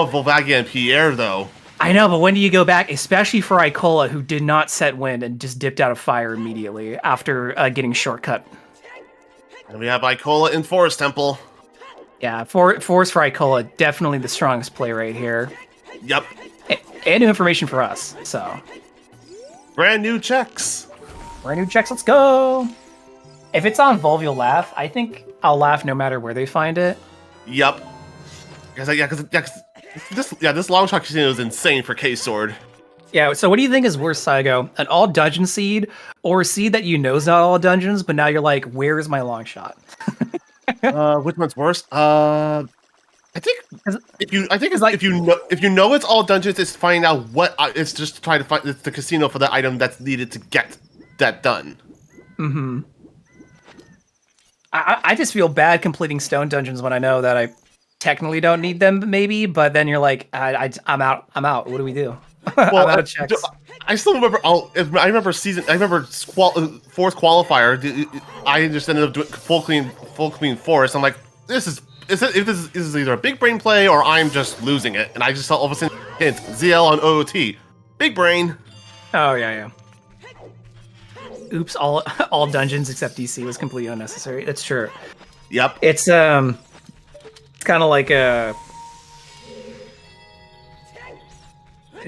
have Volvagia and Pierre though. I know, but when do you go back? Especially for Icola, who did not set wind and just dipped out of fire immediately after getting shortcut. And we have Icola in Forest Temple. Yeah, Forest for Icola, definitely the strongest play right here. Yep. And new information for us, so. Brand new checks. Brand new checks, let's go! If it's on Volv, you'll laugh. I think I'll laugh no matter where they find it. Yep. Because this long shot casino is insane for K-Sword. Yeah, so what do you think is worse, Saigo? An all dungeon seed, or a seed that you know is not all dungeons, but now you're like, where is my long shot? Which one's worse? I think if you know it's all dungeons, it's finding out what it's just trying to find it's the casino for the item that's needed to get that done. Mm-hmm. I just feel bad completing stone dungeons when I know that I technically don't need them, maybe, but then you're like, I'm out. What do we do? Well, I'm out of checks. I still remember. I remember fourth qualifier. I just ended up doing full clean forest. I'm like, this is either a big brain play or I'm just losing it. And I just saw all of a sudden hint ZL on OoT, big brain. Oh yeah. Oops, all dungeons except DC was completely unnecessary. That's true. Yep. It's kind of like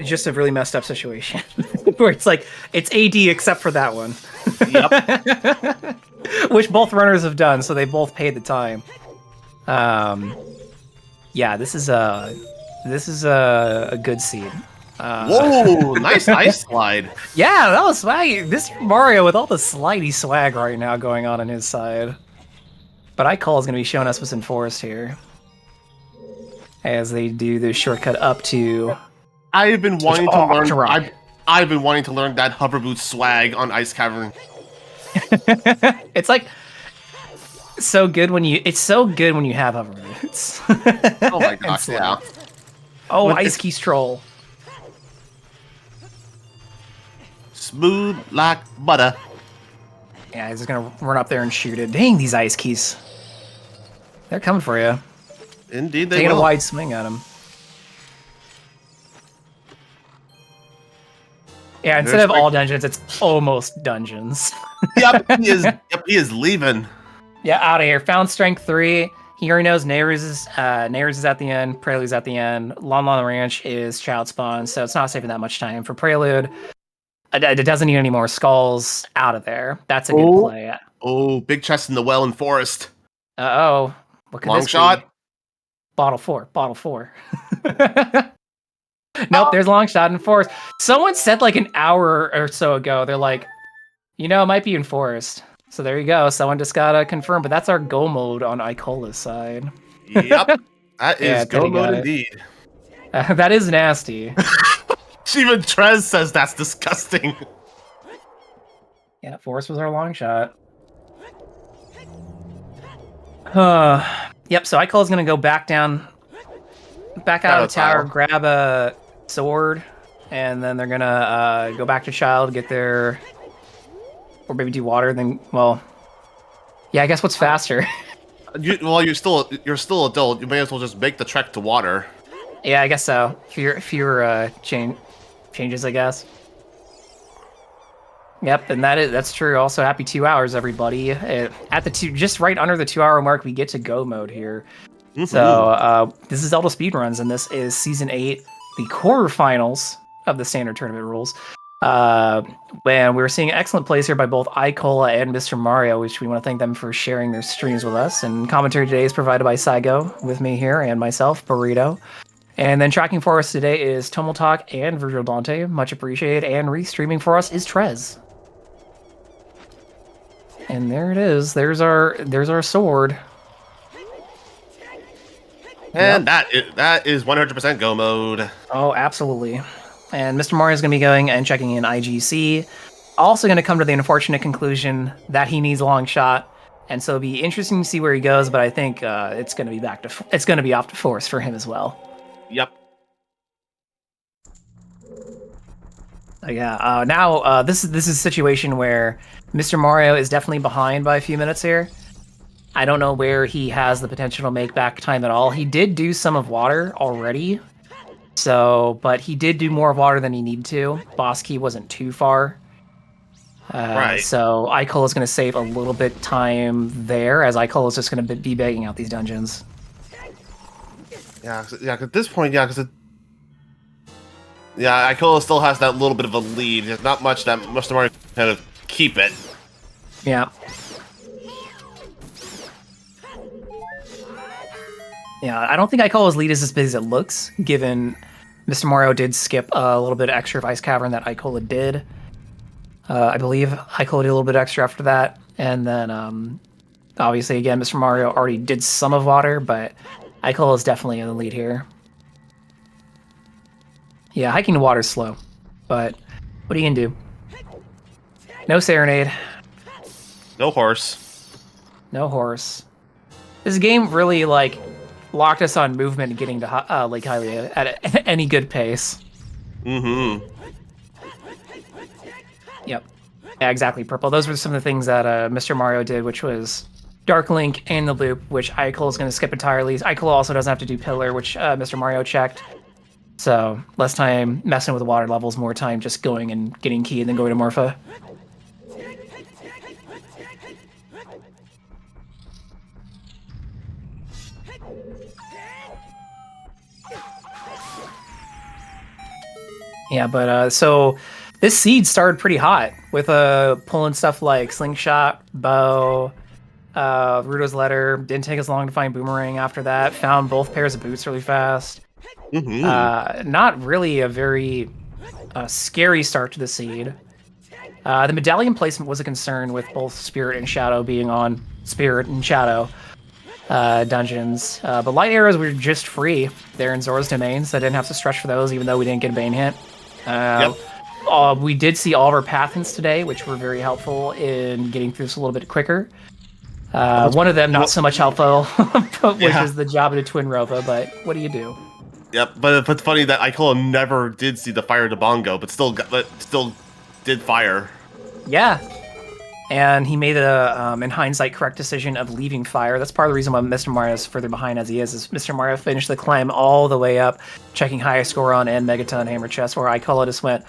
just a really messed up situation where it's like it's AD except for that one. Yep. Which both runners have done, so they both paid the time. Yeah, this is a good seed. Whoa, nice ice slide. Yeah, that was swaggy. This Mario with all the slidey swag right now going on his side. But Icola is going to be showing us what's in Forest here. As they do the shortcut up to... I've been wanting to learn... I've been wanting to learn that hover boot swag on Ice Cavern. It's like... so good when you... It's so good when you have hover boots. Oh my gosh, yeah. Oh, Ice Keys Troll. Smooth like butter. Yeah, he's just gonna run up there and shoot it. Dang, these Ice Keys. They're coming for you. Indeed, they Taking will. a wide swing at him. Yeah, instead of all dungeons, it's almost dungeons. Yep, he is leaving. Yeah, out of here. Found Strength 3. He already knows Neighbors is at the end, Prelude's at the end. Lon Lon Ranch is Child Spawn, so it's not saving that much time for Prelude. It doesn't need any more skulls out of there. That's a good play. Oh, big chest in the well in forest. Uh-oh. What could Long this shot? be? Bottle 4. Nope, there's long shot in forest. Someone said like an hour or so ago, they're like, it might be in forest. So there you go. Someone just gotta confirm, but that's our go mode on Icola's side. Yep, that is go mode indeed. That is nasty. Even Trez says that's disgusting. Yeah, forest was our long shot. Yep, so Icola's gonna go back out of the tower, grab a sword, and then they're gonna go back to Child, get their, or maybe do water. Then, well, yeah, I guess what's faster? You're still adult. You may as well just make the trek to water. Yeah, I guess so. Fewer changes, I guess. Yep, and that's true. Also, happy 2 hours, everybody. At the just right under the 2 hour mark, we get to go mode here. Mm-hmm. So this is Zelda Speedruns, and this is Season 8, the quarterfinals of the standard tournament rules. And we were seeing excellent plays here by both Icola and MrMario, which we want to thank them for sharing their streams with us. And commentary today is provided by Saigo with me here, and myself, Burrito. And then tracking for us today is Tomotalk and Virgil Dante, much appreciated. And restreaming for us is Trez. And there it is. There's our sword. And yep. that is 100% go mode. Oh, absolutely. And MrMario is going to be going and checking in IGC. Also going to come to the unfortunate conclusion that he needs a long shot, and so it'll be interesting to see where he goes. But I think it's going to be off to force for him as well. Yep. Yeah. Now this is a situation where MrMario is definitely behind by a few minutes here. I don't know where he has the potential to make back time at all. He did do some of water already, but he did do more of water than he needed to. Boss key wasn't too far. Right. So Icola is going to save a little bit time there, as Icola is just going to be begging out these dungeons. Yeah. At this point, Icola still has that little bit of a lead. There's not much that MrMario can kind of keep it. Yeah. Yeah, I don't think Icola's lead is as big as it looks, given Mr. Mario did skip a little bit extra of Ice Cavern that Icola did. I believe Icola did a little bit extra after that. And then, obviously, again, Mr. Mario already did some of water, but Icola is definitely in the lead here. Yeah, hiking the water's slow, but what are you gonna do? No Serenade. No horse. No horse. This game really, like, locked us on movement and getting to Lake Hylia at any good pace. Mm-hmm. Yep. Yeah, exactly, Purple. Those were some of the things that Mr. Mario did, which was Dark Link and the loop, which Icola is going to skip entirely. Icola also doesn't have to do Pillar, which Mr. Mario checked. So less time messing with the water levels, more time just going and getting key and then going to Morpha. Yeah, but so this seed started pretty hot with pulling stuff like Slingshot, Bow, Rudo's Letter. Didn't take as long to find Boomerang after that. Found both pairs of boots really fast. Not really a very scary start to the seed. The medallion placement was a concern with both Spirit and Shadow being on Spirit and Shadow dungeons. But light arrows were just free there in Zora's domain, so I didn't have to stretch for those, even though we didn't get a Bane hit. We did see all of our path hints today, which were very helpful in getting through this a little bit quicker. One of them not so much helpful, which is the Jabu to Twin Rova, but what do you do? Yep, but it's funny that Icola never did see the fire Dodongo, but still did fire. Yeah. And he made in hindsight, correct decision of leaving fire. That's part of the reason why Mr. Mario is further behind as he is Mr. Mario finished the climb all the way up, checking highest score on and Megaton Hammer Chest, where Icola just went,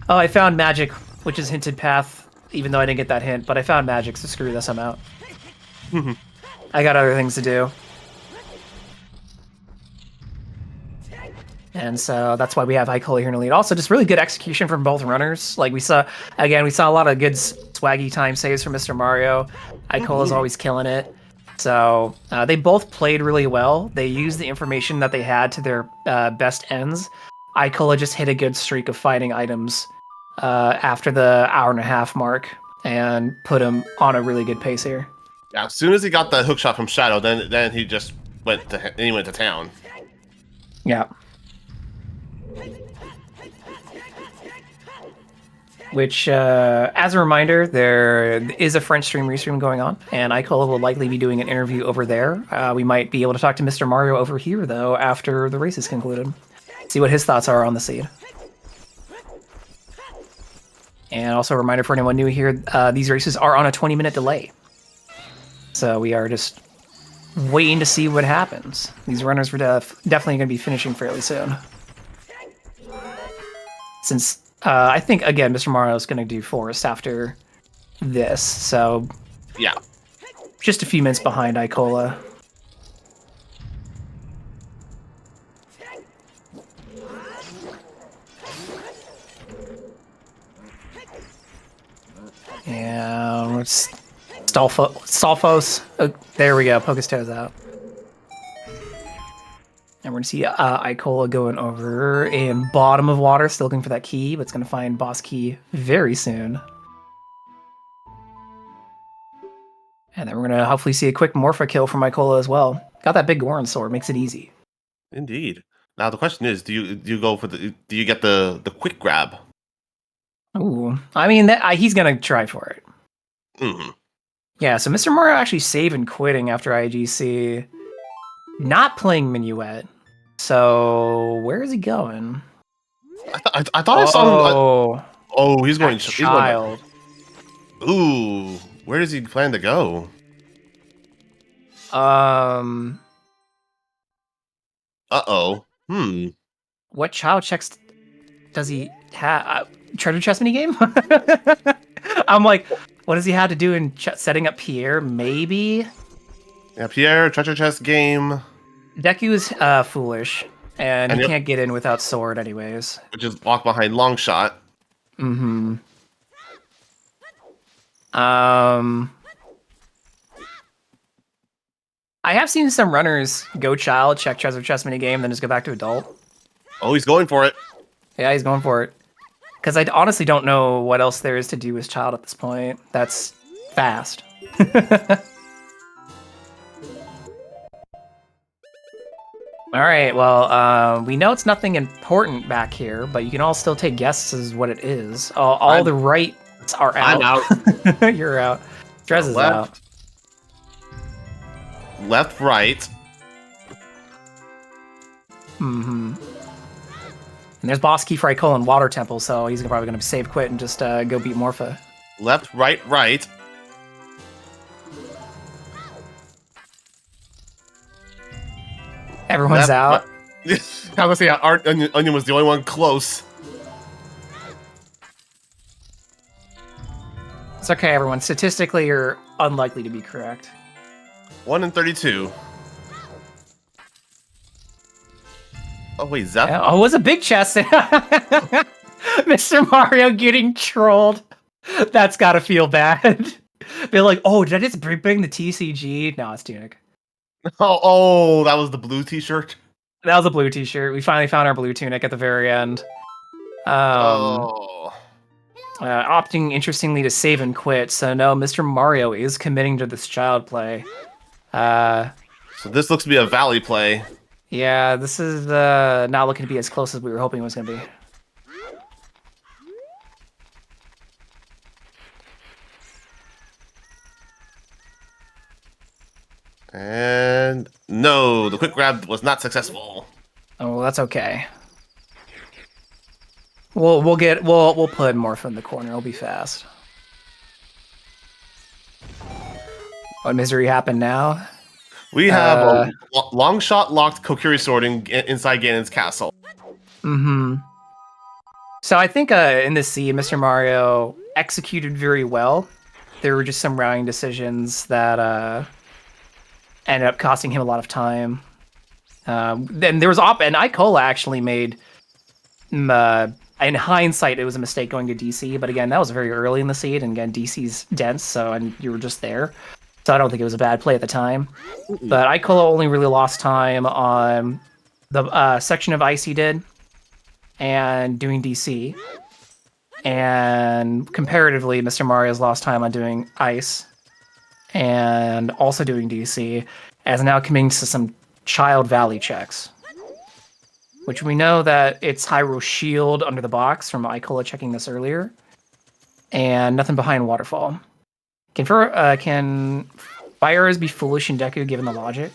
oh, I found magic, which is hinted path, even though I didn't get that hint, but I found magic, so screw this, I'm out. I got other things to do. And so that's why we have Icola here in the lead. Also, just really good execution from both runners. Like we saw a lot of good swaggy time saves from Mr. Mario. Icola's always killing it. So they both played really well. They used the information that they had to their best ends. Icola just hit a good streak of fighting items after the hour-and-a-half mark and put him on a really good pace here. Yeah, as soon as he got the hookshot from Shadow, then he just went to town. Yeah. Which, as a reminder, there is a French restream going on, and Icola will likely be doing an interview over there. We might be able to talk to Mr. Mario over here, though, after the race is concluded. See what his thoughts are on the seed. And also a reminder for anyone new here, these races are on a 20-minute delay. So we are just waiting to see what happens. These runners were definitely going to be finishing fairly soon. Since I think, again, Mr. Mario is going to do Forest after this, so yeah, just a few minutes behind Icola. Yeah, let's Stalfos. Oh, there we go. Poke his toes out. And we're going to see Icola going over in bottom of water, still looking for that key, but it's going to find boss key very soon. And then we're going to hopefully see a quick Morpha kill from Icola as well. Got that big Goron sword, makes it easy. Indeed. Now the question is, do you go for do you get the quick grab? Ooh, I mean, he's going to try for it. Mm-hmm. Yeah, so Mr. Mario actually saving quitting after IGC. Not playing Minuet. So, where is he going? I thought I saw him. Oh, he's going. Child. He's going, ooh, where does he plan to go? Uh-oh. What child checks does he have? Treasure chest minigame? I'm like, what does he have to do in setting up Pierre? Maybe? Yeah, Pierre, treasure chest game. Deku is foolish, and he can't get in without sword anyways. Which is walk behind long shot. Mm-hmm. I have seen some runners go child, check treasure chest mini game, then just go back to adult. Oh, he's going for it. Yeah, he's going for it. Because I honestly don't know what else there is to do with child at this point. That's fast. All right, well, we know it's nothing important back here, but you can all still take guesses what it is. All the rights are out. I'm out. You're out. Drez is out. Left, right. Mm-hmm. And there's boss key for Icola and Water Temple, so he's probably going to save quit and just go beat Morpha. Left, right, right. Everyone's out. I was saying, Onion was the only one close. It's okay, everyone. Statistically, you're unlikely to be correct. 1 in 32. Oh wait, Zeph? Yeah, oh, it was a big chest. Mr. Mario getting trolled. That's gotta feel bad. Be like, oh, did I just bring the TCG? No, it's Tunic. Oh, that was the blue t-shirt? That was a blue t-shirt. We finally found our blue Tunic at the very end. Opting, interestingly, to save and quit. So no, Mr. Mario is committing to this child play. So this looks to be a Valley play. Yeah, this is not looking to be as close as we were hoping it was going to be. And no, the quick grab was not successful. Oh, well, that's okay. We'll put Morph in the corner. It'll be fast. What misery happened now? We have a long shot locked Kokiri sword inside Ganon's castle. Mm-hmm. So I think in this scene, Mr. Mario executed very well. There were just some routing decisions that ended up costing him a lot of time. Then there was and Icola actually made, in hindsight, it was a mistake going to DC. But again, that was very early in the seed, and again, DC's dense, and you were just there. So I don't think it was a bad play at the time. But Icola only really lost time on the section of ice he did, and doing DC. And comparatively, Mr. Mario's lost time on doing ice, and also doing DC, as now committing to some Child Valley checks. Which we know that it's Hyrule Shield under the box from Icola checking this earlier. And nothing behind Waterfall. Can Fire Arrows be foolish in Deku given the logic?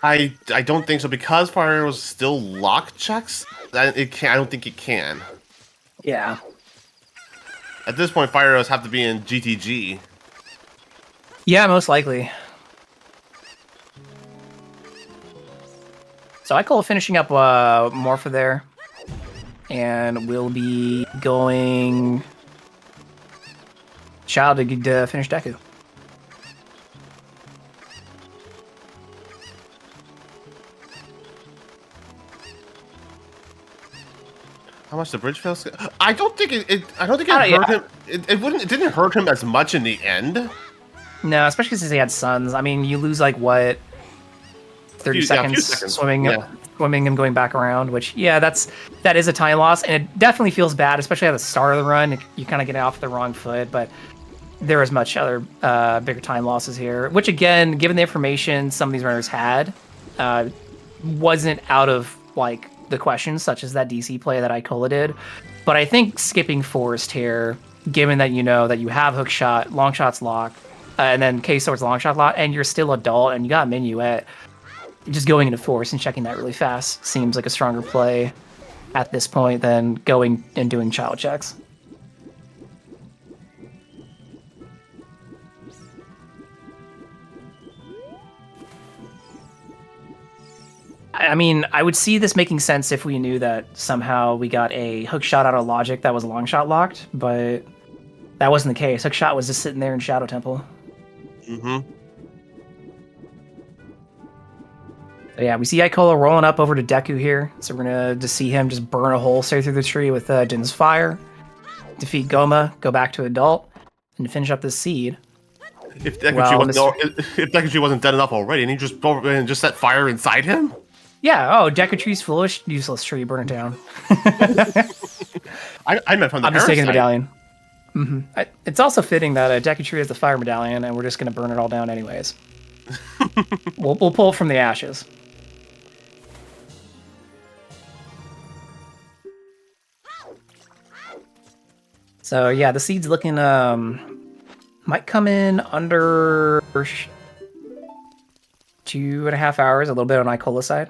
I don't think so, because Fire Arrows still lock checks. I don't think it can. Yeah. At this point, Fire Arrows have to be in GTG. Yeah, most likely. So Icola finishing up Morpha there, and we'll be going Child to finish Deku. How much the bridge fails? I don't think it hurt him. It didn't hurt him as much in the end. No, especially since he had Suns. I mean, you lose like what, 30 seconds swimming him going back around, which that is a time loss, and it definitely feels bad, especially at the start of the run. You kind of get off the wrong foot, but there is much other bigger time losses here, which again, given the information some of these runners had, wasn't out of like the questions, such as that DC play that Icola did. But I think skipping Forest here, given that you know that you have hookshot, long shots lock, and then K-Sword's long shot lock, and you're still adult and you got Minuet, just going into Forest and checking that really fast seems like a stronger play at this point than going and doing child checks. I mean, I would see this making sense if we knew that somehow we got a hookshot out of logic that was long shot locked, but that wasn't the case. Hookshot was just sitting there in Shadow Temple. Mm-hmm. So yeah, we see Icola rolling up over to Deku here, so we're gonna just see him just burn a hole straight through the tree with Din's Fire, defeat Goma, go back to adult, and finish up this seed. If Deku Well, if Deku wasn't dead enough already, and he just go over and just set fire inside him. Yeah. Oh, Deku Tree's foolish, useless tree. Burn it down. I meant from the I'm just taking the parasite. medallion. It's also fitting that Deku Tree has the fire medallion, and we're just gonna burn it all down anyways. We'll pull it from the ashes. So yeah, the seed's looking might come in under 2.5 hours, a little bit on Icola side.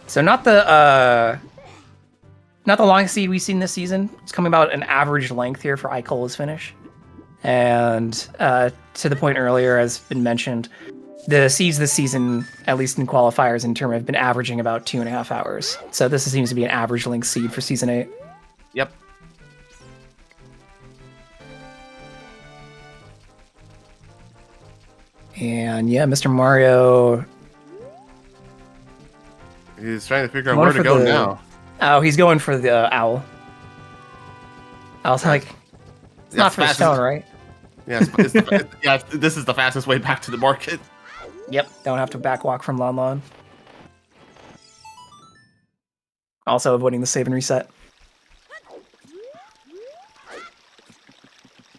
So not the longest seed we've seen this season. It's coming about an average length here for Icola's finish. And to the point earlier, as been mentioned, the seeds this season, at least in qualifiers in term, have been averaging about 2.5 hours. So this seems to be an average length seed for season 8. Yep. And yeah, Mr. Mario. He's trying to figure out where to go now. Oh, he's going for the owl. I was like, it's not for the stone, right? Yeah, this is the fastest way back to the market. Yep, don't have to backwalk from Lon Lon. Also avoiding the save and reset.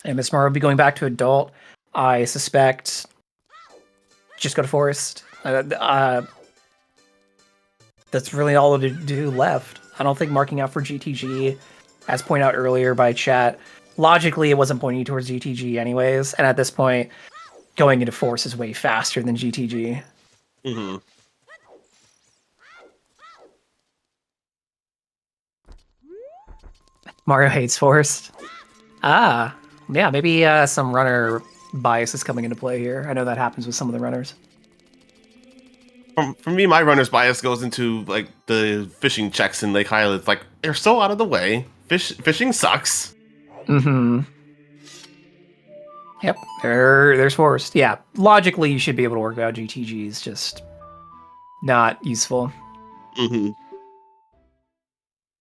And Miss Mario will be going back to adult. I suspect just go to forest. That's really all to do left. I don't think marking out for GTG, as pointed out earlier by chat, logically it wasn't pointing towards GTG anyways, and at this point, going into force is way faster than GTG. Mario hates forest. Yeah, maybe some runner bias is coming into play here. I know that happens with some of the runners. For me, my runner's bias goes into like the fishing checks in Lake Highlands. Like, they're so out of the way. Fishing sucks. Yep, there's forest. Yeah, logically you should be able to work out GTGs, just not useful.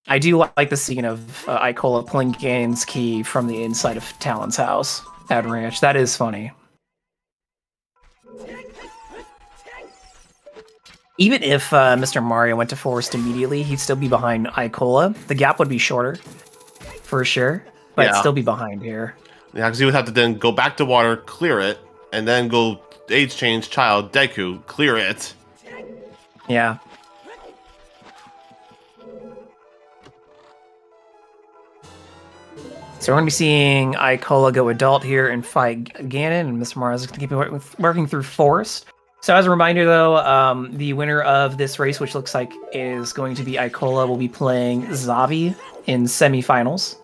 I do like the scene of Icola pulling Ganon's key from the inside of Talon's house at Ranch. That is funny. Even if Mr. Mario went to forest immediately, he'd still be behind Icola. The gap would be shorter, for sure, but it'd still be behind here. Yeah, because he would have to then go back to water, clear it, and then go age change child, Deku, clear it. Yeah. So we're going to be seeing Icola go adult here and fight Ganon, and Mr. Mario's going to keep working through forest. So as a reminder, though, the winner of this race, which looks like is going to be Icola, will be playing Zavi in semifinals.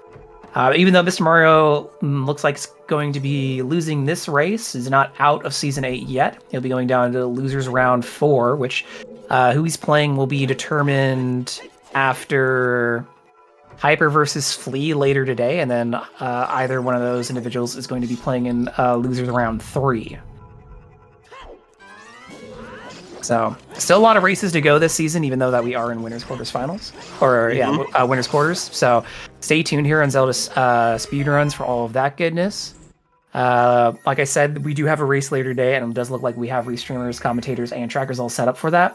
Even though Mr. Mario looks like it's going to be losing this race, is not out of Season 8 yet. He'll be going down to losers round 4, which who he's playing will be determined after Hyper versus Flea later today, and then either one of those individuals is going to be playing in losers round 3. So, still a lot of races to go this season, even though that we are in winners quarters finals, or winners quarters. So, stay tuned here on Zelda Speedruns for all of that goodness. Like I said, we do have a race later today, and it does look like we have restreamers, commentators, and trackers all set up for that.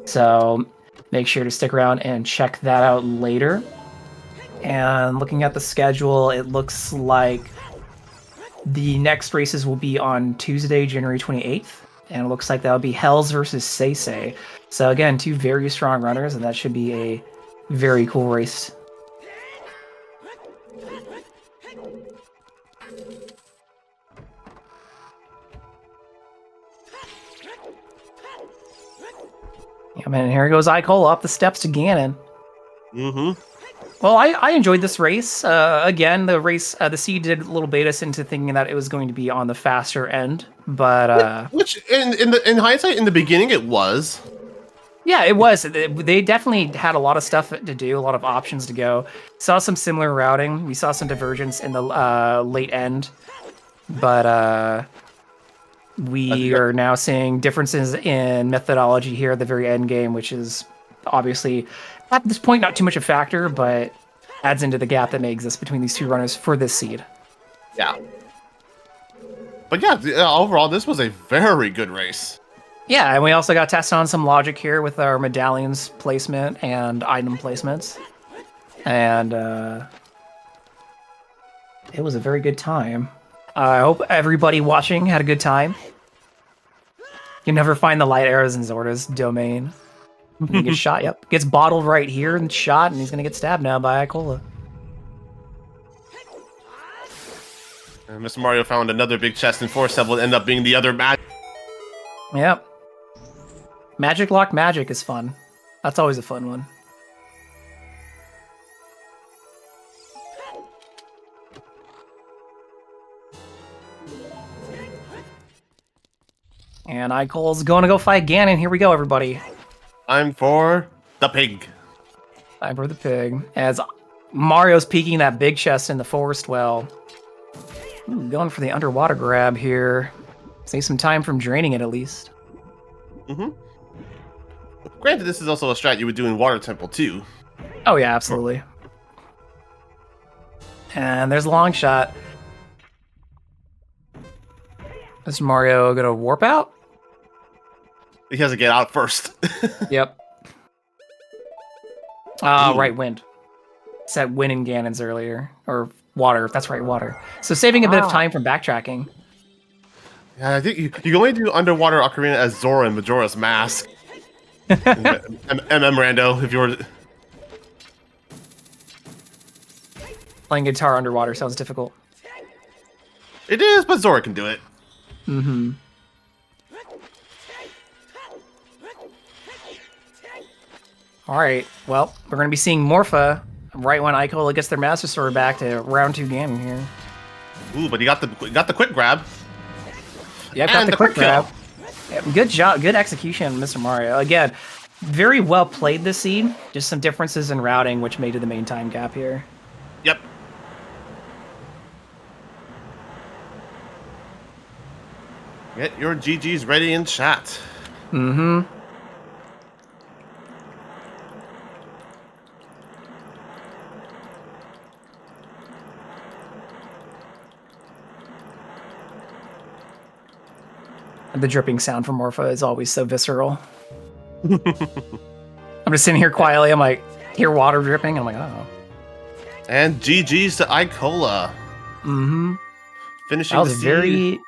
So, make sure to stick around and check that out later. And looking at the schedule, it looks like the next races will be on Tuesday, January 28th. And it looks like that'll be Hells versus Seisei. So again, two very strong runners, and that should be a very cool race. Yeah, man, here goes Icola up the steps to Ganon. Well, I enjoyed this race. Again, the seed did a little bait us into thinking that it was going to be on the faster end, but which in hindsight, in the beginning, it was. Yeah, it was. They definitely had a lot of stuff to do, a lot of options to go. Saw some similar routing. We saw some divergence in the late end, but we are now seeing differences in methodology here at the very end game, which is obviously at this point not too much a factor, but adds into the gap that may exist between these two runners for this seed. Yeah. But yeah, overall, this was a very good race. Yeah, and we also got tested on some logic here with our medallions placement and item placements. And it was a very good time. I hope everybody watching had a good time. You never find the light arrows in Zora's domain. And he gets shot, yep. Gets bottled right here and shot, and he's gonna get stabbed now by Icola. And Mr. Mario found another big chest in Forest Temple and ended up being the other match. Yep. Magic Lock Magic is fun. That's always a fun one. And Icola's going to go fight Ganon. Here we go, everybody. I'm for the pig. Time for the pig. As Mario's peeking that big chest in the forest well. Ooh, going for the underwater grab here. Save some time from draining it at least. Mm-hmm. Granted, this is also a strat you would do in Water Temple too. Oh yeah, absolutely. And there's a long shot. Is Mario gonna warp out? He has to get out first. Yep. Right wind. Said wind in Ganon's earlier. Or water. That's right, water. So saving a bit of time from backtracking. Yeah, I think you can only do underwater ocarina as Zora and Majora's Mask. Rando, if you were. Playing guitar underwater sounds difficult. It is, but Zora can do it. Mm-hmm. Alright, well, we're going to be seeing Morpha right when Icola gets their Master Sword back to round 2 Ganon here. Ooh, but he got the quick grab. Yeah, got the quick grab. Yeah, good job, good execution, Mr. Mario. Again, very well played this seed. Just some differences in routing, which made it the main time gap here. Yep. Get your GGs ready in chat. Mm-hmm. The dripping sound from Morpha is always so visceral. I'm just sitting here quietly. I'm like, hear water dripping. I'm like, oh. And GG's to Icola. Mm-hmm. Finishing that was the a seed. very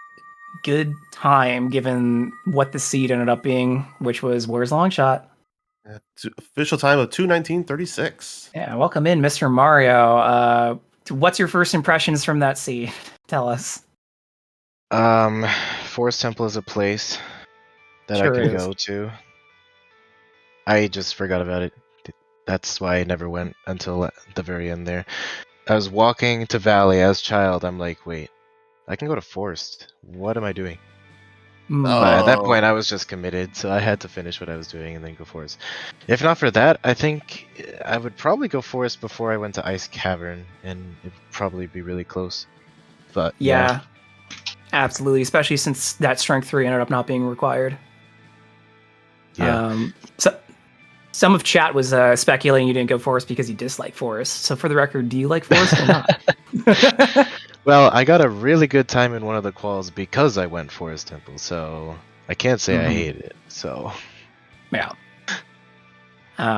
good time given what the seed ended up being, which was Where's Long Shot? Official time of 2:19:36. Yeah, welcome in, Mr. Mario. What's your first impressions from that seed? Tell us. Forest Temple is a place that Sure I can is. go to. I just forgot about it. That's why I never went until the very end there. I was walking to Valley as child. I'm like, wait, I can go to Forest. What am I doing? But at that Oh. point, I was just committed, so I had to finish what I was doing and then go Forest. If not for that, I think I would probably go Forest before I went to Ice Cavern, and it would probably be really close. But Yeah, absolutely. Especially since that Strength 3 ended up not being required. Yeah. So some of chat was speculating you didn't go Forest because you dislike Forest. So for the record, do you like Forest or not? Well, I got a really good time in one of the quals because I went Forest Temple, so I can't say I hated it. So yeah.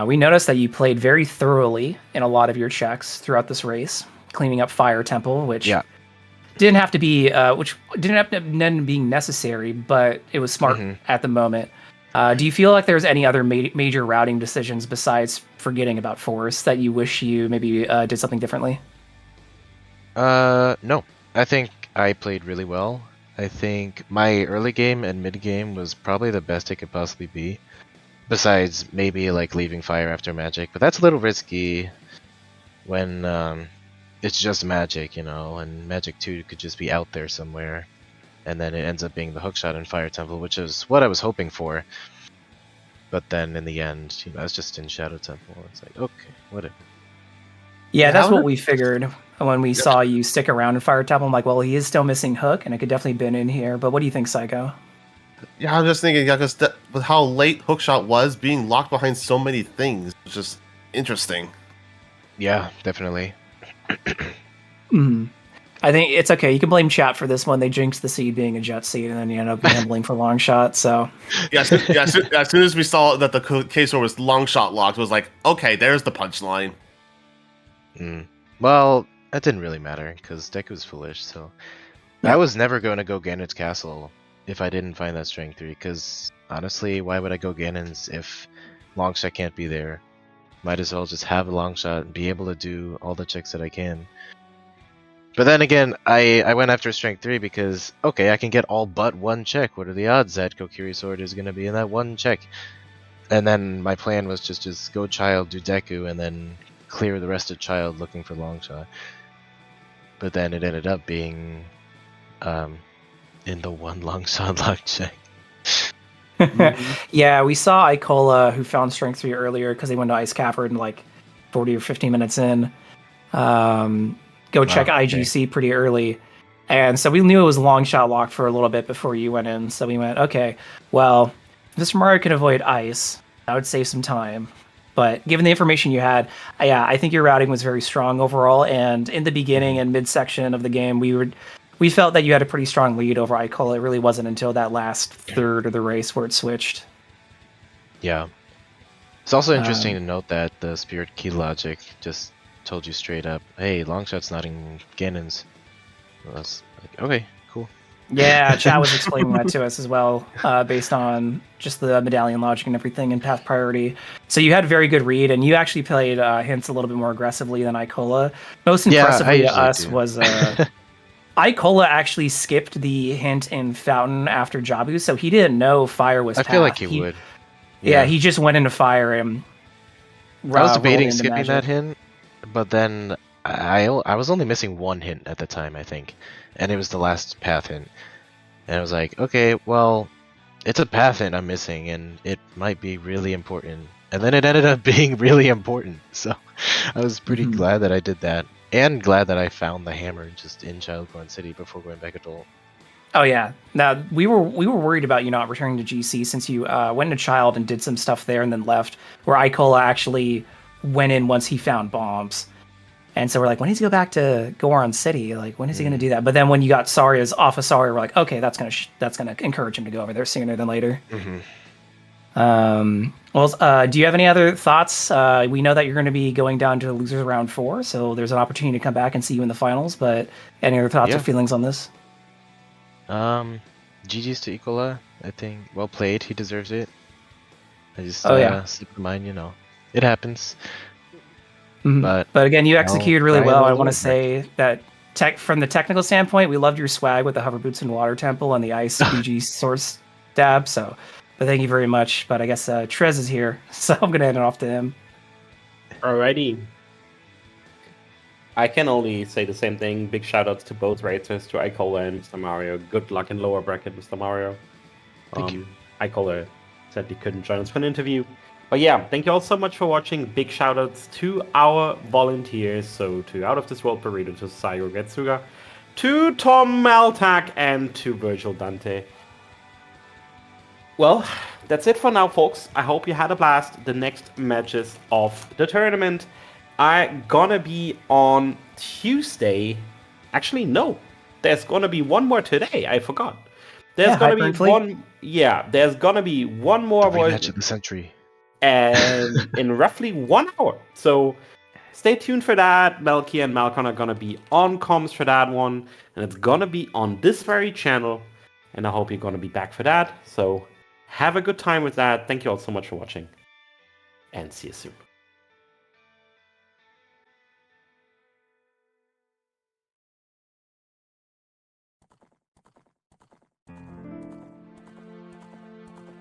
We noticed that you played very thoroughly in a lot of your checks throughout this race, cleaning up Fire Temple, which didn't have to be, which didn't have to end being necessary, but it was smart at the moment. Do you feel like there's any other major routing decisions besides forgetting about Forest that you wish you maybe did something differently? No. I think I played really well. I think my early game and mid game was probably the best it could possibly be. Besides maybe like leaving fire after magic, but that's a little risky when it's just magic, you know, and magic 2 could just be out there somewhere. And then it ends up being the hookshot and Fire Temple, which is what I was hoping for. But then in the end, you know, I was just in Shadow Temple. It's like, okay, whatever. Yeah, that's what we figured when we saw you stick around in Fire Temple. I'm like, well, he is still missing Hook, and it could definitely been in here. But what do you think, Psycho? Yeah, I'm just thinking, yeah, because with how late Hookshot was, being locked behind so many things was just interesting. Yeah, definitely. I think it's okay. You can blame chat for this one. They jinxed the seed being a jet seed, and then you end up gambling for long shot. So As soon as we saw that the K-Sword was long shot locked, it was like, okay, there's the punchline. Well, that didn't really matter because Deku was foolish. So I was never going to go Ganon's castle if I didn't find that strength 3. Because honestly, why would I go Ganon's if Longshot can't be there? Might as well just have a Longshot and be able to do all the checks that I can. But then again, I went after strength 3 because, okay, I can get all but one check. What are the odds that Kokiri Sword is going to be in that one check? And then my plan was just go Child, do Deku, and then clear the rest of Child looking for Longshot. But then it ended up being in the one Longshot lock check. yeah, we saw Icola, who found strength 3 earlier because they went to Ice Cavern like 40 or 50 minutes in. Go check IGC pretty early. And so we knew it was long shot locked for a little bit before you went in. So we went, okay, well, if Mr. Mario can avoid ice, that would save some time. But given the information you had, I think your routing was very strong overall. And in the beginning and midsection of the game, we felt that you had a pretty strong lead over Icola. It really wasn't until that last third of the race where it switched. Yeah. It's also interesting to note that the Spirit Key logic just told you straight up, hey, Longshot's not in Ganon's. Well, that's like, okay, cool. Yeah, Chat was explaining that to us as well, based on just the medallion logic and everything and path priority. So you had very good read, and you actually played hints a little bit more aggressively than Icola. Most impressively to us was Icola actually skipped the hint in Fountain after Jabu, so he didn't know fire was path. I feel like he would. Yeah, he just went into fire and I was debating skipping that hint, but then I was only missing one hint at the time, I think, and it was the last path hint. And I was like, okay, well, it's a path hint I'm missing, and it might be really important. And then it ended up being really important, so I was pretty glad that I did that, and glad that I found the hammer just in Childcorn City before going back adult. Oh yeah. Now we were worried about you not returning to GC since you went into Child and did some stuff there and then left. Where Icola actually went in once he found bombs, and so we're like, when does he go back to Goron City? Like, when is he going to do that? But then when you got Saria's off of Saria, we're like, okay, that's gonna encourage him to go over there sooner than later. Well, do you have any other thoughts? We know that you're going to be going down to the losers round 4, so there's an opportunity to come back and see you in the finals. But any other thoughts or feelings on this? GG's to Icola. I think well played. He deserves it. I just slipped my mind, it happens. But again, you executed really well. I want to say that from the technical standpoint, we loved your swag with the hover boots and water temple and the ice BG source dab. So, but thank you very much. But I guess Trez is here, so I'm gonna hand it off to him. Alrighty. I can only say the same thing. Big shout outs to both racers, to Icola and Mr. Mario. Good luck in lower bracket, Mr. Mario. Thank you. Icola said he couldn't join us for an interview. But yeah, thank you all so much for watching. Big shout outs to our volunteers. So to Out of This World Burrito, to Saigo Getsuga, to Tom Maltak, and to Virgil Dante. Well, that's it for now, folks. I hope you had a blast. The next matches of the tournament are gonna be on Tuesday. Actually, no. There's gonna be one more today. I forgot. There's gonna be one. Yeah, there's gonna be one more match of the century, and in roughly 1 hour. So stay tuned for that. Melky and Malcon are gonna be on comms for that one, and it's gonna be on this very channel. And I hope you're gonna be back for that. So have a good time with that. Thank you all so much for watching, and see you soon.